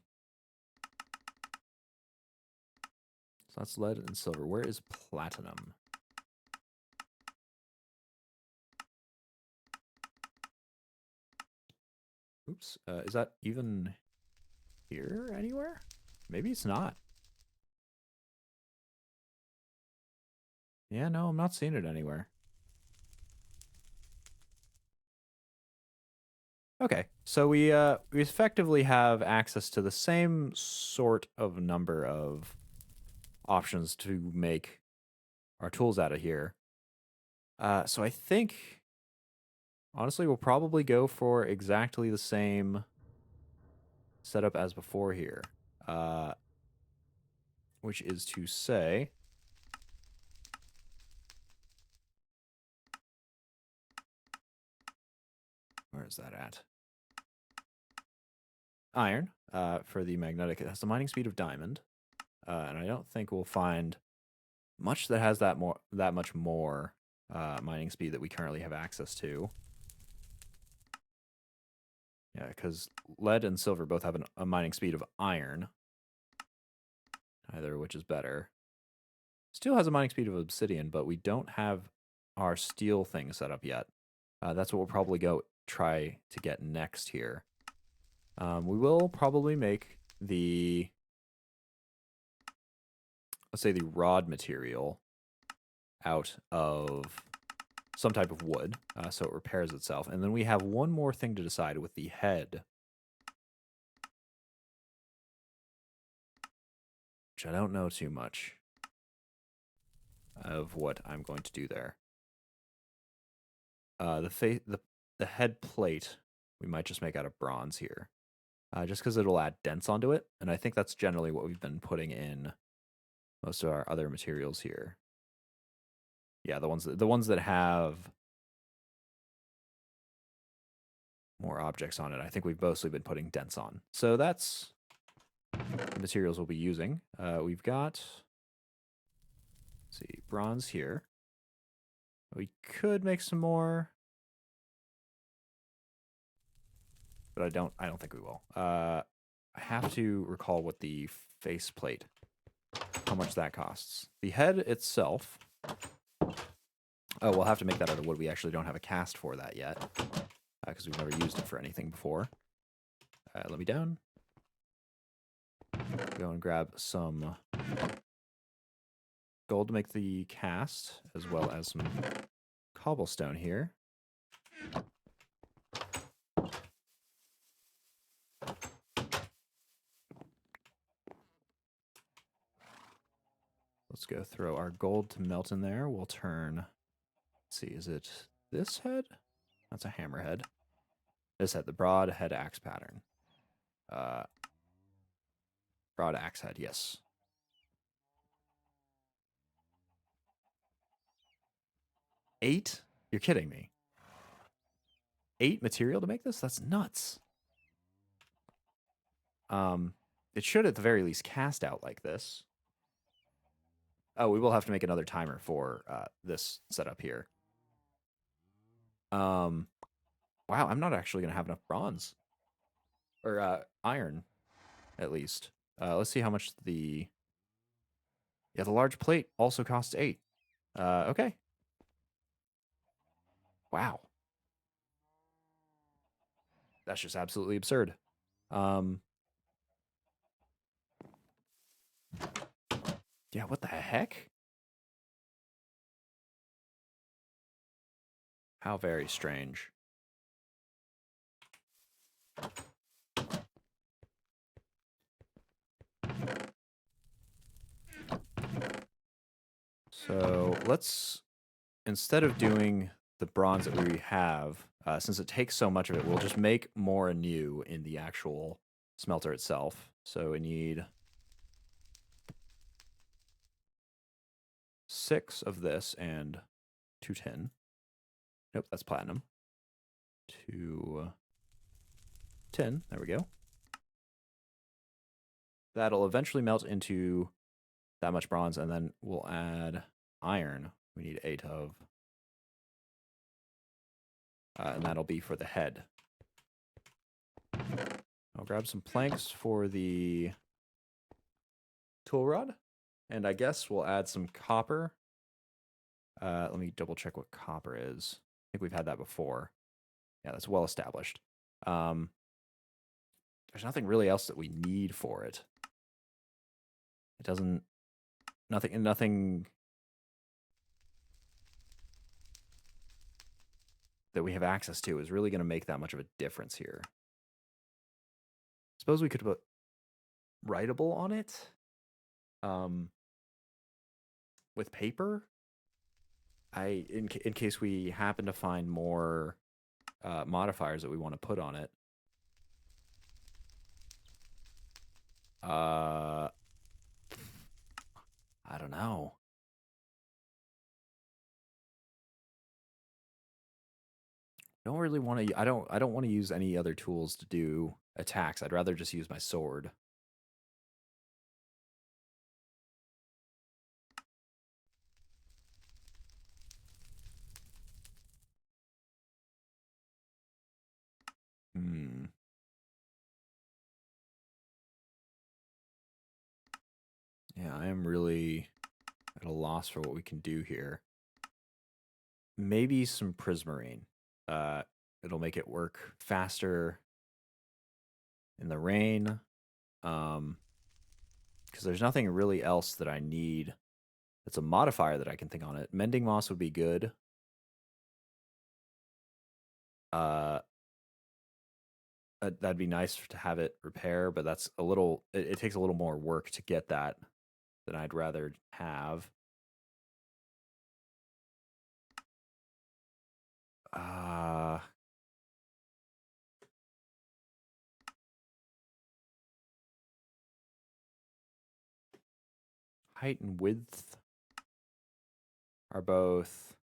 that's lead and silver. Where is platinum? Oops. Is that even here anywhere? Maybe it's not. Yeah, no, I'm not seeing it anywhere. Okay, so we effectively have access to the same sort of number of options to make our tools out of here. So I think, honestly, we'll probably go for exactly the same setup as before here, which is to say, where is that at? Iron for the magnetic. It has the mining speed of diamond, and I don't think we'll find much that has that much more mining speed that we currently have access to. Yeah, because lead and silver both have a mining speed of iron, either of which is better. Steel has a mining speed of obsidian, but we don't have our steel thing set up yet. That's what we'll probably go try to get next here. We will probably make the, let's say, the rod material out of some type of wood, so it repairs itself. And then we have one more thing to decide with the head, which I don't know too much of what I'm going to do there. The head plate we might just make out of bronze here, just because it'll add dents onto it, and I think that's generally what we've been putting in most of our other materials here. Yeah, the ones that have more objects on it, I think we've mostly been putting dents on. So that's the materials we'll be using. We've got, let's see, bronze here. We could make some more, but I don't think we will. I have to recall what the faceplate, how much that costs. The head itself, oh, we'll have to make that out of wood. We actually don't have a cast for that yet, because we've never used it for anything before. Let me down. Go and grab some gold to make the cast, as well as some cobblestone here. Let's go throw our gold to melt in there. We'll turn, let's see, is it this head? That's a hammerhead. This head, the broad head axe pattern. Broad axe head, yes. Eight? You're kidding me. 8 material to make this? That's nuts. It should at the very least cast out like this. Oh, we will have to make another timer for this setup here. Wow, I'm not actually going to have enough bronze. Or iron, at least. Let's see how much the... Yeah, the large plate also costs 8. Okay. Wow. That's just absolutely absurd. Yeah, what the heck? How very strange. So let's, instead of doing the bronze that we have, since it takes so much of it, we'll just make more anew in the actual smelter itself. So we need 6 of this and 2 tin. Nope, that's platinum. 2 tin. There we go. That'll eventually melt into that much bronze, and then we'll add iron. We need 8 of. And that'll be for the head. I'll grab some planks for the tool rod. And I guess we'll add some copper. Let me double check what copper is. I think we've had that before. Yeah, that's well established. There's nothing really else that we need for it. It doesn't... Nothing that we have access to is really going to make that much of a difference here. Suppose we could put writable on it with paper. In case we happen to find more modifiers that we want to put on it. I don't know. Don't really want to. I don't want to use any other tools to do attacks. I'd rather just use my sword. Yeah, I am really at a loss for what we can do here. Maybe some prismarine. It'll make it work faster in the rain. Because there's nothing really else that I need that's a modifier that I can think on it. Mending moss would be good. That'd be nice to have it repair, but that's a little... It takes a little more work to get that than I'd rather have. Height and width are both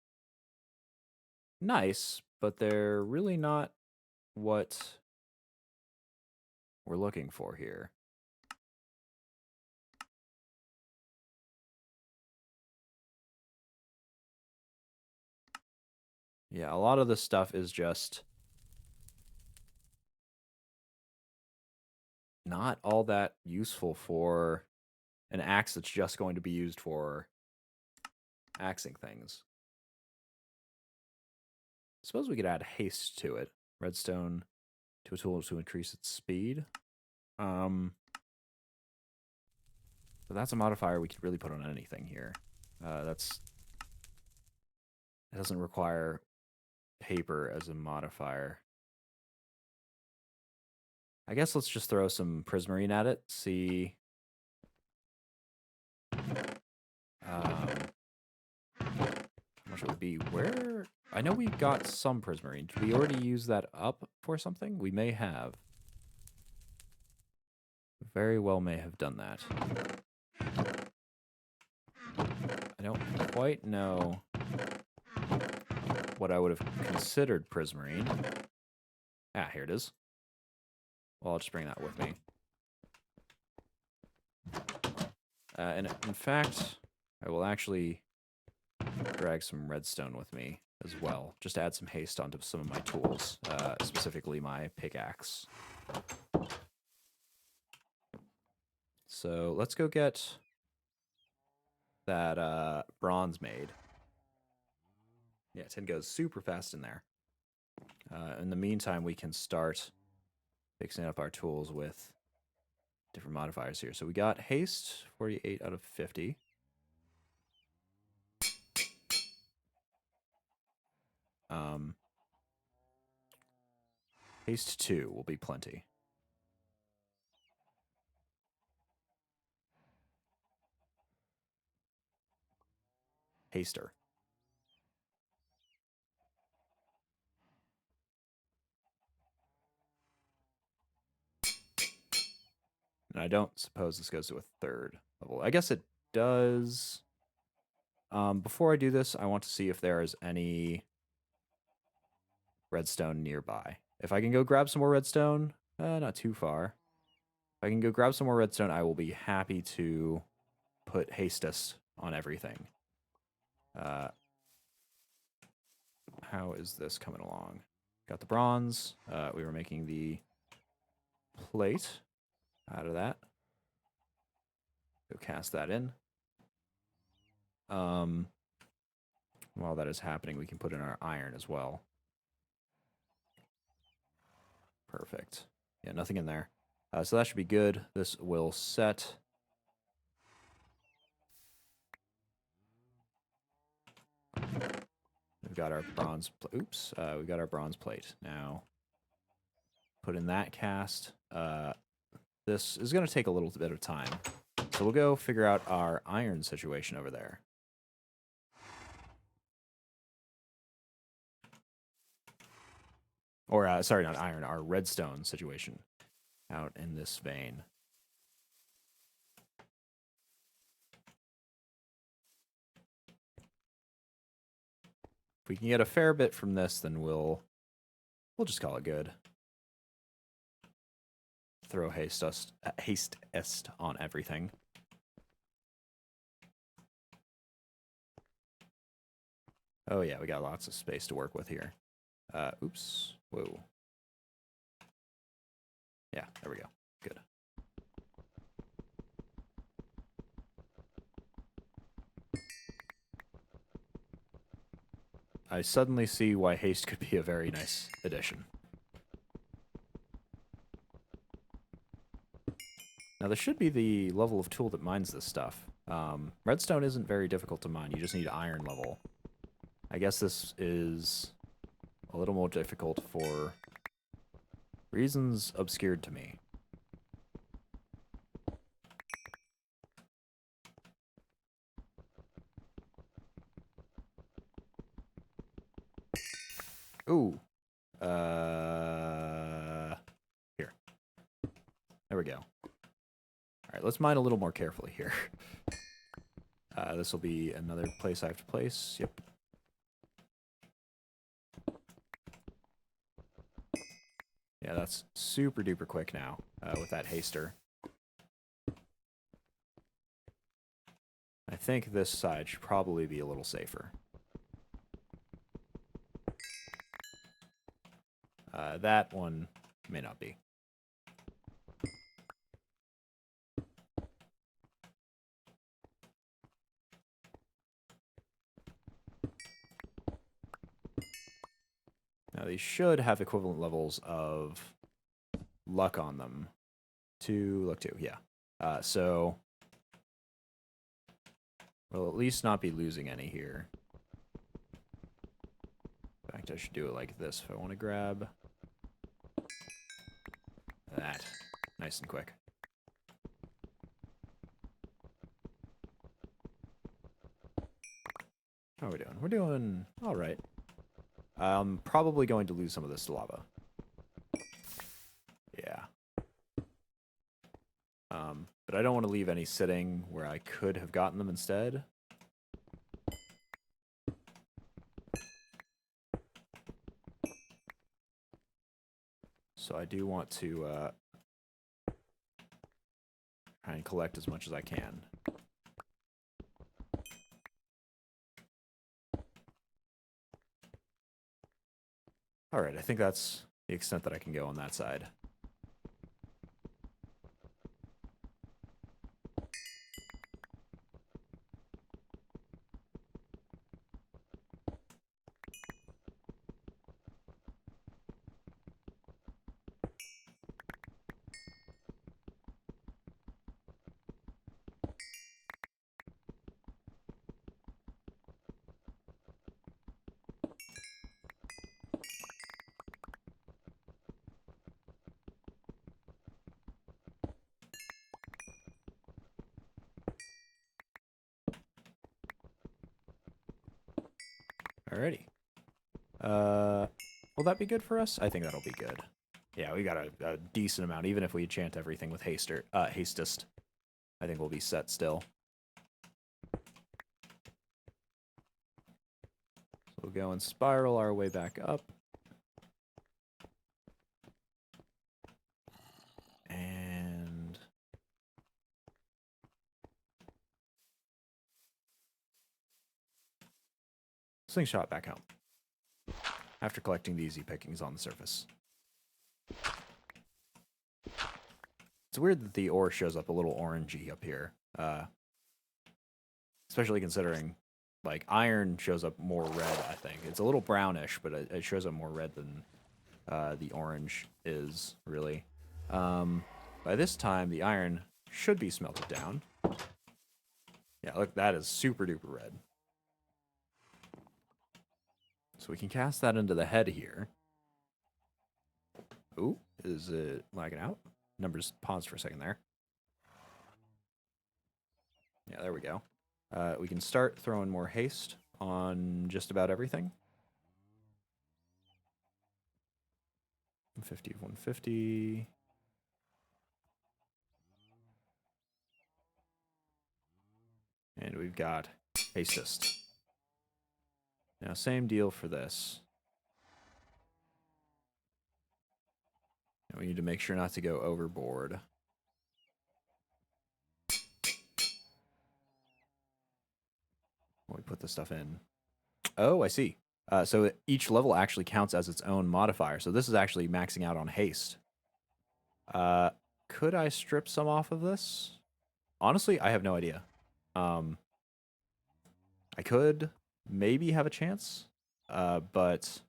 nice, but they're really not what we're looking for here. Yeah, a lot of this stuff is just not all that useful for an axe that's just going to be used for axing things. I suppose we could add haste to it. Redstone to a tool to increase its speed. But that's a modifier we could really put on anything here. It doesn't require paper as a modifier. I guess let's just throw some prismarine at it. See. How much it would be. Where? I know we got some prismarine. Did we already use that up for something? We may have. Very well may have done that. I don't quite know what I would have considered prismarine. Ah, here it is. Well, I'll just bring that with me. And in fact, I will actually drag some redstone with me as well, just to add some haste onto some of my tools, specifically my pickaxe. So let's go get that bronze made. Yeah, tin goes super fast in there. In the meantime, we can start fixing up our tools with different modifiers here. So we got haste, 48 out of 50. Haste 2 will be plenty. Haster. And I don't suppose this goes to a 3rd level. I guess it does. Before I do this, I want to see if there is any redstone nearby. If I can go grab some more redstone, not too far. If I can go grab some more redstone, I will be happy to put haste dust on everything. How is this coming along? Got the bronze. We were making the plate out of that. Go cast that in. While that is happening, we can put in our iron as well. Perfect. Yeah, nothing in there. So that should be good. This will set. We've got our bronze. Oops. We've got our bronze plate now. Put in that cast. This is going to take a little bit of time, so we'll go figure out our iron situation over there. Or, sorry, not iron, our redstone situation out in this vein. If we can get a fair bit from this, then we'll just call it good. Throw haste dust on everything. Oh yeah, we got lots of space to work with here. Oops. Whoa. Yeah, there we go. Good. I suddenly see why haste could be a very nice addition. Now, this should be the level of tool that mines this stuff. Redstone isn't very difficult to mine. You just need iron level. I guess this is a little more difficult for reasons obscured to me. Ooh. Here. There we go. All right, let's mine a little more carefully here. This will be another place I have to place. Yep. Yeah, that's super duper quick now with that haster. I think this side should probably be a little safer. That one may not be. Now, these should have equivalent levels of luck on them. Luck 2, yeah. So we'll at least not be losing any here. In fact, I should do it like this if I want to grab that. Nice and quick. How are we doing? We're doing all right. I'm probably going to lose some of this to lava. Yeah. But I don't want to leave any sitting where I could have gotten them instead. So I do want to try and collect as much as I can. All right, I think that's the extent that I can go on that side. Alrighty. Will that be good for us? I think that'll be good. Yeah, we got a decent amount, even if we enchant everything with hastest. I think we'll be set still. So we'll go and spiral our way back up. And slingshot back home after collecting the easy pickings on the surface. It's weird that the ore shows up a little orangey up here, especially considering like iron shows up more red. I think it's a little brownish, but it shows up more red than the orange is really. By this time, the iron should be smelted down. Yeah, look, that is super duper red. So we can cast that into the head here. Ooh, is it lagging out? Numbers paused for a second there. Yeah, there we go. We can start throwing more haste on just about everything. 150, 150. And we've got hastest. Now, same deal for this. And we need to make sure not to go overboard. When we put this stuff in. Oh, I see. So each level actually counts as its own modifier. So this is actually maxing out on haste. Could I strip some off of this? Honestly, I have no idea. I could maybe have a chance, but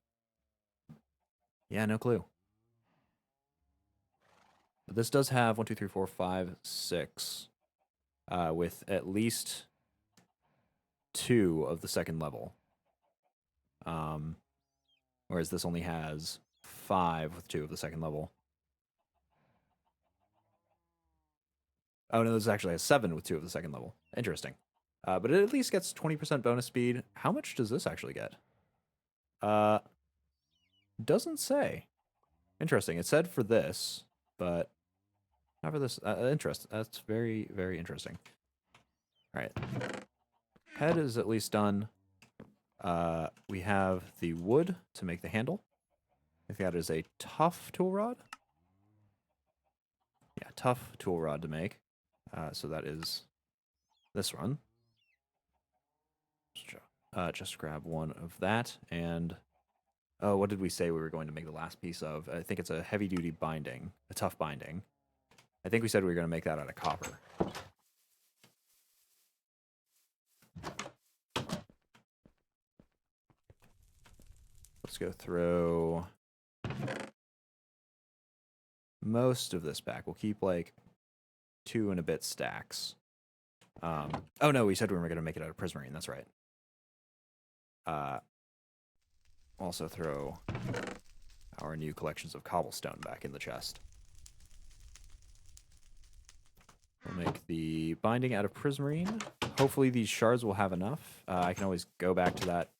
yeah, no clue. But this does have 1, 2, 3, 4, 5, 6, with at least 2 of the second level. Whereas this only has 5 with 2 of the second level. Oh no, this actually has 7 with 2 of the second level. Interesting. But it at least gets 20% bonus speed. How much does this actually get? Doesn't say. Interesting. It said for this, but not for this. Interesting. That's very, very interesting. All right. Head is at least done. We have the wood to make the handle. I think that is a tough tool rod. Yeah, tough tool rod to make. So that is this one. Just grab one of that. And oh, what did we say we were going to make the last piece of? I think it's a heavy-duty binding, a tough binding. I think we said we were going to make that out of copper. Let's go throw most of this back. We'll keep like 2 and a bit stacks. Oh no, we said we were going to make it out of prismarine. That's right. Also throw our new collections of cobblestone back in the chest. We'll make the binding out of prismarine. Hopefully these shards will have enough. I can always go back to that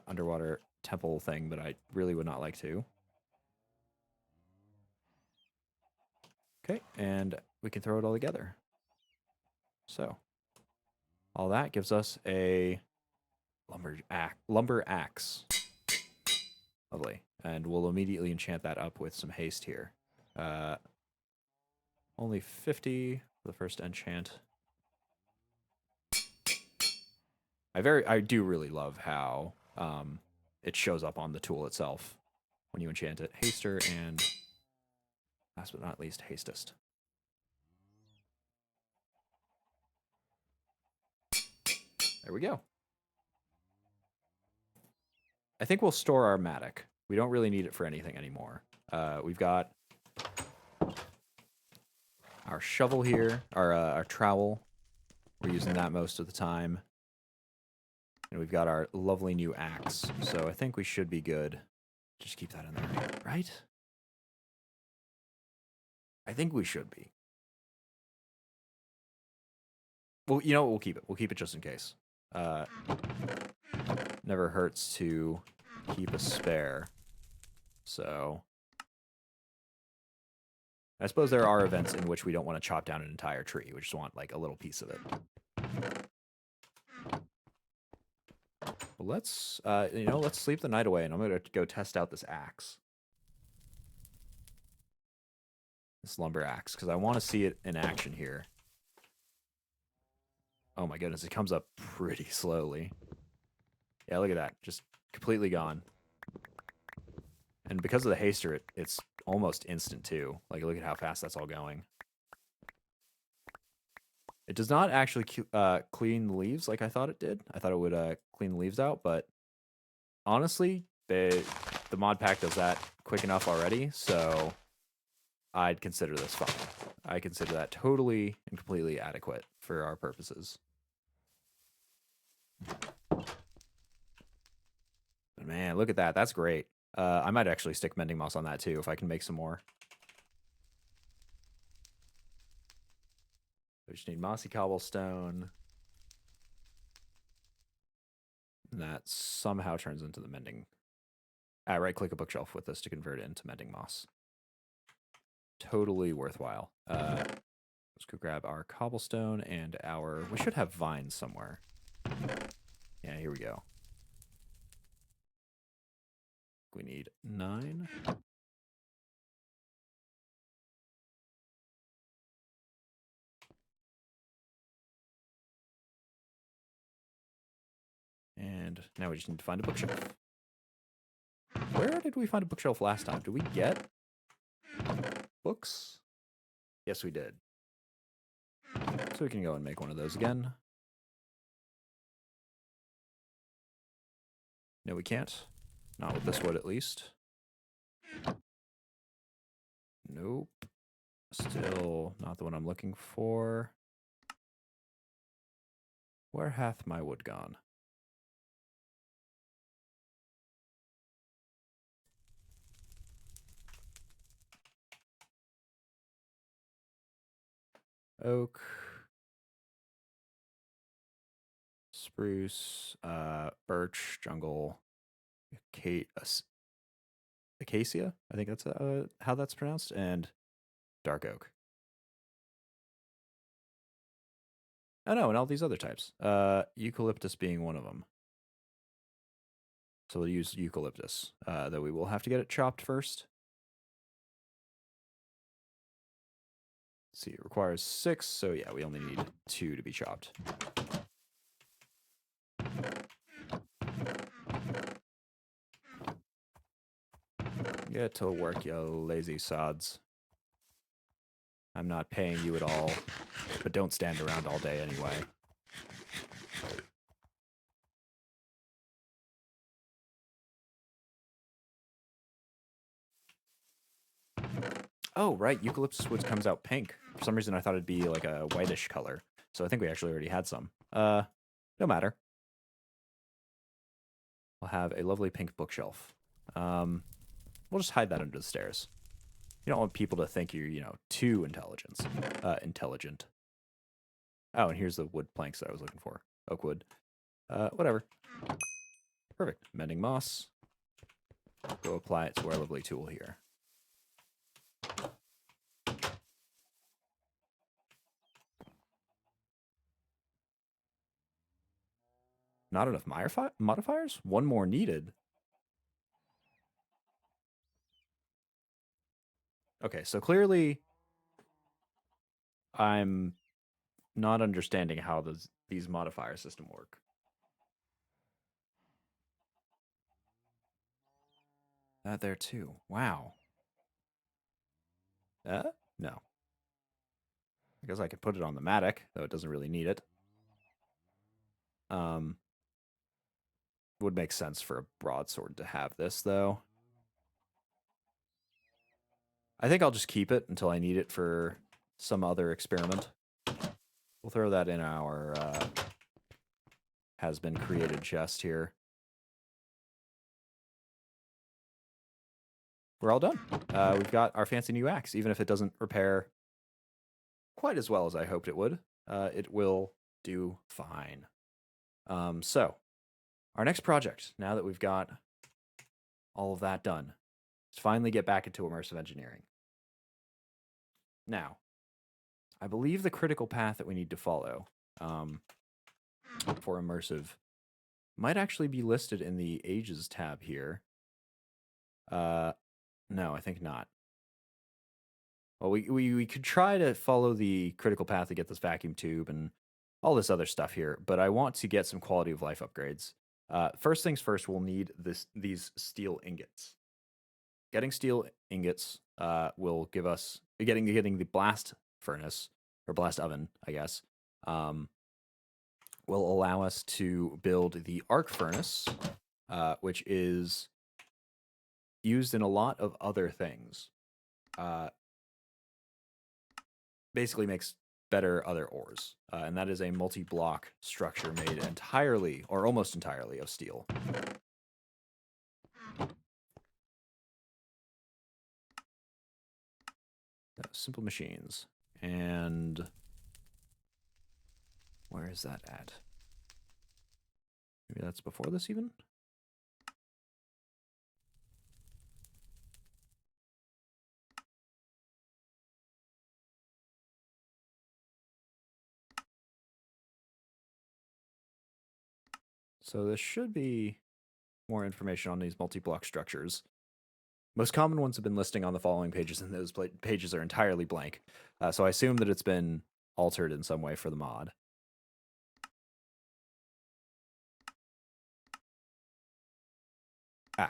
underwater temple thing, but I really would not like to. Okay, and we can throw it all together. So, all that gives us a lumber axe. Lovely. And we'll immediately enchant that up with some haste here. Only 50 for the first enchant. I do really love how it shows up on the tool itself when you enchant it. Haster and, last but not least, hastest. There we go. I think we'll store our Matic. We don't really need it for anything anymore. We've got our shovel here, our trowel. We're using that most of the time. And we've got our lovely new axe. So I think we should be good. Just keep that in there, right? I think we should be. Well, you know what? We'll keep it. We'll keep it just in case. Never hurts to keep a spare. So I suppose there are events in which we don't want to chop down an entire tree. We just want like a little piece of it. Well, let's let's sleep the night away, and I'm gonna go test out this axe, this lumber axe, because I want to see it in action here. Oh my goodness, it comes up pretty slowly. Yeah, look at that, just completely gone. And because of the haster, it's almost instant too. Like, look at how fast that's all going. It does not actually clean the leaves like I thought it did. I thought it would clean the leaves out, but honestly, the Modpack does that quick enough already, so I'd consider this fine. I consider that totally and completely adequate for our purposes. But man, look at that. That's great. I might actually stick mending moss on that too if I can make some more. We just need mossy cobblestone. And that somehow turns into the mending. Right-click a bookshelf with this to convert it into mending moss. Totally worthwhile. Let's go grab our cobblestone and our... We should have vines somewhere. Yeah, here we go. We need 9. And now we just need to find a bookshelf. Where did we find a bookshelf last time? Did we get books? Yes, we did. So we can go and make one of those again. No, we can't. Not with this wood, at least. Nope. Still not the one I'm looking for. Where hath my wood gone? Oak. Spruce. Birch. Jungle. Acacia? I think that's how that's pronounced. And dark oak. Oh no, and all these other types. Eucalyptus being one of them. So we'll use eucalyptus, though we will have to get it chopped first. Let's see, it requires 6, so yeah, we only need 2 to be chopped. Get to work, you lazy sods. I'm not paying you at all, but don't stand around all day anyway. Oh, right, Eucalyptus Wood comes out pink. For some reason, I thought it'd be like a whitish color. So I think we actually already had some. No matter. We'll have a lovely pink bookshelf. We'll just hide that under the stairs. You don't want people to think you're, too intelligent. Oh, and here's the wood planks that I was looking for. Oak wood. Whatever. Perfect. Mending moss. Go apply it to our lovely tool here. Not enough modifiers? One more needed. Okay, so clearly I'm not understanding how these modifier system work. That there too. Wow. No. I guess I could put it on the Matic, though it doesn't really need it. Would make sense for a broadsword to have this, though. I think I'll just keep it until I need it for some other experiment. We'll throw that in our has been created chest here. We're all done. We've got our fancy new axe. Even if it doesn't repair quite as well as I hoped it would, it will do fine. So, our next project, now that we've got all of that done, is finally get back into immersive engineering. Now, I believe the critical path that we need to follow for immersive might actually be listed in the Ages tab here. No, I think not. Well, we could try to follow the critical path to get this vacuum tube and all this other stuff here, but I want to get some quality of life upgrades. First things first, we'll need these steel ingots. Getting steel ingots will give us getting the blast furnace or blast oven, I guess, will allow us to build the arc furnace, which is used in a lot of other things. Basically makes better other ores, and that is a multi-block structure made entirely or almost entirely of steel. Simple machines. And where is that at? Maybe that's before this even? So this should be more information on these multi-block structures. Most common ones have been listing on the following pages, and those pages are entirely blank. So I assume that it's been altered in some way for the mod.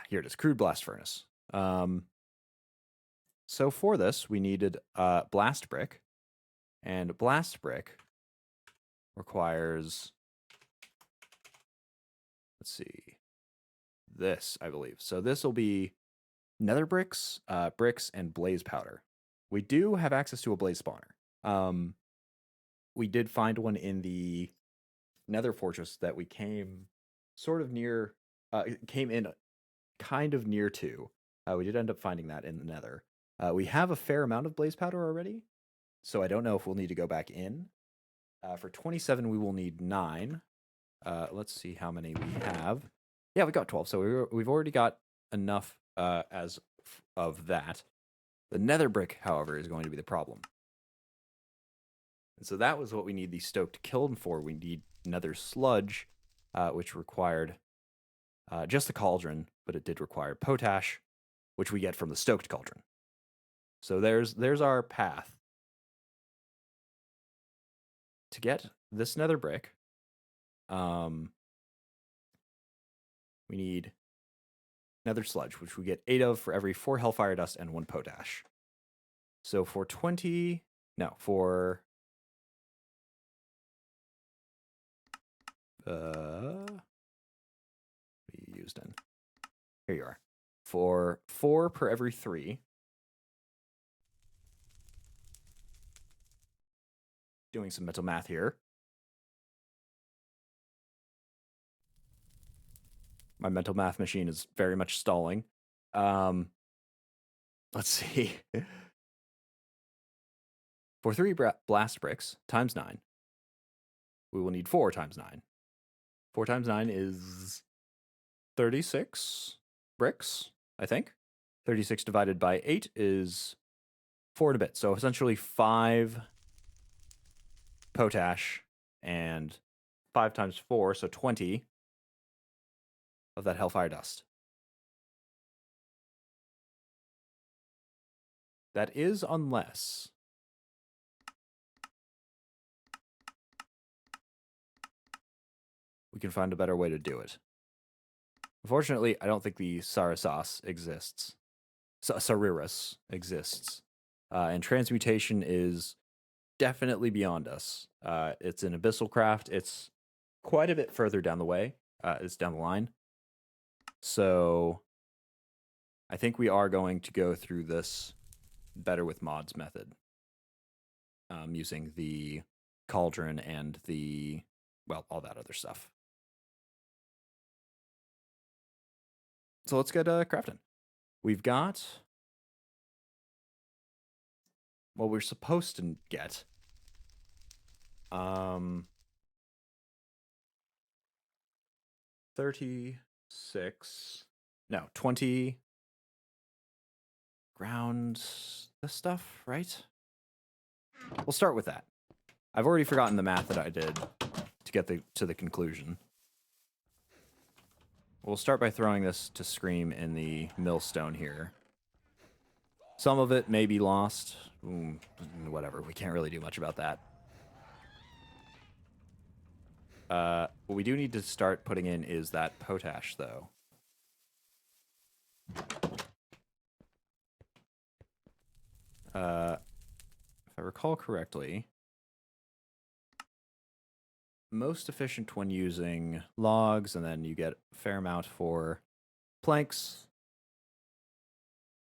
Here it is, Crude Blast Furnace. So for this, we needed Blast Brick, and Blast Brick requires, let's see, this, I believe. So this will be nether bricks, bricks, and blaze powder. We do have access to a blaze spawner. We did find one in the nether fortress that we came sort of near, came in kind of near to. We did end up finding that in the nether. We have a fair amount of blaze powder already, so I don't know if we'll need to go back in. For 27, we will need 9. Let's see how many we have. Yeah, we got 12, so we've already got enough as of that. The nether brick, however, is going to be the problem. And so that was what we need the stoked kiln for. We need nether sludge, which required just the cauldron, but it did require potash, which we get from the stoked cauldron. So there's our path. To get this nether brick, we need nether sludge, which we get 8 of for every 4 Hellfire Dust and 1 potash. So for 20, no, for we used in. Here you are. For 4 per every 3. Doing some mental math here. My mental math machine is very much stalling. Let's see. For 3 blast bricks times 9, we will need 4 times 9. 4 times 9 is 36 bricks, I think. 36 divided by 8 is 4 and a bit. So essentially 5 potash and 5 times 4, so 20 of that Hellfire Dust. That is unless we can find a better way to do it. Unfortunately, I don't think the Sarasas exists. Sariris exists. And transmutation is definitely beyond us. It's an abyssal craft. It's quite a bit further down the way. It's down the line. So I think we are going to go through this better with mods method. Using the cauldron and the, well, all that other stuff. So let's get crafting. We've got what we're supposed to get. 36. No, 20 ground this stuff, right? We'll start with that. I've already forgotten the math that I did to get to the conclusion. We'll start by throwing this to Scream in the millstone here. Some of it may be lost. Whatever, we can't really do much about that. What we do need to start putting in is that potash, though. If I recall correctly, most efficient when using logs, and then you get a fair amount for planks,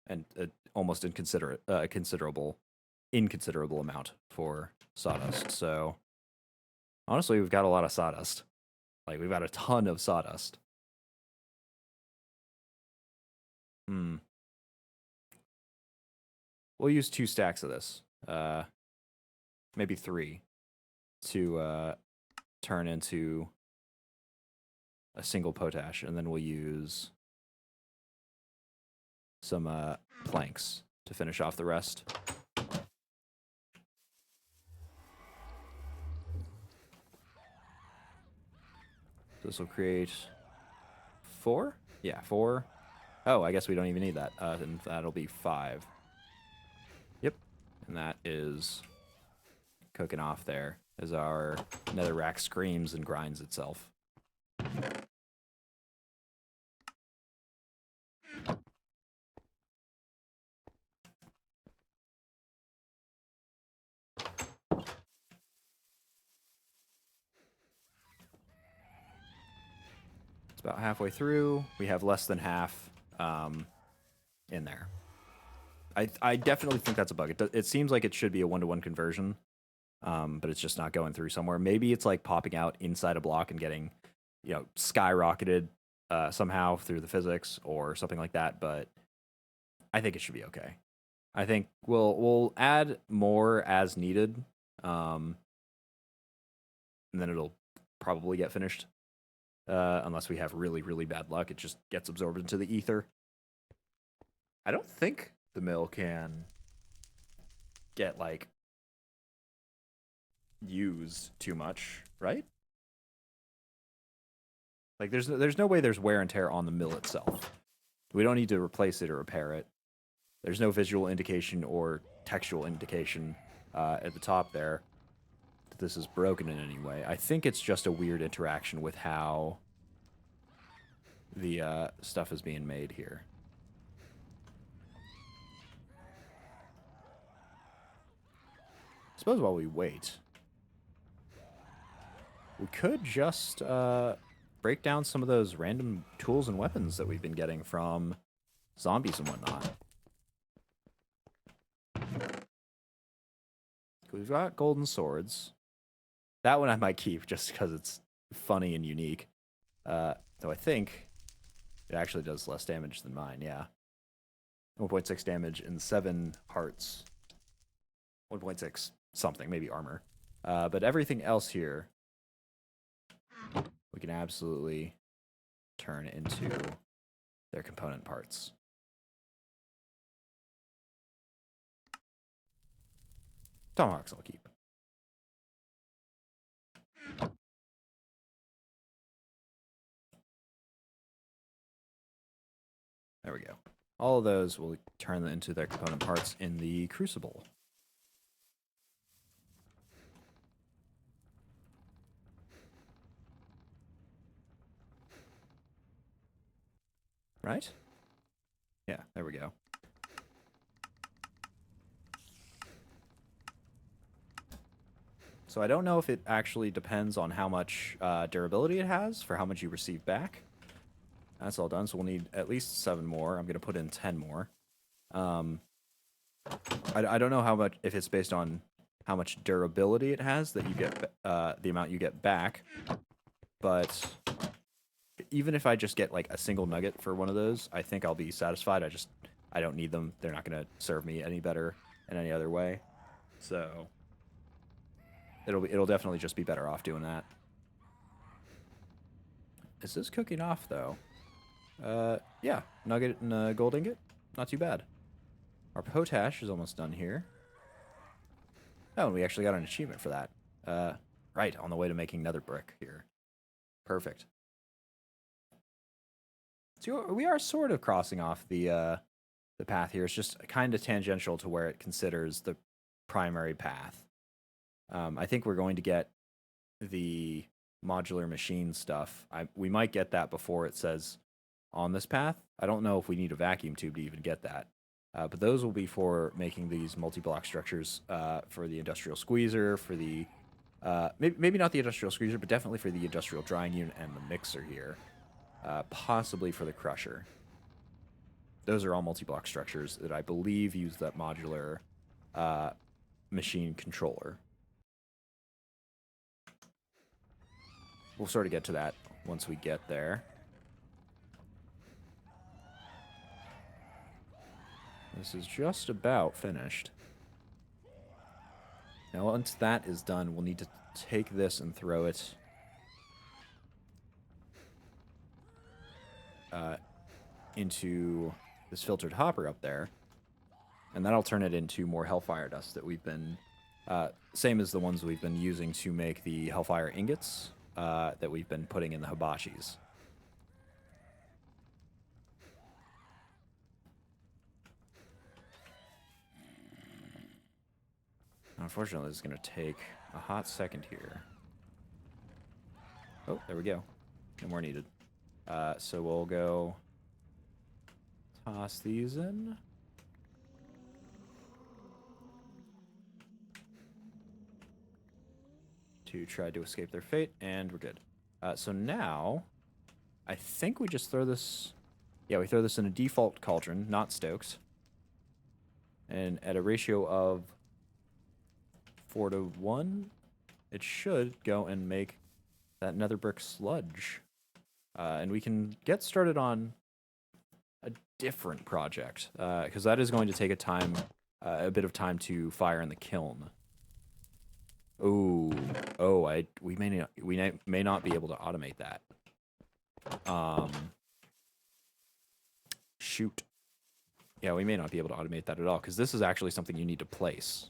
and almost inconsiderable amount for sawdust. So honestly, we've got a lot of sawdust. Like, we've got a ton of sawdust. We'll use 2 stacks of this. Maybe 3 to turn into a single potash, and then we'll use some planks to finish off the rest. This will create 4? Yeah, 4. Oh, I guess we don't even need that. And that'll be 5. Yep. And that is cooking off there as our netherrack screams and grinds itself. It's about halfway through. We have less than half in there. I definitely think that's a bug. It seems like it should be a 1-to-1 conversion, but it's just not going through somewhere. Maybe it's like popping out inside a block and getting, skyrocketed somehow through the physics or something like that. But I think it should be okay. I think we'll add more as needed, and then it'll probably get finished. Unless we have really, really bad luck, it just gets absorbed into the ether. I don't think the mill can get, like, used too much, right? Like, there's no way there's wear and tear on the mill itself. We don't need to replace it or repair it. There's no visual indication or textual indication at the top there that this is broken in any way. I think it's just a weird interaction with how the stuff is being made here. I suppose while we wait, we could just break down some of those random tools and weapons that we've been getting from zombies and whatnot. We've got golden swords. That one I might keep just because it's funny and unique. Though I think it actually does less damage than mine, yeah. 1.6 damage and 7 hearts. 1.6 something, maybe armor. But everything else here, we can absolutely turn into their component parts. Tomahawks I'll keep. There we go. All of those will turn them into their component parts in the Crucible. right? Yeah, there we go. So I don't know if it actually depends on how much durability it has for how much you receive back. That's all done, so we'll need at least 7 more. I'm going to put in 10 more. I don't know how much, if it's based on how much durability it has that you get, the amount you get back. But even if I just get like a single nugget for one of those, I think I'll be satisfied. I don't need them. They're not going to serve me any better in any other way. So it'll definitely just be better off doing that. Is this cooking off though? Yeah, nugget and a gold ingot. Not too bad. Our potash is almost done here. Oh, and we actually got an achievement for that. Right, on the way to making nether brick here. Perfect. So we are sort of crossing off the path here. It's just kind of tangential to where it considers the primary path. I think we're going to get the modular machine stuff. We might get that before it says on this path. I don't know if we need a vacuum tube to even get that. But those will be for making these multi-block structures for the industrial squeezer, for the... maybe not the industrial squeezer, but definitely for the industrial drying unit and the mixer here. Possibly for the crusher. Those are all multi-block structures that I believe use that modular machine controller. We'll sort of get to that once we get there. This is just about finished. Now, once that is done, we'll need to take this and throw it into this filtered hopper up there. And that'll turn it into more Hellfire Dust that we've been... same as the ones we've been using to make the Hellfire Ingots that we've been putting in the hibachis. Unfortunately, this is going to take a hot second here. Oh, there we go. No more needed. So we'll go toss these in. To try to escape their fate, and we're good. So now, I think we just throw this... Yeah, we throw this in a default cauldron, not stoked. And at a ratio of 4-to-1, it should go and make that nether brick sludge. And we can get started on a different project, because that is going to take a bit of time to fire in the kiln. We may not be able to automate that. Shoot. Yeah, we may not be able to automate that at all, because this is actually something you need to place.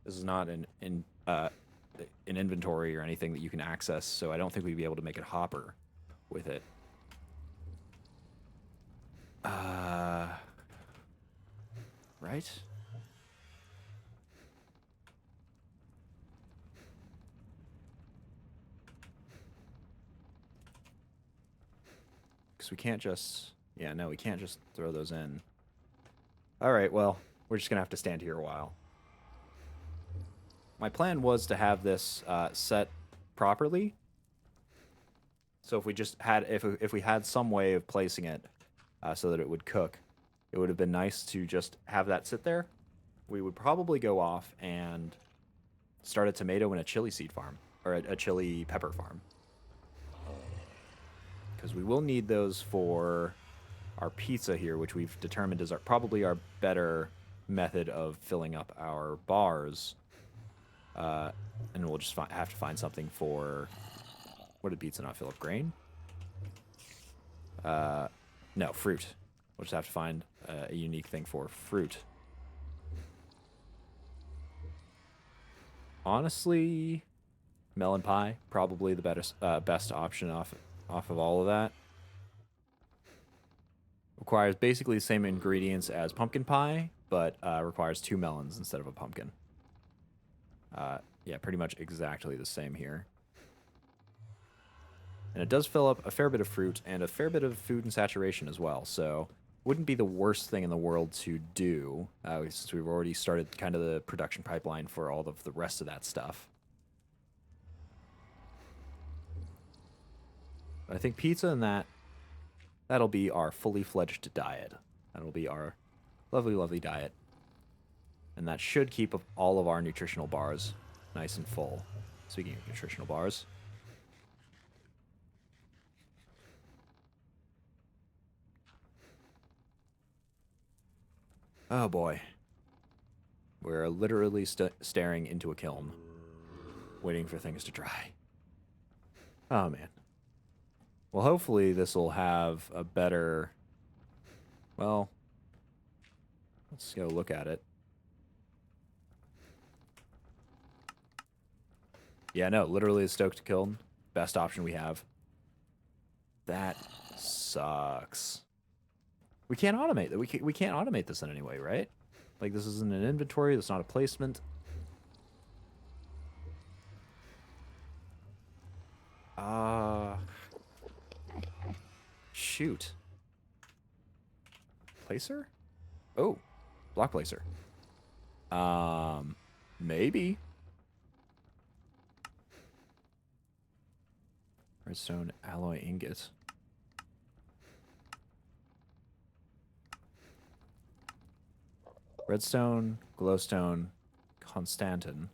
This is not an inventory or anything that you can access, so I don't think we'd be able to make it hopper with it. Right? Because we can't just... Yeah, no, we can't just throw those in. Alright, well, we're just going to have to stand here a while. My plan was to have this set properly. So if we just had... If we had some way of placing it so that it would cook, it would have been nice to just have that sit there. We would probably go off and start a tomato and a chili seed farm. Or a chili pepper farm. Because we will need those for our pizza here, which we've determined is probably our better method of filling up our bars. And we'll just have to find something for... What did pizza not fill up? Grain? No, fruit. We'll just have to find a unique thing for fruit. Honestly, melon pie, probably the best option off of all of that. Requires basically the same ingredients as pumpkin pie, but requires 2 melons instead of a pumpkin. Yeah, pretty much exactly the same here. And it does fill up a fair bit of fruit and a fair bit of food and saturation as well. So wouldn't be the worst thing in the world to do, since we've already started kind of the production pipeline for all of the rest of that stuff. But I think pizza and that'll be our fully fledged diet. That'll be our lovely, lovely diet. And that should keep all of our nutritional bars nice and full. Speaking of nutritional bars. Oh boy. We're literally staring into a kiln, waiting for things to dry. Oh man. Well, hopefully this will have a better... Well, let's go look at it. Yeah, no, literally a stoked kiln. Best option we have. That sucks. We can't automate that. We can't automate this in any way, right? Like, this isn't an inventory. That's not a placement. Shoot. Placer? Oh, block placer. Maybe. Redstone alloy ingot. Redstone, glowstone, constantin.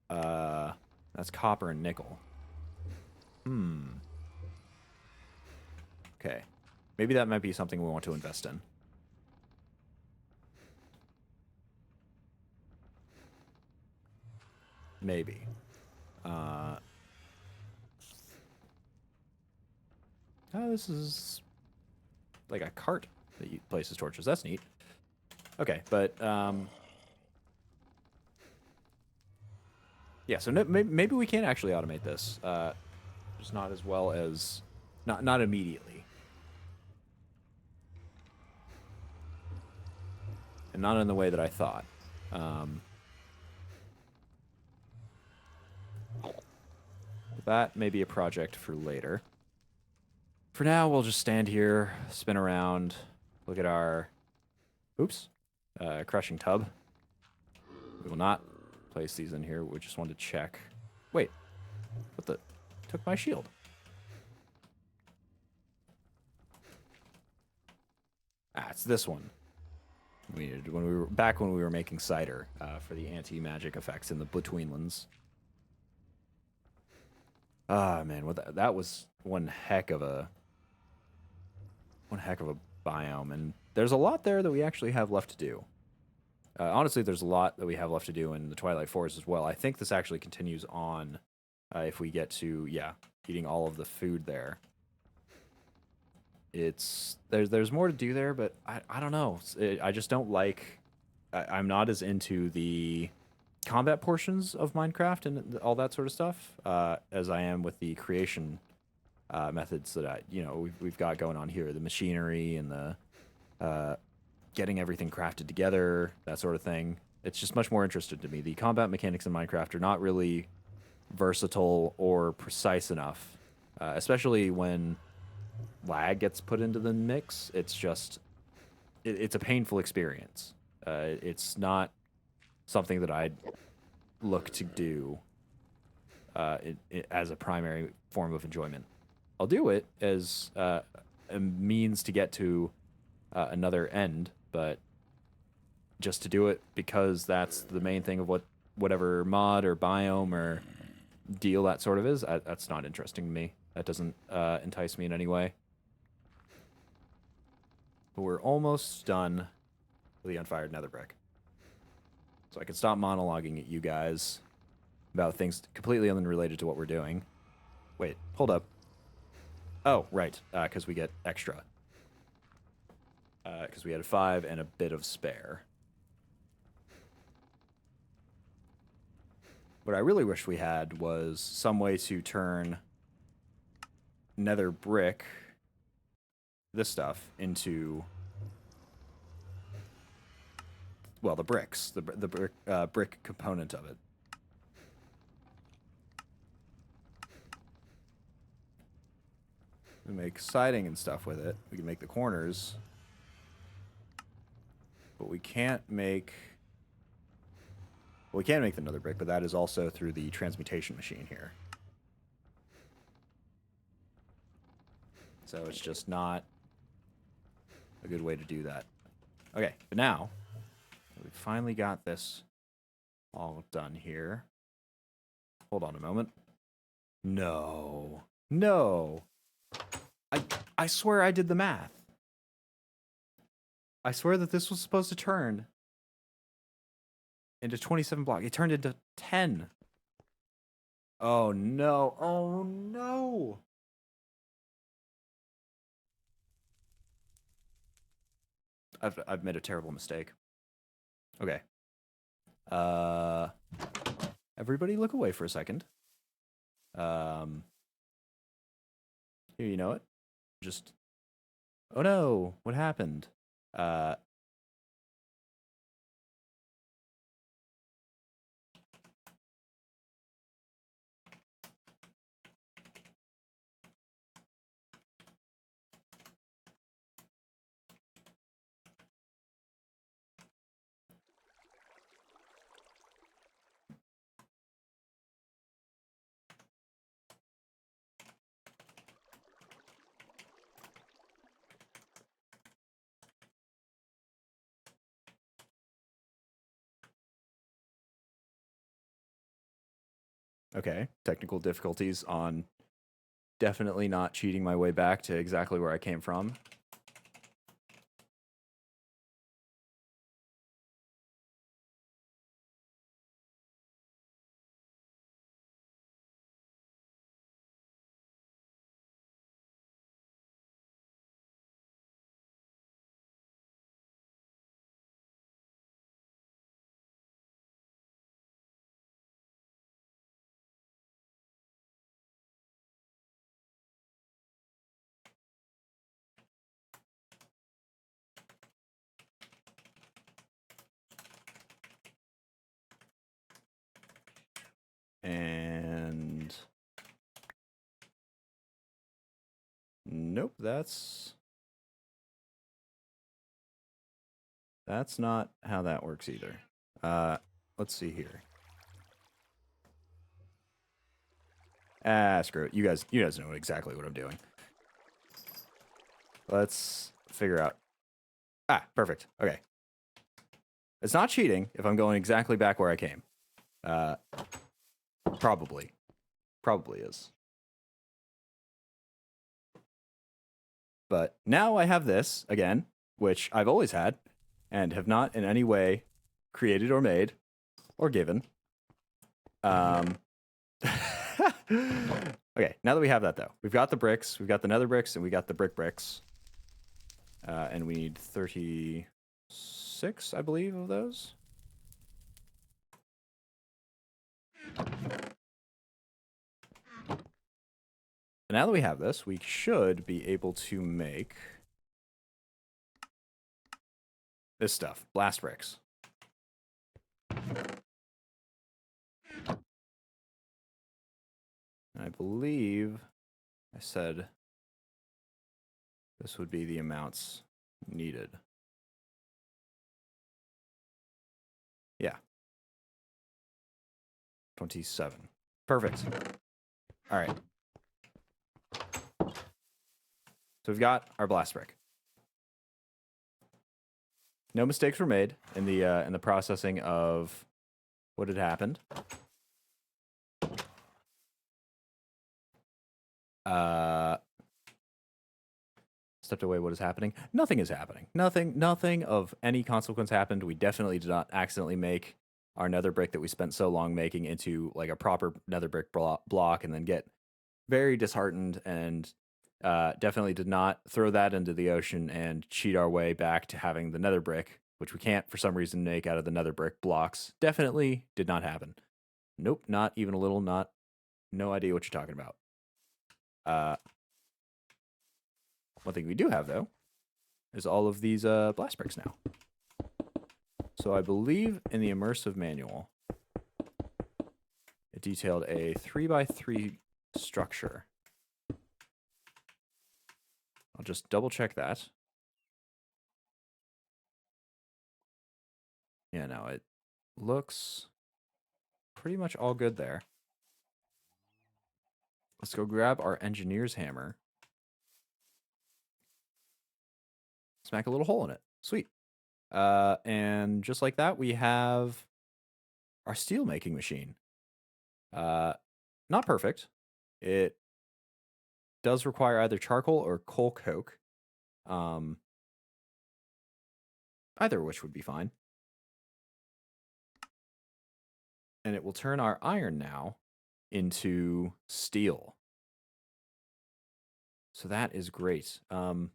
That's copper and nickel. Okay. Maybe that might be something we want to invest in. Maybe. Oh, this is like a cart that places torches. That's neat. Okay, but yeah. So maybe we can actually automate this, just not as well as not immediately, and not in the way that I thought. That may be a project for later. For now, we'll just stand here, spin around, look at our, crushing tub. We will not place these in here. We just want to check. Wait, what the? Took my shield. Ah, it's this one. We needed when we were making cider for the anti-magic effects in the Betweenlands. Ah, man, that was one heck of a biome, and there's a lot there that we actually have left to do. Honestly, there's a lot that we have left to do in the Twilight Forest as well. I think this actually continues on if we get to, eating all of the food there. There's more to do there, but I don't know. I just don't like... I'm not as into the combat portions of Minecraft and all that sort of stuff as I am with the creation methods that we've got going on here. The machinery and the getting everything crafted together, that sort of thing. It's just much more interesting to me. The combat mechanics in Minecraft are not really versatile or precise enough, especially when lag gets put into the mix. It's just, it's a painful experience. It's not something that I'd look to do as a primary form of enjoyment. I'll do it as a means to get to another end, but just to do it because that's the main thing of whatever mod or biome or deal that sort of is, that's not interesting to me. That doesn't entice me in any way. But we're almost done with the unfired nether brick. So I can stop monologuing at you guys about things completely unrelated to what we're doing. Wait, hold up. Oh, right, because we get extra. Because we had 5 and a bit of spare. What I really wish we had was some way to turn nether brick, this stuff, into, well, the bricks, the brick component of it. We make siding and stuff with it. We can make the corners. But we can't make... Well, we can make the nether brick, but that is also through the transmutation machine here. So it's just not a good way to do that. Okay, but now we finally got this all done here. Hold on a moment. No. No. I swear I did the math. I swear that this was supposed to turn into 27 blocks. It turned into 10. Oh no. Oh no. I've made a terrible mistake. Okay. Everybody look away for a second. Here, you know it. Just... Oh no, what happened? Okay, technical difficulties on definitely not cheating my way back to exactly where I came from. And... Nope, that's not how that works either. Let's see here. Screw it. You guys know exactly what I'm doing. Let's figure out... perfect. Okay. It's not cheating if I'm going exactly back where I came. Probably is. But now I have this, again, which I've always had, and have not in any way created or made or given. Okay, now that we have that, though, we've got the bricks, we've got the nether bricks, and we got the bricks. And we need 36, I believe, of those. Now that we have this, we should be able to make this stuff, blast bricks. I believe I said this would be the amounts needed. Yeah. 27. Perfect. All right. So we've got our blast brick. No mistakes were made in the processing of what had happened. Stepped away. What is happening? Nothing is happening. Nothing of any consequence happened. We definitely did not accidentally make our nether brick that we spent so long making into like a proper nether brick block and then get very disheartened, and definitely did not throw that into the ocean and cheat our way back to having the nether brick, which we can't for some reason make out of the nether brick blocks. Definitely did not happen. Nope, not even a little. No idea what you're talking about. One thing we do have, though, is all of these blast bricks now. So I believe in the Immersive manual, it detailed a 3x3 structure I'll just double check that. Yeah, no, it looks pretty much all good there. Let's go grab our engineer's hammer. Smack a little hole in it. Sweet. And just like that, we have our steel making machine. Not perfect. It does require either charcoal or coal coke. Either of which would be fine. And it will turn our iron now into steel. So that is great. Honestly,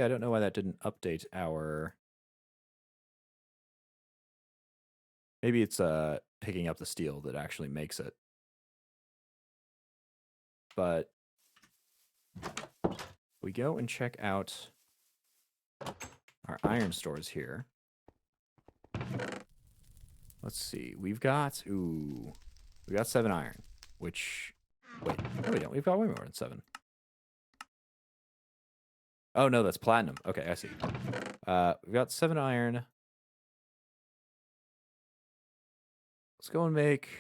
I don't know why that didn't update our... Maybe it's picking up the steel that actually makes it. But we go and check out our iron stores here. Let's see. We've got... Ooh. We got 7 iron. Which... Wait. No, we don't. We've got way more than 7. Oh, no. That's platinum. Okay, I see. We've got 7 iron. Let's go and make...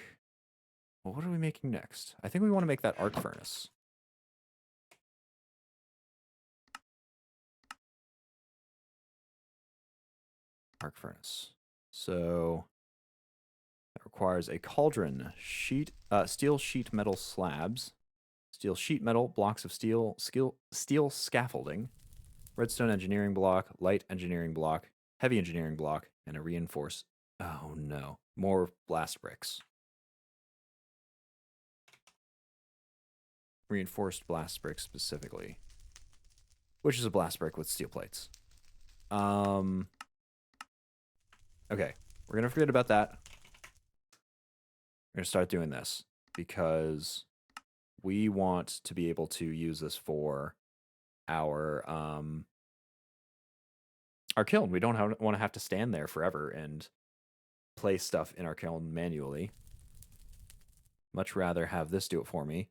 Well, what are we making next? I think we want to make that arc furnace. Arc furnace. So that requires a cauldron, steel sheet metal slabs, steel sheet metal, blocks of steel scaffolding, redstone engineering block, light engineering block, heavy engineering block, and a reinforced... Oh, no. More blast bricks. Reinforced blast bricks specifically. Which is a blast brick with steel plates. Okay. We're going to forget about that. We're going to start doing this. Because we want to be able to use this for our kiln. We don't want to have to stand there forever and place stuff in our kiln manually. Much rather have this do it for me.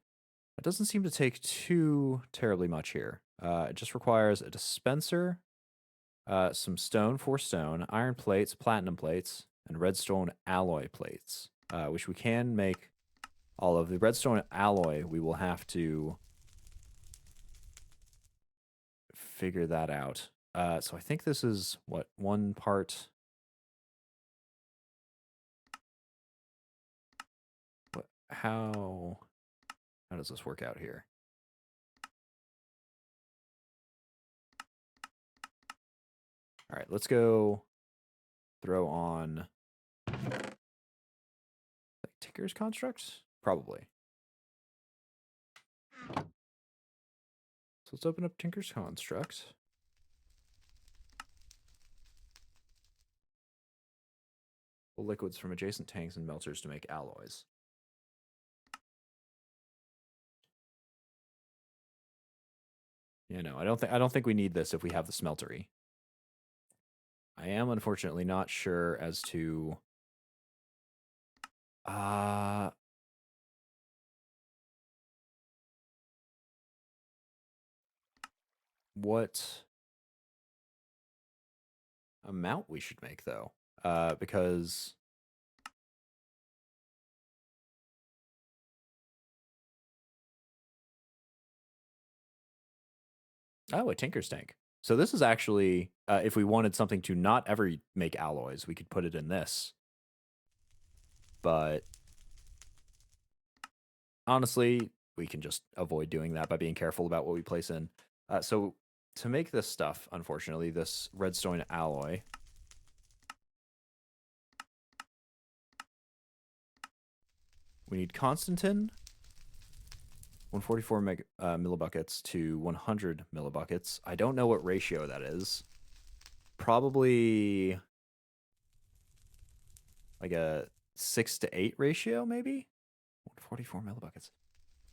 It doesn't seem to take too terribly much here. It just requires a dispenser, some stone, 4 stone, iron plates, platinum plates, and redstone alloy plates, which we can make all of. The redstone alloy, we will have to figure that out. So I think this is, what, 1 part... How does this work out here? All right, let's go throw on like Tinker's construct? Probably. So let's open up Tinker's construct. Pull liquids from adjacent tanks and melters to make alloys. Yeah, no, I don't think we need this if we have the smeltery. I am unfortunately not sure as to what amount we should make though. Because a Tinker's tank. So this is actually, if we wanted something to not ever make alloys, we could put it in this. But honestly, we can just avoid doing that by being careful about what we place in. So to make this stuff, unfortunately, this redstone alloy, we need Constantin, 144 millibuckets to 100 millibuckets. I don't know what ratio that is. Probably like a 6 to 8 ratio, maybe? 144 millibuckets.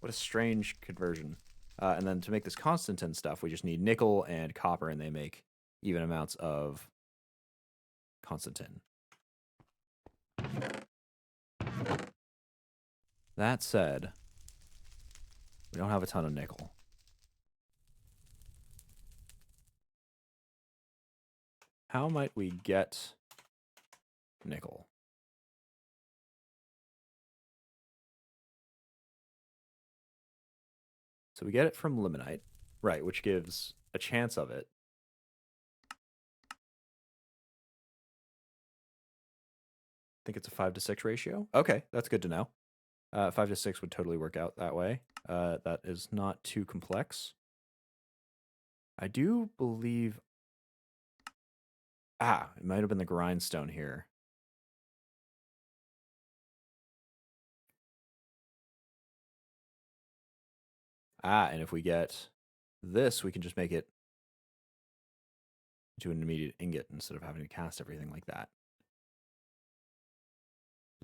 What a strange conversion. And then to make this Constantin stuff, we just need nickel and copper, and they make even amounts of Constantin. That said, we don't have a ton of nickel. how might we get nickel? So we get it from limonite, right, which gives a chance of it. I think it's a 5-to-6 ratio. Okay, that's good to know. 5-to-6 would totally work out that way. That is not too complex. I do believe... it might have been the grindstone here. And if we get this, we can just make it into an immediate ingot instead of having to cast everything like that.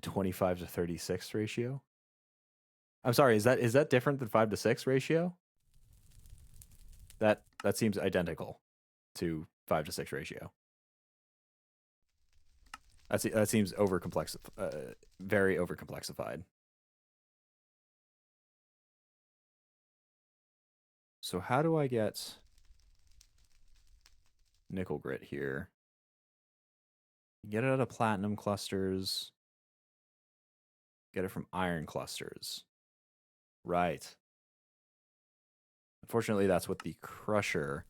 25-to-36 ratio? I'm sorry, is that different than 5-to-6 ratio? That seems identical to 5-to-6 ratio. That seems very overcomplexified. So how do I get nickel grit here? Get it out of platinum clusters. Get it from iron clusters. Right. Unfortunately, that's what the crusher...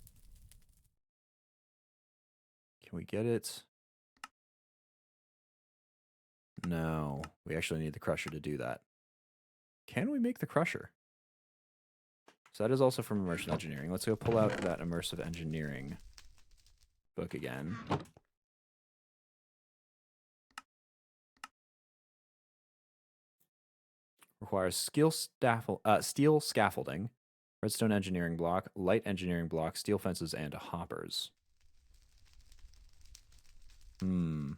Can we get it? No, we actually need the crusher to do that. Can we make the crusher? So that is also from Immersive Engineering. Let's go pull out that Immersive Engineering book again. Requires steel scaffolding, redstone engineering block, light engineering block, steel fences, and hoppers. Hmm.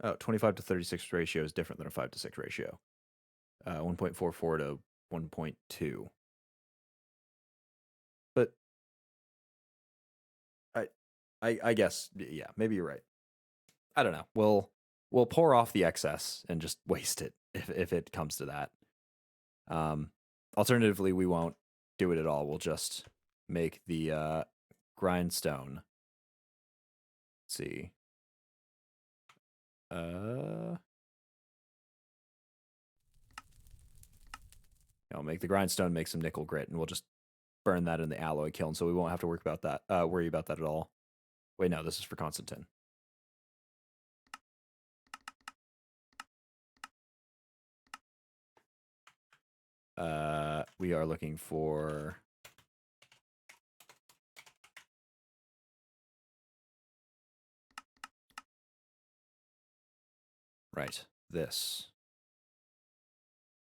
Oh, 25-to-36 ratio is different than a 5-to-6 ratio. 1.44 to 1.2. But I guess, yeah, maybe you're right. I don't know. We'll pour off the excess and just waste it if it comes to that. Alternatively, we won't do it at all. We'll just make the grindstone. Let's see. I'll make the grindstone, make some nickel grit, and we'll just burn that in the alloy kiln, so we won't have to worry about that at all. Wait, no, this is for Constantine. We are looking for... Right, this.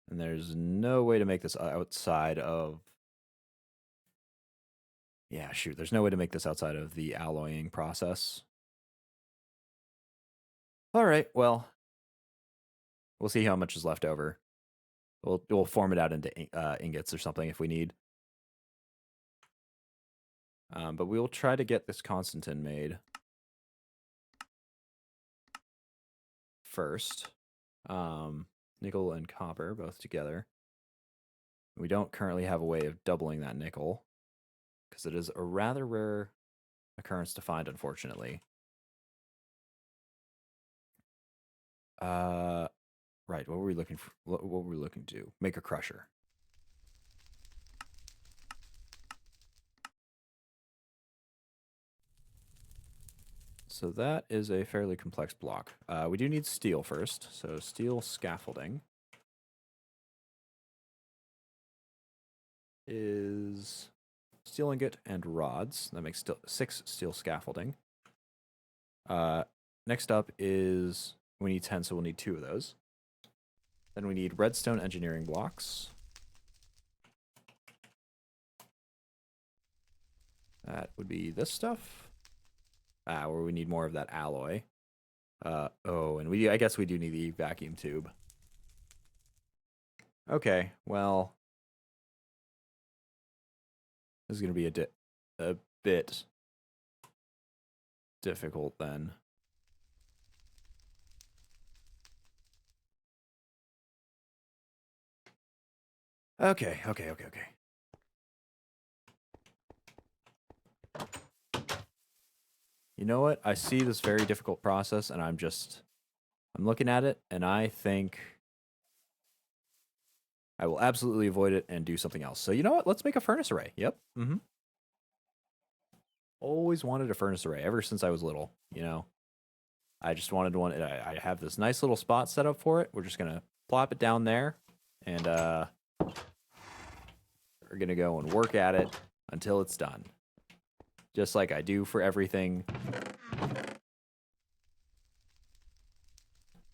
And there's no way to make this outside of... Yeah, shoot, there's no way to make this outside of the alloying process. All right, well, we'll see how much is left over. We'll form it out into ingots or something if we need. But we'll try to get this Constantine made first. Nickel and copper both together. We don't currently have a way of doubling that nickel because it is a rather rare occurrence to find, unfortunately. Right, what were we looking for? What were we looking to do? Make a crusher. So that is a fairly complex block. We do need steel first, so steel scaffolding is steel ingot and rods. That makes 6 steel scaffolding. Next up is we need 10, so we'll need 2 of those. Then we need redstone engineering blocks. That would be this stuff. Where we need more of that alloy. And I guess we do need the vacuum tube. Okay, well, This is going to be a bit difficult then. Okay. You know what? I see this very difficult process, and I'm looking at it, and I think I will absolutely avoid it and do something else. So you know what? Let's make a furnace array. Yep. Always wanted a furnace array ever since I was little, you know. I just wanted one. I have this nice little spot set up for it. We're just going to plop it down there, and we're going to go and work at it until it's done. Just like I do for everything.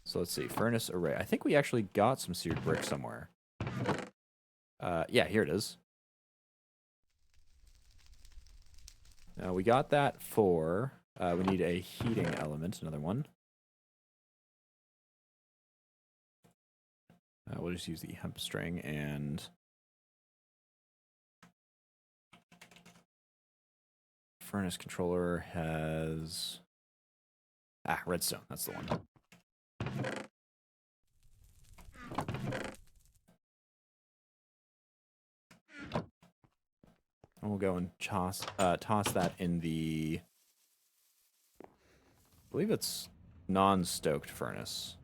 So let's see, furnace array. I think we actually got some seared brick somewhere. Yeah, here it is. Now we got that for, we need a heating element, another one. We'll just use the hemp string and furnace controller has, redstone, that's the one. And we'll go and toss that in the, I believe it's non-stoked furnace.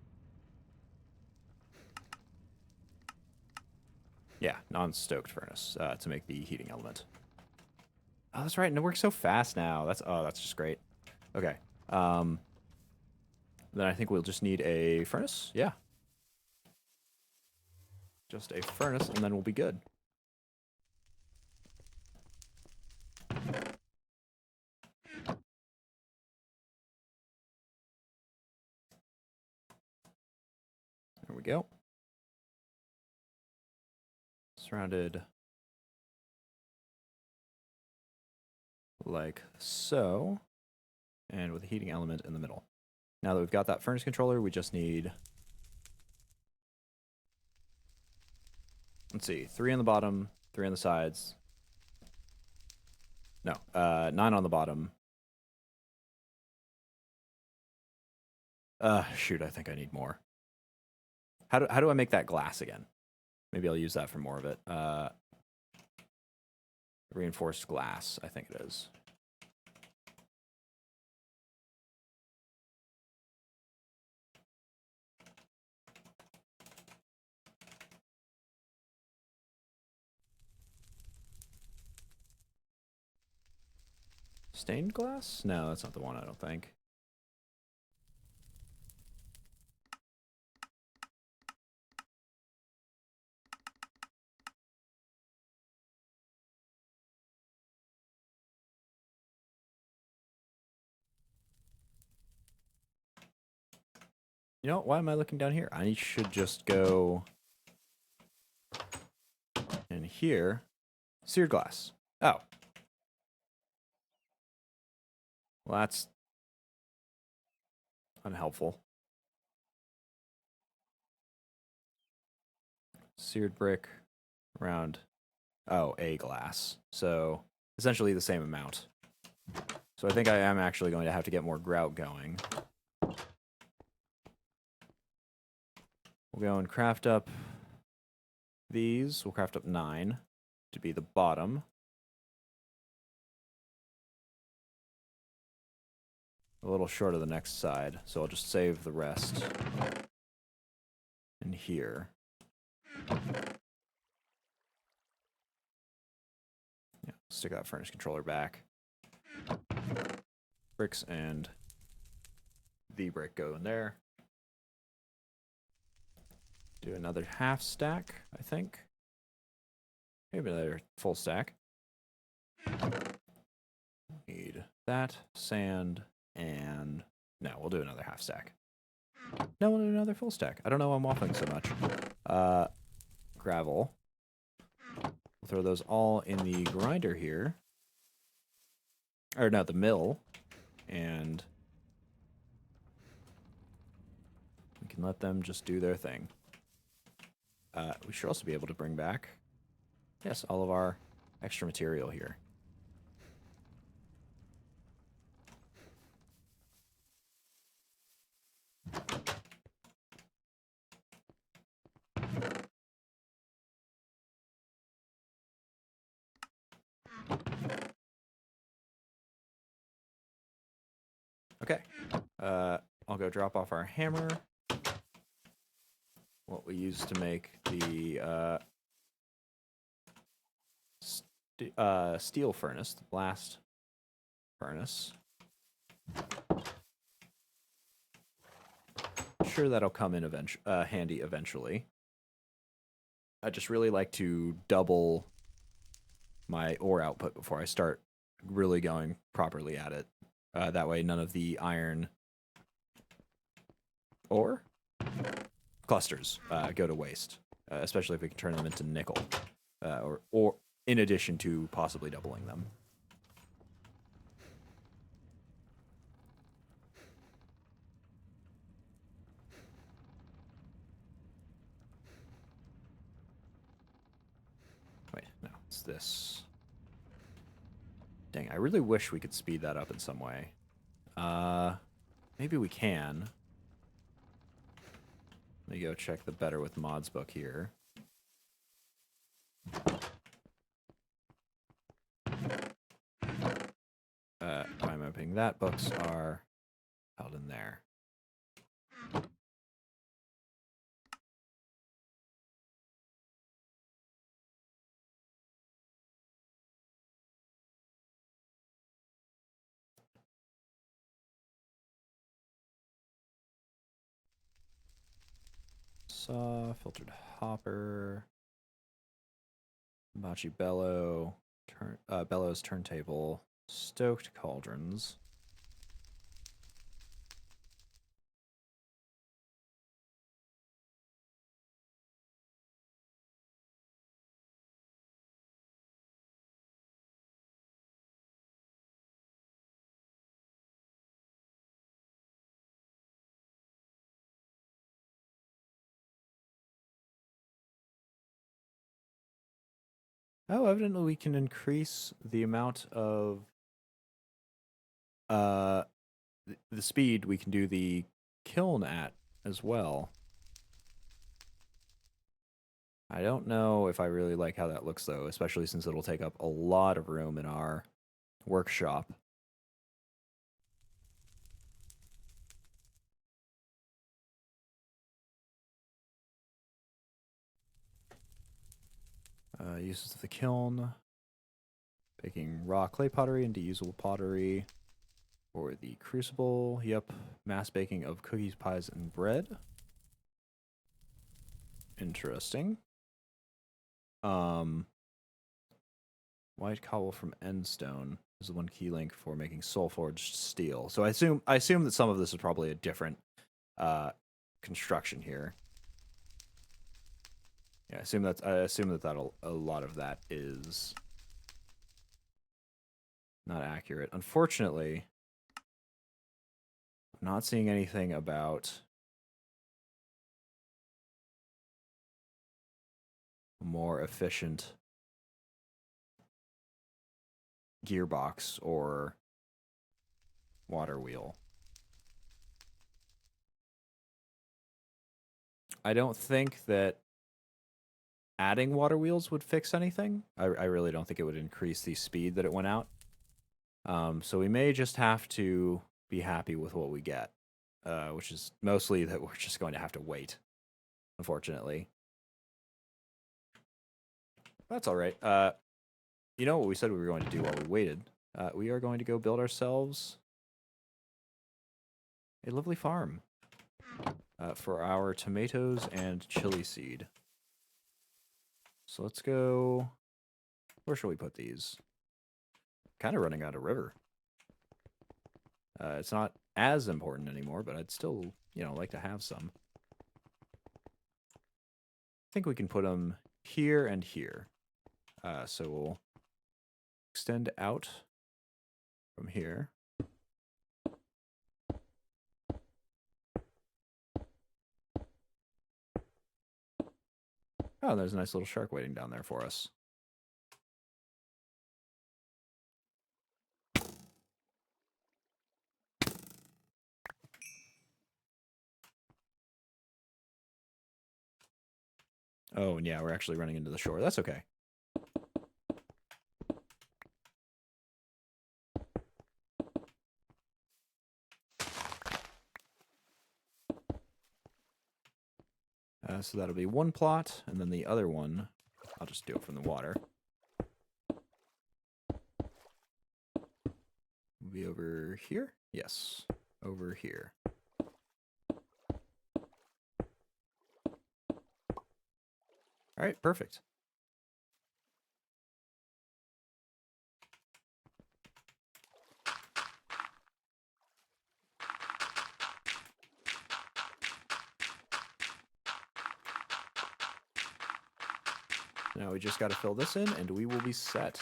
Yeah, non-stoked furnace to make the heating element. Oh, that's right, and it works so fast now. That's just great. Okay. Then I think we'll just need a furnace. Yeah. Just a furnace, and then we'll be good. There we go. Surrounded like so, and with a heating element in the middle. Now that we've got that furnace controller, we just need, let's see, 3 on the bottom, 3 on the sides. No, 9 on the bottom. Shoot, I think I need more. How do I make that glass again? Maybe I'll use that for more of it. Reinforced glass, I think it is. Stained glass? No, that's not the one, I don't think. You know, why am I looking down here? I should just go in here. Seared glass. Oh. Well, that's unhelpful. Seared brick around, a glass. So essentially the same amount. So I think I am actually going to have to get more grout going. We'll go and craft up these. We'll craft up 9 to be the bottom. A little short of the next side, so I'll just save the rest in here. Yeah, stick that furnace controller back. Bricks and the brick go in there. Do another half stack, I think. Maybe another full stack. Need that, sand, and no, we'll do another half stack. No, we'll do another full stack. I don't know why I'm waffling so much. Gravel. We'll throw those all in the grinder here. Or no, the mill. And we can let them just do their thing. We should also be able to bring back, yes, all of our extra material here. Okay. I'll go drop off our hammer. What we use to make the steel furnace, the blast furnace. Sure, that'll come in handy eventually. I just really like to double my ore output before I start really going properly at it. That way, none of the iron ore clusters go to waste, especially if we can turn them into nickel, or in addition to possibly doubling them. Wait, no, it's this. Dang, I really wish we could speed that up in some way. Maybe we can. Let me go check the Better with Mods book here. I'm opening that. Books are held in there. Saw, filtered hopper, Hibachi bellow, Bellows turntable, stoked cauldrons. Oh, evidently we can increase the amount of the speed we can do the kiln at as well. I don't know if I really like how that looks though, especially since it'll take up a lot of room in our workshop. Uses of the kiln. Baking raw clay pottery into usable pottery. For the crucible, yep. Mass baking of cookies, pies, and bread. Interesting. White cobble from endstone is the one key link for making soul forged steel. So I assume that some of this is probably a different construction here. Yeah, I assume that a lot of that is not accurate. Unfortunately, I'm not seeing anything about a more efficient gearbox or water wheel. I don't think that adding water wheels would fix anything. I really don't think it would increase the speed that it went out. So we may just have to be happy with what we get, which is mostly that we're just going to have to wait, unfortunately. That's all right. You know what we said we were going to do while we waited? We are going to go build ourselves a lovely farm for our tomatoes and chili seed. So let's go. Where shall we put these? Kind of running out of river. It's not as important anymore, but I'd still, like to have some. I think we can put them here and here. So we'll extend out from here. Oh, there's a nice little shark waiting down there for us. Oh, and yeah, we're actually running into the shore. That's okay. So that'll be one plot, and then the other one, I'll just do it from the water. Will be over here? Yes, over here. All right, perfect. Now we just got to fill this in, and we will be set.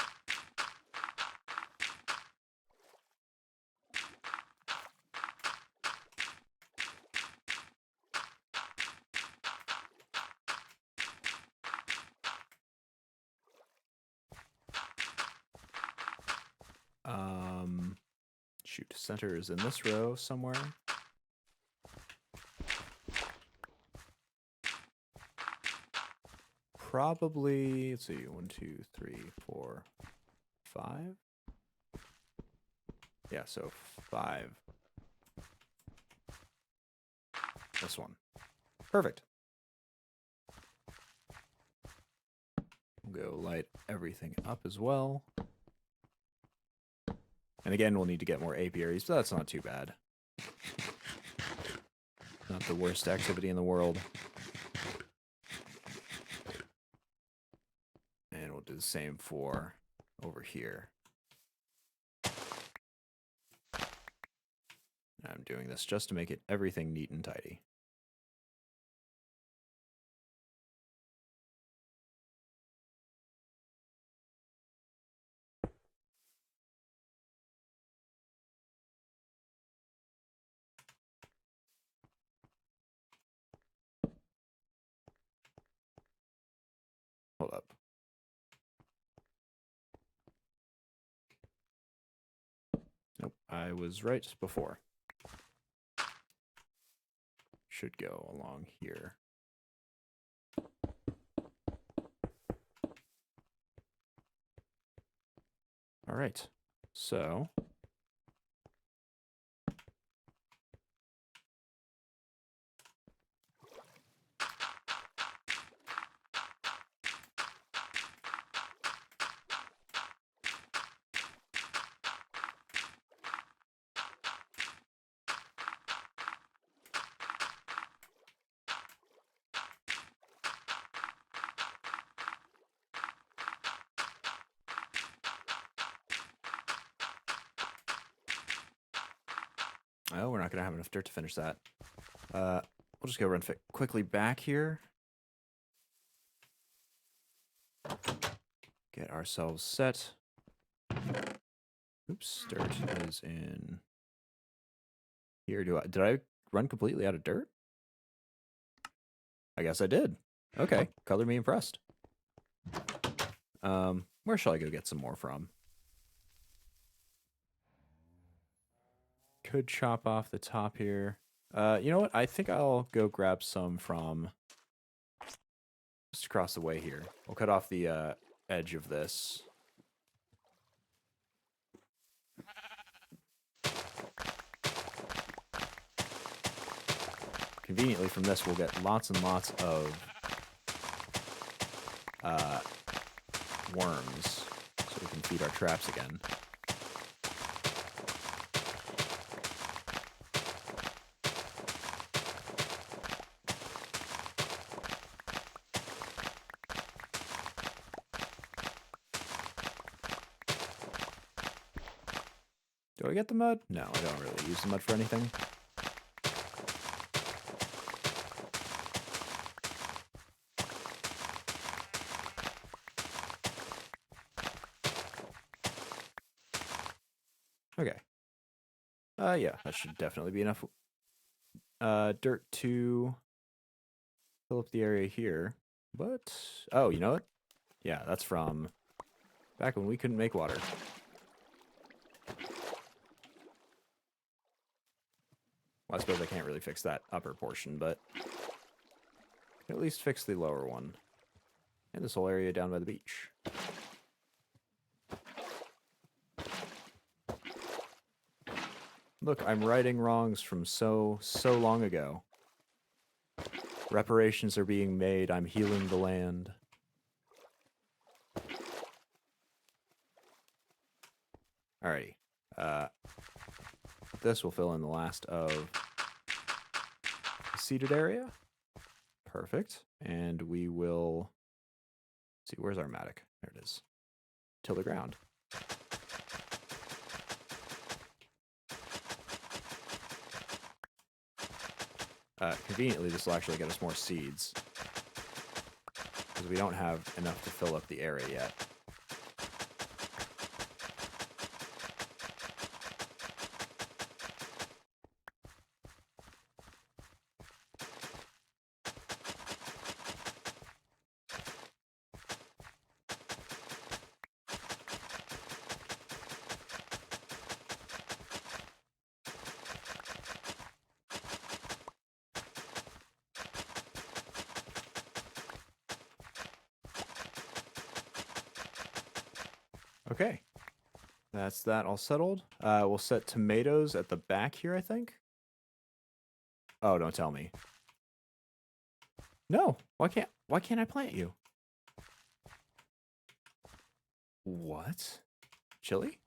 Shoot, center is in this row somewhere. Probably, let's see, 1, 2, 3, 4, 5. Yeah, so 5. This one. Perfect. We'll go light everything up as well. And again, we'll need to get more apiaries, but that's not too bad. Not the worst activity in the world. And we'll do the same for over here. I'm doing this just to make it everything neat and tidy. Hold up. Nope, I was right before. Should go along here. All right, so oh, we're not going to have enough dirt to finish that. We'll just go run quickly back here. Get ourselves set. Oops, dirt is in here. Did I run completely out of dirt? I guess I did. Okay, color me impressed. Where shall I go get some more from? Could chop off the top here. You know what? I think I'll go grab some from just across the way here. We'll cut off the edge of this. Conveniently from this, we'll get lots and lots of worms, so we can feed our traps again. Do I get the mud? No, I don't really use the mud for anything. Okay. Yeah, that should definitely be enough dirt to fill up the area here. But, oh, you know what? Yeah, that's from back when we couldn't make water. Well, I suppose I can't really fix that upper portion, but I can at least fix the lower one. And this whole area down by the beach. Look, I'm righting wrongs from so long ago. Reparations are being made. I'm healing the land. Alrighty. This will fill in the last of the seeded area. Perfect. And we will... see, where's our mattock? There it is. Till the ground. Conveniently, this will actually get us more seeds. Because we don't have enough to fill up the area yet. Okay, that's that all settled. We'll set tomatoes at the back here, I think. Oh, don't tell me. No, why can't I plant you? What? Chili?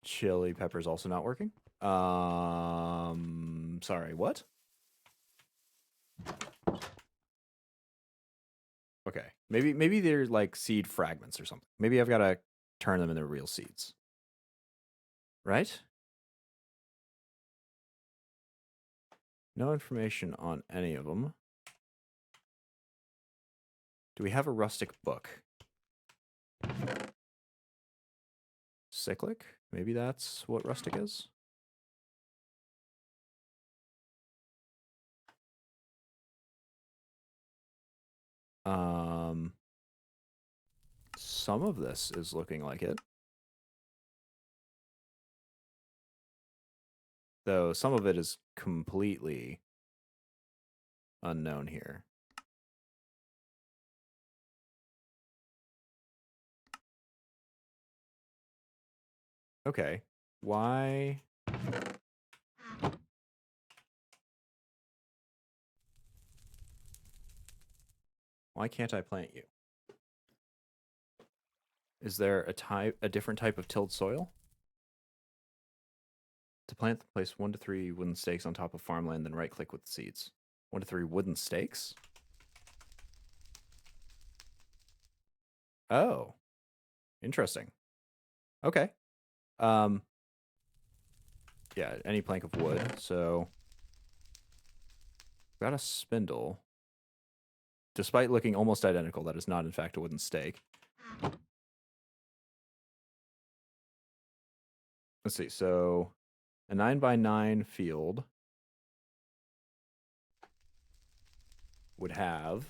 Chili pepper's also not working. Sorry, what? Okay, maybe they're like seed fragments or something. Maybe I've got to turn them into real seeds. Right? No information on any of them. Do we have a rustic book? Cyclic? Maybe that's what rustic is? Some of this is looking like it. Though some of it is completely unknown here. Okay. Why can't I plant you? Is there a different type of tilled soil? To plant, place 1 to 3 wooden stakes on top of farmland, then right-click with the seeds. 1 to 3 wooden stakes? Oh. Interesting. Okay. Yeah, any plank of wood. So, got a spindle. Despite looking almost identical, that is not, in fact, a wooden stake. Let's see. So, a 9x9 field would have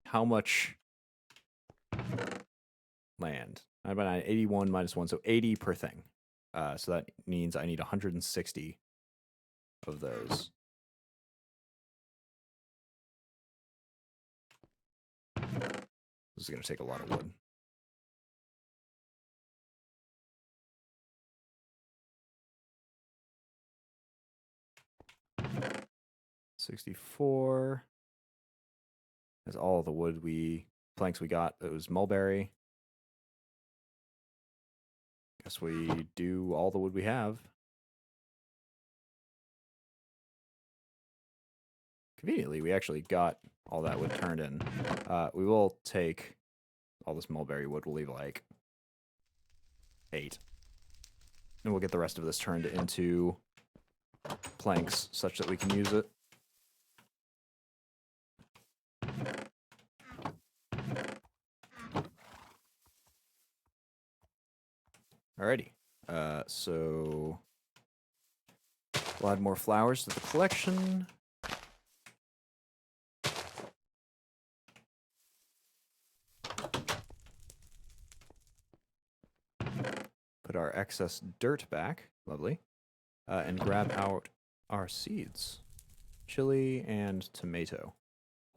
how much land? 9x9, 81 minus 1, so 80 per thing. So that means I need 160 of those. This is going to take a lot of wood. $64. That's all the wood planks we got. It was mulberry. Guess we do all the wood we have. Conveniently, we actually got all that wood turned in. We will take all this mulberry wood. We'll leave like 8. And we'll get the rest of this turned into planks such that we can use it. Alrighty. So we'll add more flowers to the collection. Put our excess dirt back. Lovely. And grab out our seeds. Chili and tomato.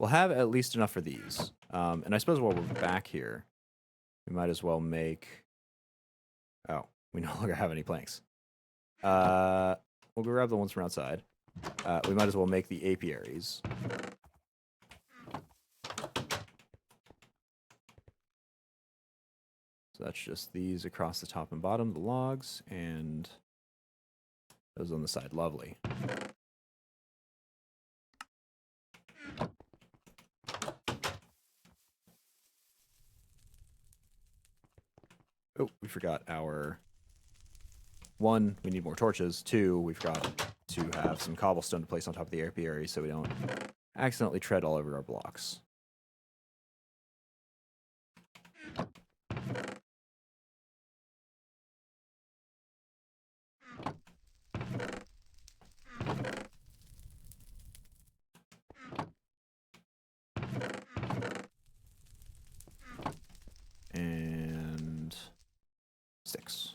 we'll have at least enough for these. And I suppose while we're back here, we might as well make... Oh, we no longer have any planks. We'll go grab the ones from outside. We might as well make the Apiaries. So that's just these across the top and bottom, the logs, and those on the side. Lovely. Oh, we forgot our... 1, we need more torches. 2, we forgot to have some cobblestone to place on top of the apiary so we don't accidentally tread all over our blocks. And... sticks.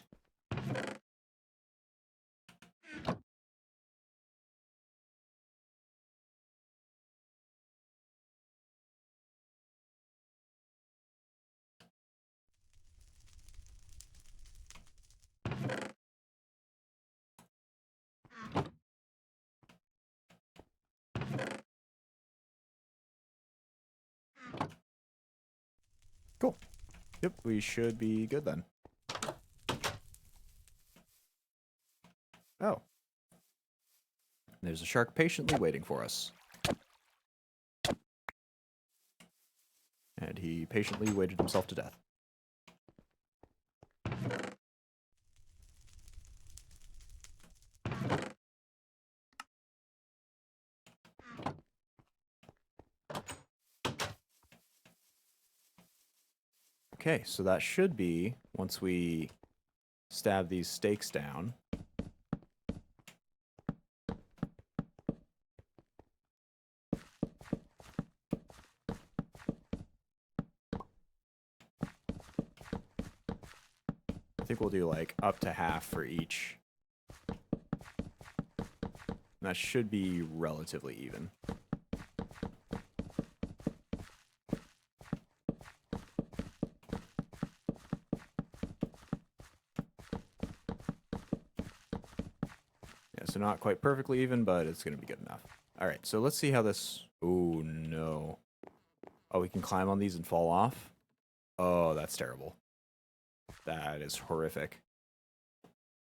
Cool. Yep, we should be good then. Oh. There's a shark patiently waiting for us. And he patiently waited himself to death. Okay, so that should be, once we stab these stakes down. I think we'll do like up to half for each. And that should be relatively even. So not quite perfectly even, but it's going to be good enough. All right, so let's see how this... Oh, no. Oh, we can climb on these and fall off? Oh, that's terrible. That is horrific.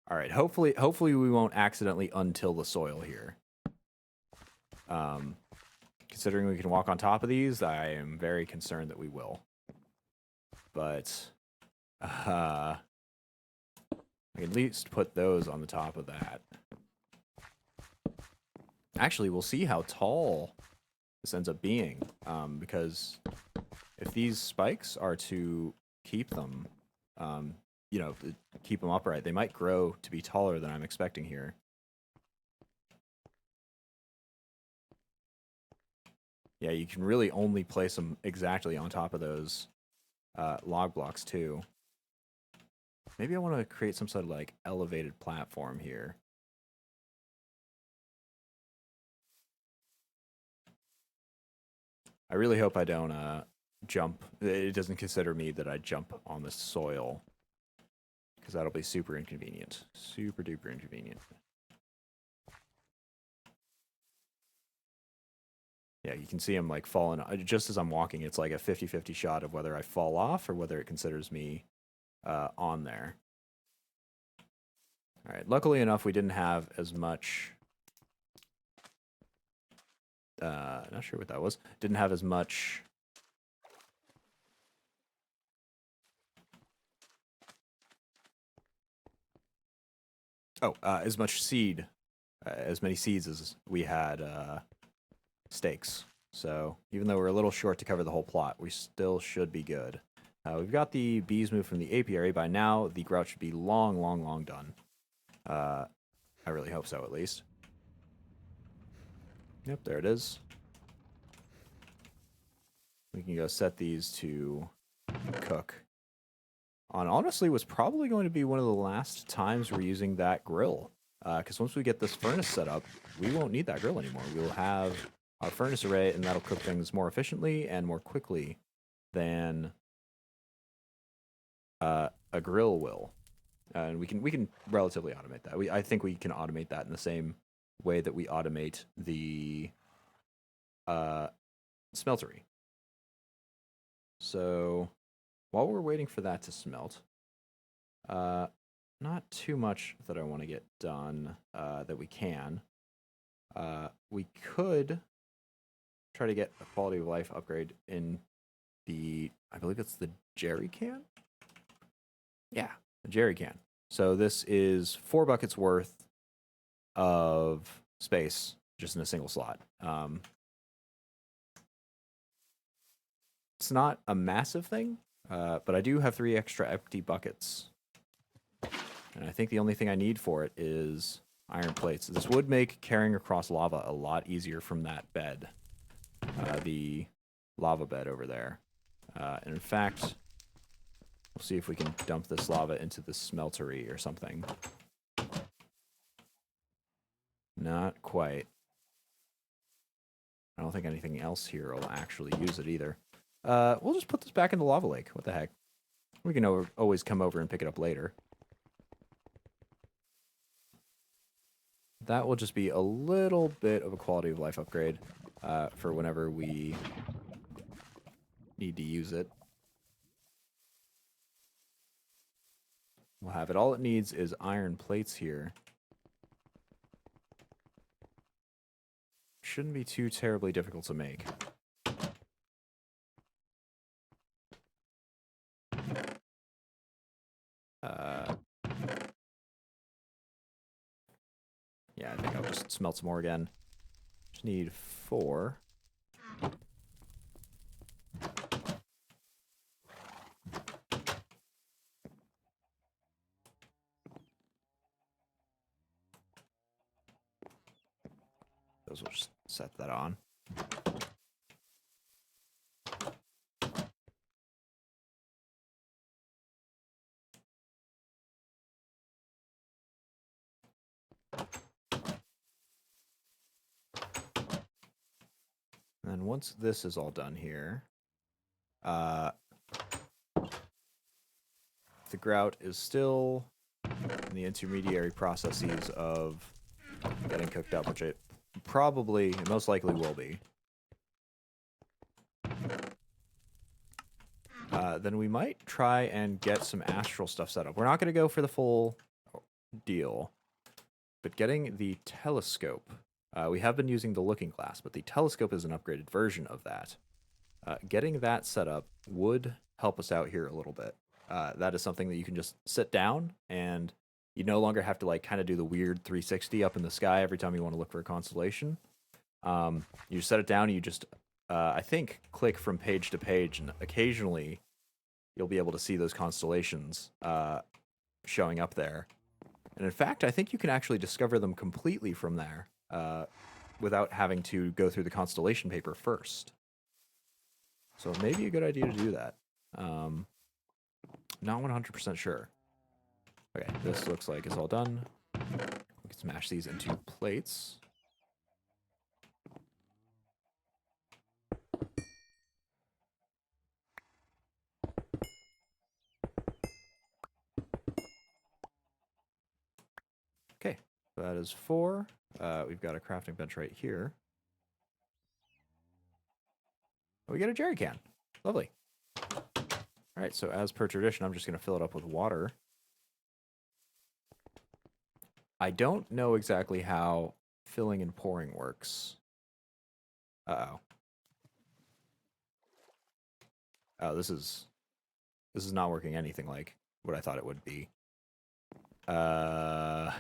All right, hopefully we won't accidentally untill the soil here. Considering we can walk on top of these, I am very concerned that we will. But... I can at least put those on the top of that. Actually, we'll see how tall this ends up being, because if these spikes are to keep them, you know, to keep them upright, they might grow to be taller than I'm expecting here. Yeah, you can really only place them exactly on top of those log blocks, too. Maybe I want to create some sort of, like, elevated platform here. I really hope I don't jump. It doesn't consider me that I jump on the soil, because that'll be super inconvenient. Super duper inconvenient. Yeah, you can see I'm like falling. Just as I'm walking, it's like a 50-50 shot of whether I fall off or whether it considers me on there. All right, luckily enough, we didn't have as much... not sure what that was. Didn't have as much... as much seed, as many seeds as we had stakes. So even though we're a little short to cover the whole plot, we still should be good. We've got the bees moved from the apiary. By now, the grout should be long, long, long done. I really hope so, at least. Yep, there it is. We can go set these to cook. On honestly was probably going to be one of the last times we're using that grill. Because once we get this furnace set up, we won't need that grill anymore. We'll have our furnace array, and that'll cook things more efficiently and more quickly than a grill will. And we can relatively automate that. I think we can automate that in the same way that we automate the smeltery. So while we're waiting for that to smelt, not too much that I want to get done that we can. We could try to get a quality of life upgrade in the, I believe it's the jerry can? Yeah, the jerry can. So this is 4 buckets worth of space just in a single slot. It's not a massive thing, but I do have 3 extra empty buckets. And I think the only thing I need for it is iron plates. This would make carrying across lava a lot easier from that bed. The lava bed over there. And in fact, we'll see if we can dump this lava into the smeltery or something. Not quite. I don't think anything else here will actually use it either. We'll just put this back in the lava lake. What the heck? We can always come over and pick it up later. That will just be a little bit of a quality of life upgrade for whenever we need to use it. We'll have it. All it needs is iron plates here. Shouldn't be too terribly difficult to make. Yeah, I think I'll just smelt some more again. Just need 4. Those will just set that on. And once this is all done here, the grout is still in the intermediary processes of getting cooked up, which it probably, and most likely will be. Then we might try and get some astral stuff set up. We're not going to go for the full deal, but getting the telescope. We have been using the looking glass, but the telescope is an upgraded version of that. Getting that set up would help us out here a little bit. That is something that you can just sit down and you no longer have to like kind of do the weird 360 up in the sky every time you want to look for a constellation. You set it down and you just, I think, click from page to page, and occasionally you'll be able to see those constellations showing up there. And in fact, I think you can actually discover them completely from there without having to go through the constellation paper first. So it may be a good idea to do that. Not 100% sure. Okay, this looks like it's all done. We can smash these into plates. Okay, so that is 4. We've got a crafting bench right here. Oh, we got a jerry can. Lovely. All right, so as per tradition, I'm just going to fill it up with water. I don't know exactly how filling and pouring works. Uh-oh. Oh, this is not working anything like what I thought it would be. Can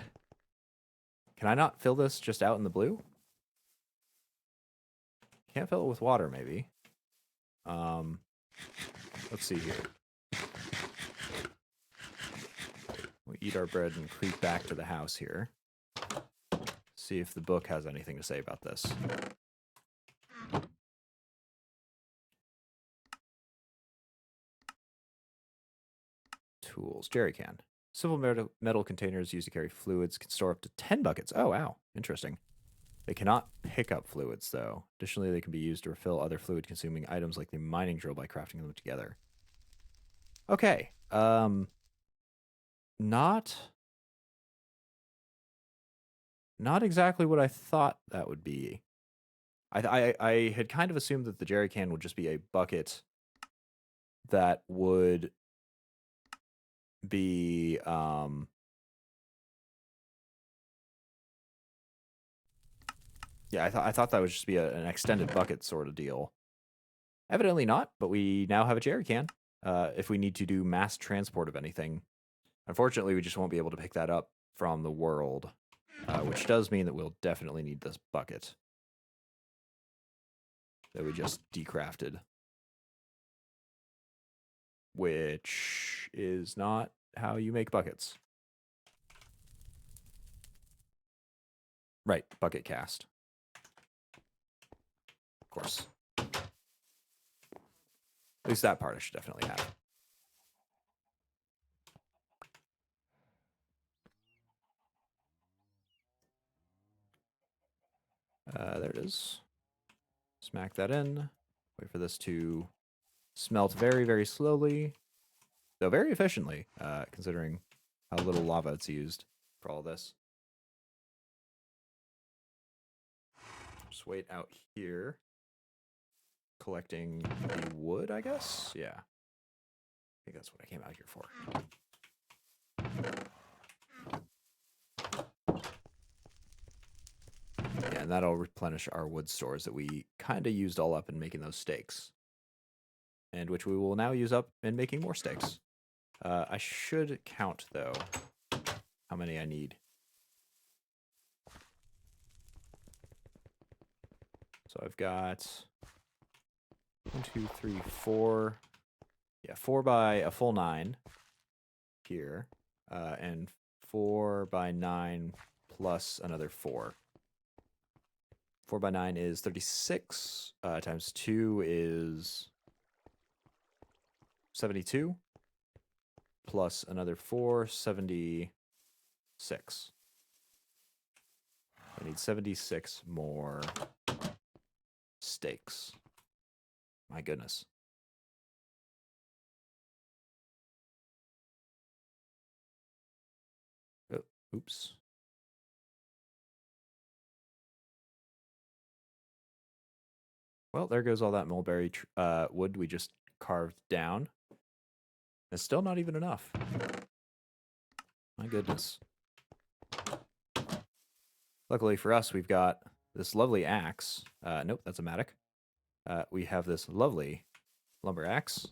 I not fill this just out in the blue? Can't fill it with water, maybe. Let's see here. We eat our bread and creep back to the house here. See if the book has anything to say about this. Tools. Jerry can. Simple metal containers used to carry fluids can store up to 10 buckets. Oh, wow. Interesting. They cannot pick up fluids, though. Additionally, they can be used to refill other fluid-consuming items like the mining drill by crafting them together. Okay. Not exactly what I thought that would be. I had kind of assumed that the jerry can would just be a bucket that would be yeah, I thought that would just be an extended bucket sort of deal. Evidently not, but we now have a jerry can. If we need to do mass transport of anything. Unfortunately, we just won't be able to pick that up from the world, which does mean that we'll definitely need this bucket that we just decrafted, which is not how you make buckets. Right, bucket cast. Of course. At least that part I should definitely have. There it is. Smack that in. Wait for this to smelt very, very slowly, though very efficiently, considering how little lava it's used for all this. Just wait out here. Collecting the wood, I guess? Yeah. I think that's what I came out here for. Yeah, and that'll replenish our wood stores that we kind of used all up in making those stakes. And which we will now use up in making more stakes. I should count, though, how many I need. So I've got 1, 2, 3, 4. Yeah, 4 by a full 9 here. And 4 by 9 plus another 4. 4 by 9 is 36. Times 2 is 72. Plus another 4, 76. I need 76 more stakes. My goodness. Oh, oops. Well, there goes all that mulberry wood we just carved down. It's still not even enough. My goodness. Luckily for us, we've got this lovely axe. Nope, that's a mattock. We have this lovely lumber axe.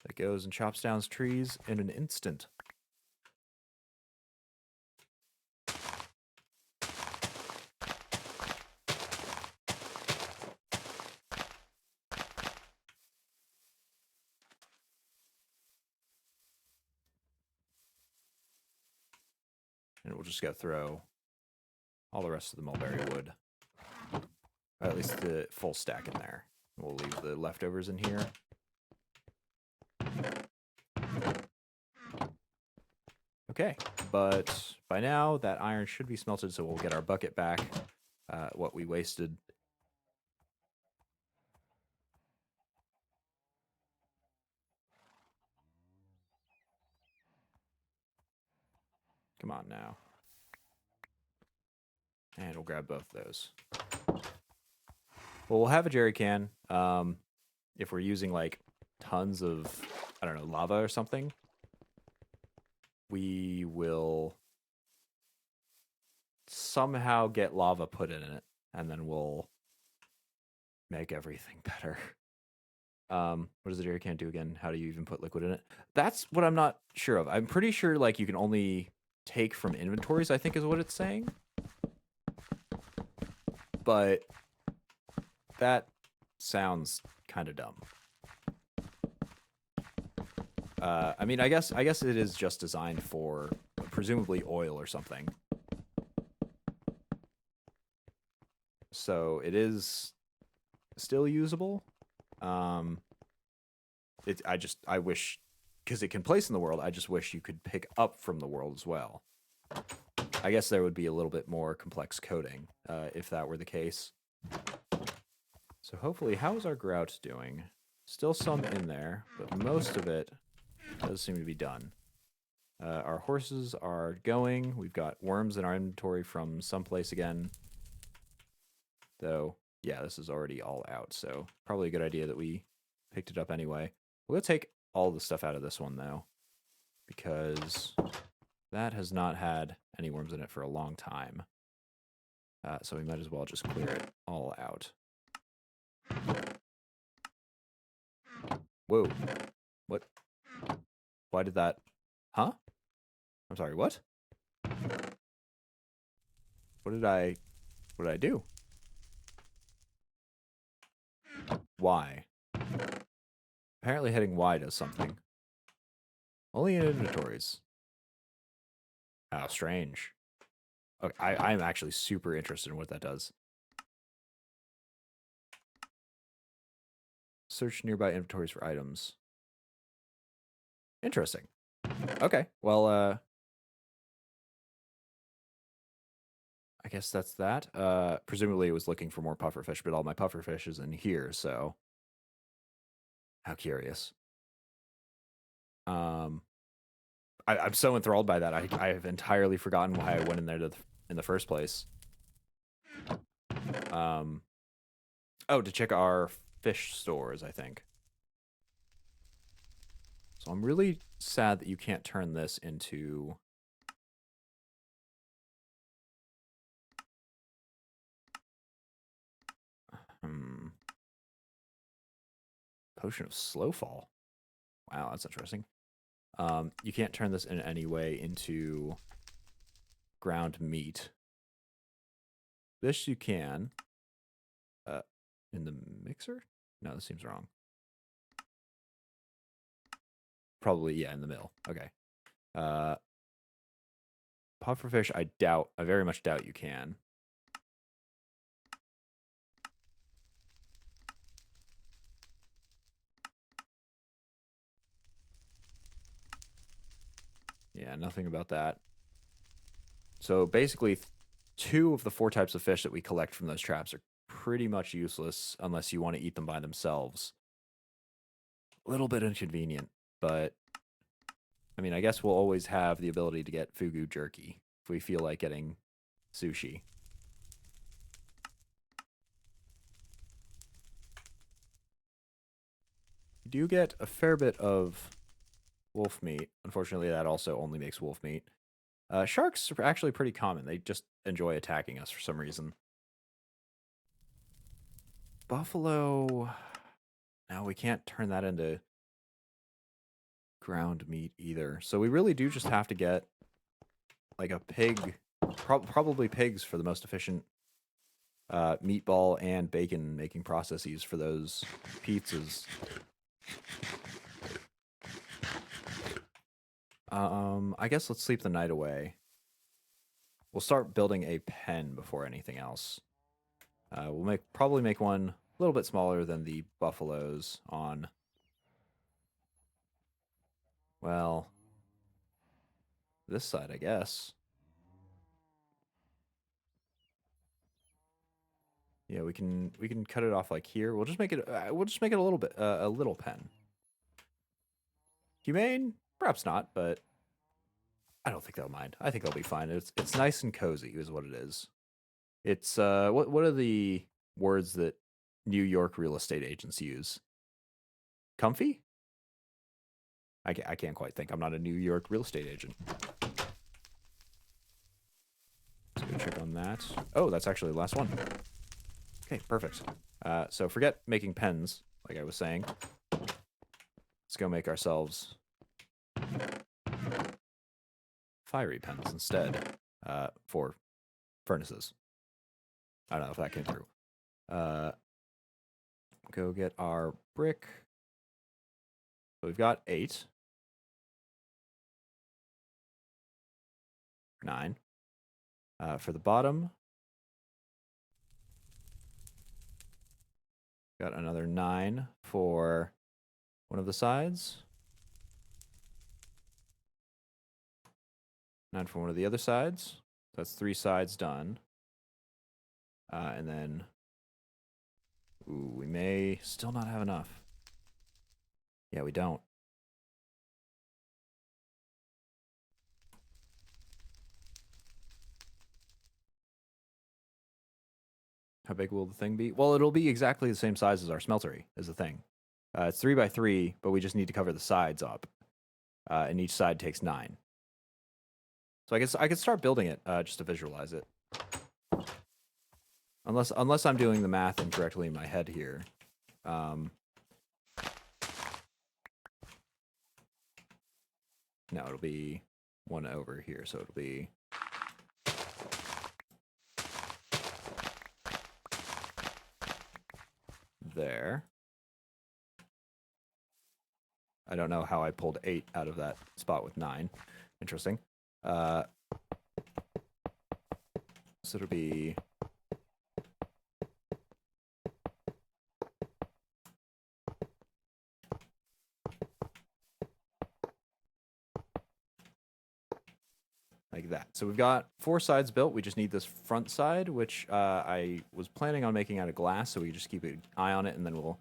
That goes and chops down trees in an instant. And we'll just go throw all the rest of the mulberry wood. Or at least the full stack in there. We'll leave the leftovers in here. Okay, but by now that iron should be smelted, so we'll get our bucket back. What we wasted. Come on now. And we'll grab both those. Well, we'll have a jerry can. If we're using like tons of, I don't know, lava or something, we will somehow get lava put in it, and then we'll make everything better. What does the jerry can do again? How do you even put liquid in it? That's what I'm not sure of. I'm pretty sure like you can only take from inventories, I think is what it's saying. But that sounds kind of dumb. I mean, I guess it is just designed for presumably oil or something. So it is still usable. I wish, because it can place in the world, I just wish you could pick up from the world as well. I guess there would be a little bit more complex coding if that were the case. So hopefully, how's our grout doing? Still some in there, but most of it does seem to be done. Our horses are going. We've got worms in our inventory from someplace again. Though, yeah, this is already all out, so probably a good idea that we picked it up anyway. We'll take all the stuff out of this one, though, because that has not had any worms in it for a long time. So we might as well just clear it all out. Whoa. What? Why did that... Huh? I'm sorry, what? What did I do? Y. Apparently hitting Y does something. Only in inventories. How strange. Okay, I'm actually super interested in what that does. Search nearby inventories for items. Interesting. Okay, well, I guess that's that. Presumably it was looking for more pufferfish, but all my pufferfish is in here, so... How curious. I'm so enthralled by that. I have entirely forgotten why I went in there in the first place. Oh, to check our fish stores, I think. So I'm really sad that you can't turn this into... Potion of Slowfall. Wow, that's interesting. You can't turn this in any way into ground meat. This you can. In the mixer? No, this seems wrong. Probably, yeah, in the mill. Okay. Pufferfish, I very much doubt you can. Yeah, nothing about that. So basically, 2 of the 4 types of fish that we collect from those traps are pretty much useless unless you want to eat them by themselves. A little bit inconvenient, but I mean, I guess we'll always have the ability to get fugu jerky if we feel like getting sushi. You do get a fair bit of wolf meat. Unfortunately, that also only makes wolf meat. Sharks are actually pretty common. They just enjoy attacking us for some reason. Buffalo... No, we can't turn that into ground meat either. So we really do just have to get like a pig, probably pigs for the most efficient meatball and bacon making processes for those pizzas. I guess let's sleep the night away. We'll start building a pen before anything else. We'll probably make one a little bit smaller than the buffaloes on... Well, this side, I guess. Yeah, we can cut it off like here. We'll just make it a little bit a little pen. Humane? Perhaps not, but I don't think they'll mind. I think they'll be fine. It's nice and cozy is what it is. It's what are the words that New York real estate agents use? Comfy? I can't quite think. I'm not a New York real estate agent. Let's go check on that. Oh, that's actually the last one. Okay, perfect. So forget making pens, like I was saying. Let's go make ourselves fiery pens instead for furnaces. I don't know if that came through. Go get our brick. So we've got 8. 9. For the bottom, got another 9 for one of the sides. 9 for one of the other sides. That's 3 sides done. And then, ooh, we may still not have enough. Yeah, we don't. How big will the thing be? Well, it'll be exactly the same size as our smeltery, is the thing. It's 3 by 3, but we just need to cover the sides up. And each side takes 9. So I could start building it just to visualize it. Unless I'm doing the math incorrectly in my head here. No, it'll be 1 over here, so it'll be... there. I don't know how I pulled 8 out of that spot with 9. Interesting. So it'll be... like that. So we've got 4 sides built. We just need this front side, which I was planning on making out of glass, so we just keep an eye on it, and then we'll...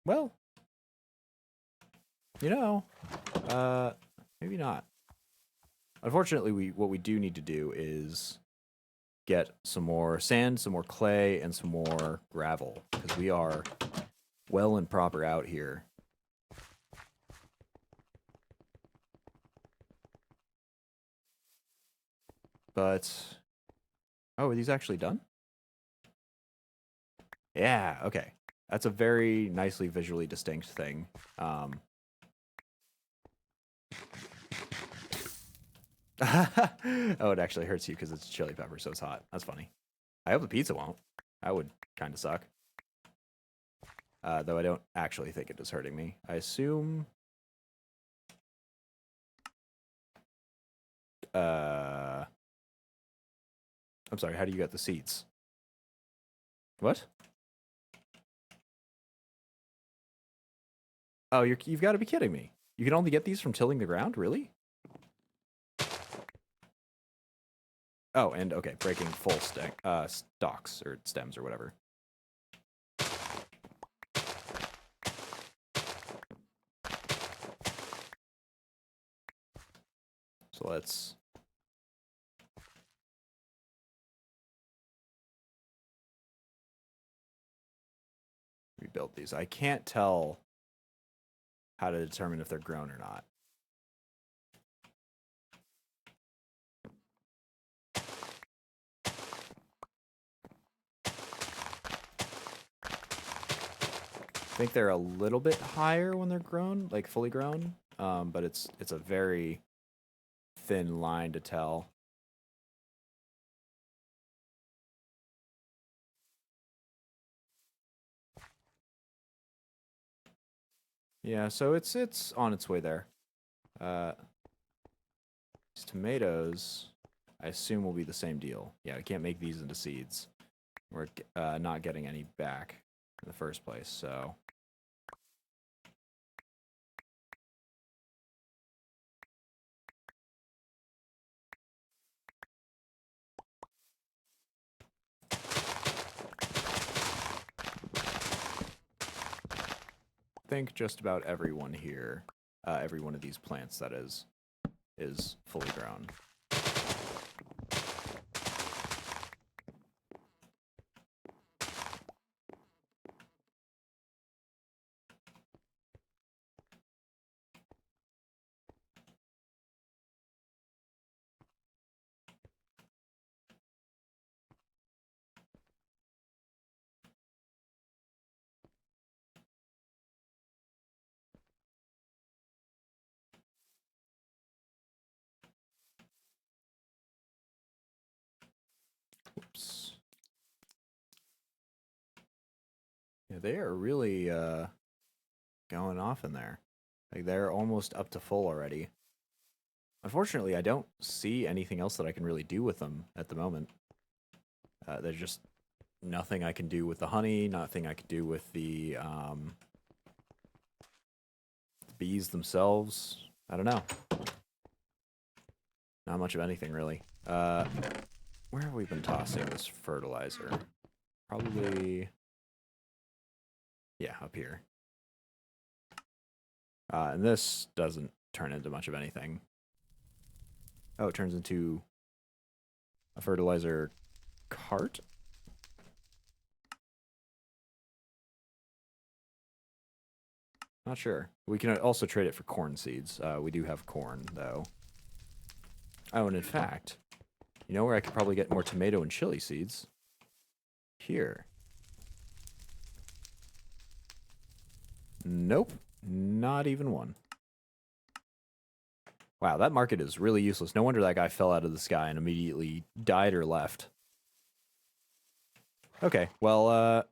well... you know... maybe not. Unfortunately, what we do need to do is get some more sand, some more clay, and some more gravel, because we are well and proper out here. But, oh, are these actually done? Yeah, okay. That's a very nicely visually distinct thing. Oh, it actually hurts you because it's chili pepper, so it's hot. That's funny. I hope the pizza won't. That would kind of suck. Though I don't actually think it is hurting me. I assume... I'm sorry, how do you get the seeds? What? Oh, you've got to be kidding me. You can only get these from tilling the ground? Really? Oh, and okay, breaking full stalks or stems or whatever. So let's... rebuild these. I can't tell how to determine if they're grown or not. I think they're a little bit higher when they're grown, like fully grown, but it's a very thin line to tell. Yeah, so it's on its way there. These tomatoes, I assume, will be the same deal. Yeah, I can't make these into seeds. We're not getting any back in the first place, so... I think just about everyone here, every one of these plants, that is fully grown. Oops. Yeah, they are really going off in there. Like, they're almost up to full already. Unfortunately, I don't see anything else that I can really do with them at the moment. There's just nothing I can do with the honey, nothing I can do with the bees themselves. I don't know. Not much of anything, really. Where have we been tossing this fertilizer? Probably... yeah, up here. And this doesn't turn into much of anything. Oh, it turns into a fertilizer cart? Not sure. We can also trade it for corn seeds. We do have corn, though. Oh, and in fact, you know where I could probably get more tomato and chili seeds? Here. Nope. Not even one. Wow, that market is really useless. No wonder that guy fell out of the sky and immediately died or left. Okay, well,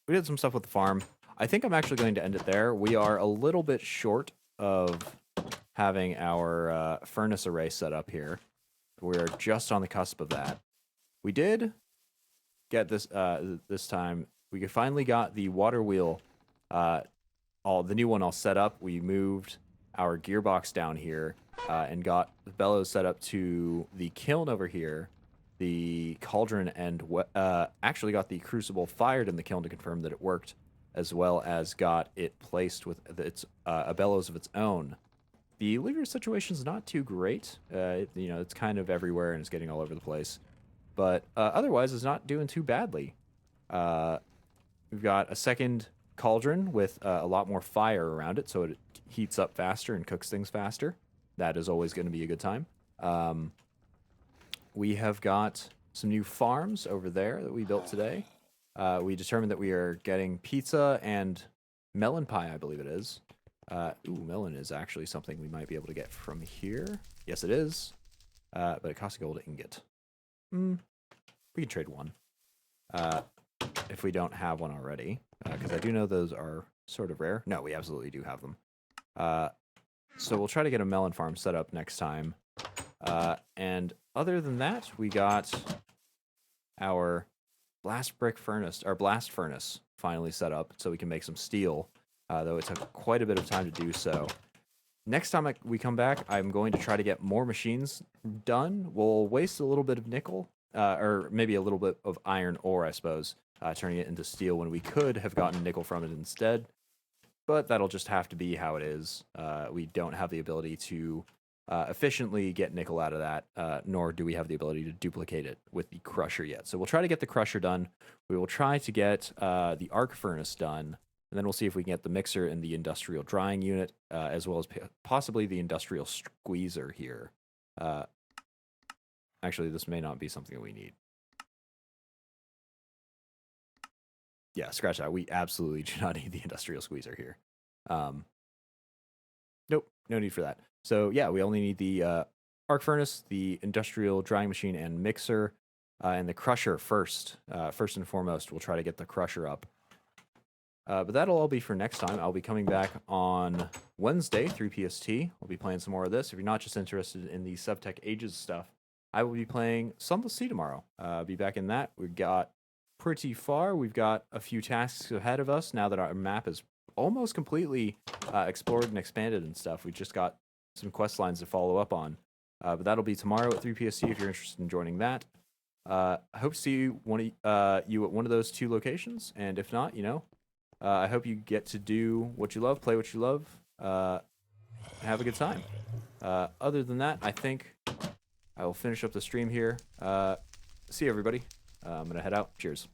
we did some stuff with the farm. I think I'm actually going to end it there. We are a little bit short of having our furnace array set up here. We're just on the cusp of that. We did get this this time. We finally got the water wheel, the new one all set up. We moved our gearbox down here and got the bellows set up to the kiln over here, the cauldron, and actually got the crucible fired in the kiln to confirm that it worked, as well as got it placed with a bellows of its own. The lever situation is not too great. It's kind of everywhere and it's getting all over the place. But otherwise, it's not doing too badly. We've got a second cauldron with a lot more fire around it, so it heats up faster and cooks things faster. That is always going to be a good time. We have got some new farms over there that we built today. We determined that we are getting pizza and melon pie, I believe it is. Melon is actually something we might be able to get from here. Yes, it is. But it costs a gold ingot. We can trade one. If we don't have one already. Because I do know those are sort of rare. No, we absolutely do have them. So we'll try to get a melon farm set up next time. And other than that, we got our blast furnace finally set up so we can make some steel. Though it took quite a bit of time to do so. Next time we come back, I'm going to try to get more machines done. We'll waste a little bit of nickel, or maybe a little bit of iron ore, I suppose, turning it into steel when we could have gotten nickel from it instead. But that'll just have to be how it is. We don't have the ability to efficiently get nickel out of that, nor do we have the ability to duplicate it with the crusher yet. So we'll try to get the crusher done. We will try to get the arc furnace done. And then we'll see if we can get the mixer and the industrial drying unit, as well as possibly the industrial squeezer here. Actually, this may not be something that we need. Yeah, scratch that. We absolutely do not need the industrial squeezer here. Nope, no need for that. So yeah, we only need the arc furnace, the industrial drying machine and mixer, and the crusher first. First and foremost, we'll try to get the crusher up. But that'll all be for next time. I'll be coming back on Wednesday, 3 PST. We'll be playing some more of this. If you're not just interested in the Sevtech Ages stuff, I will be playing Sunless Sea tomorrow. I'll be back in that. We've got pretty far. We've got a few tasks ahead of us now that our map is almost completely explored and expanded and stuff. We've just got some quest lines to follow up on. But that'll be tomorrow at 3 PST if you're interested in joining that. I hope to see you at one of those two locations. And if not, I hope you get to do what you love, play what you love, have a good time. Other than that, I think I will finish up the stream here. See you, everybody. I'm going to head out. Cheers.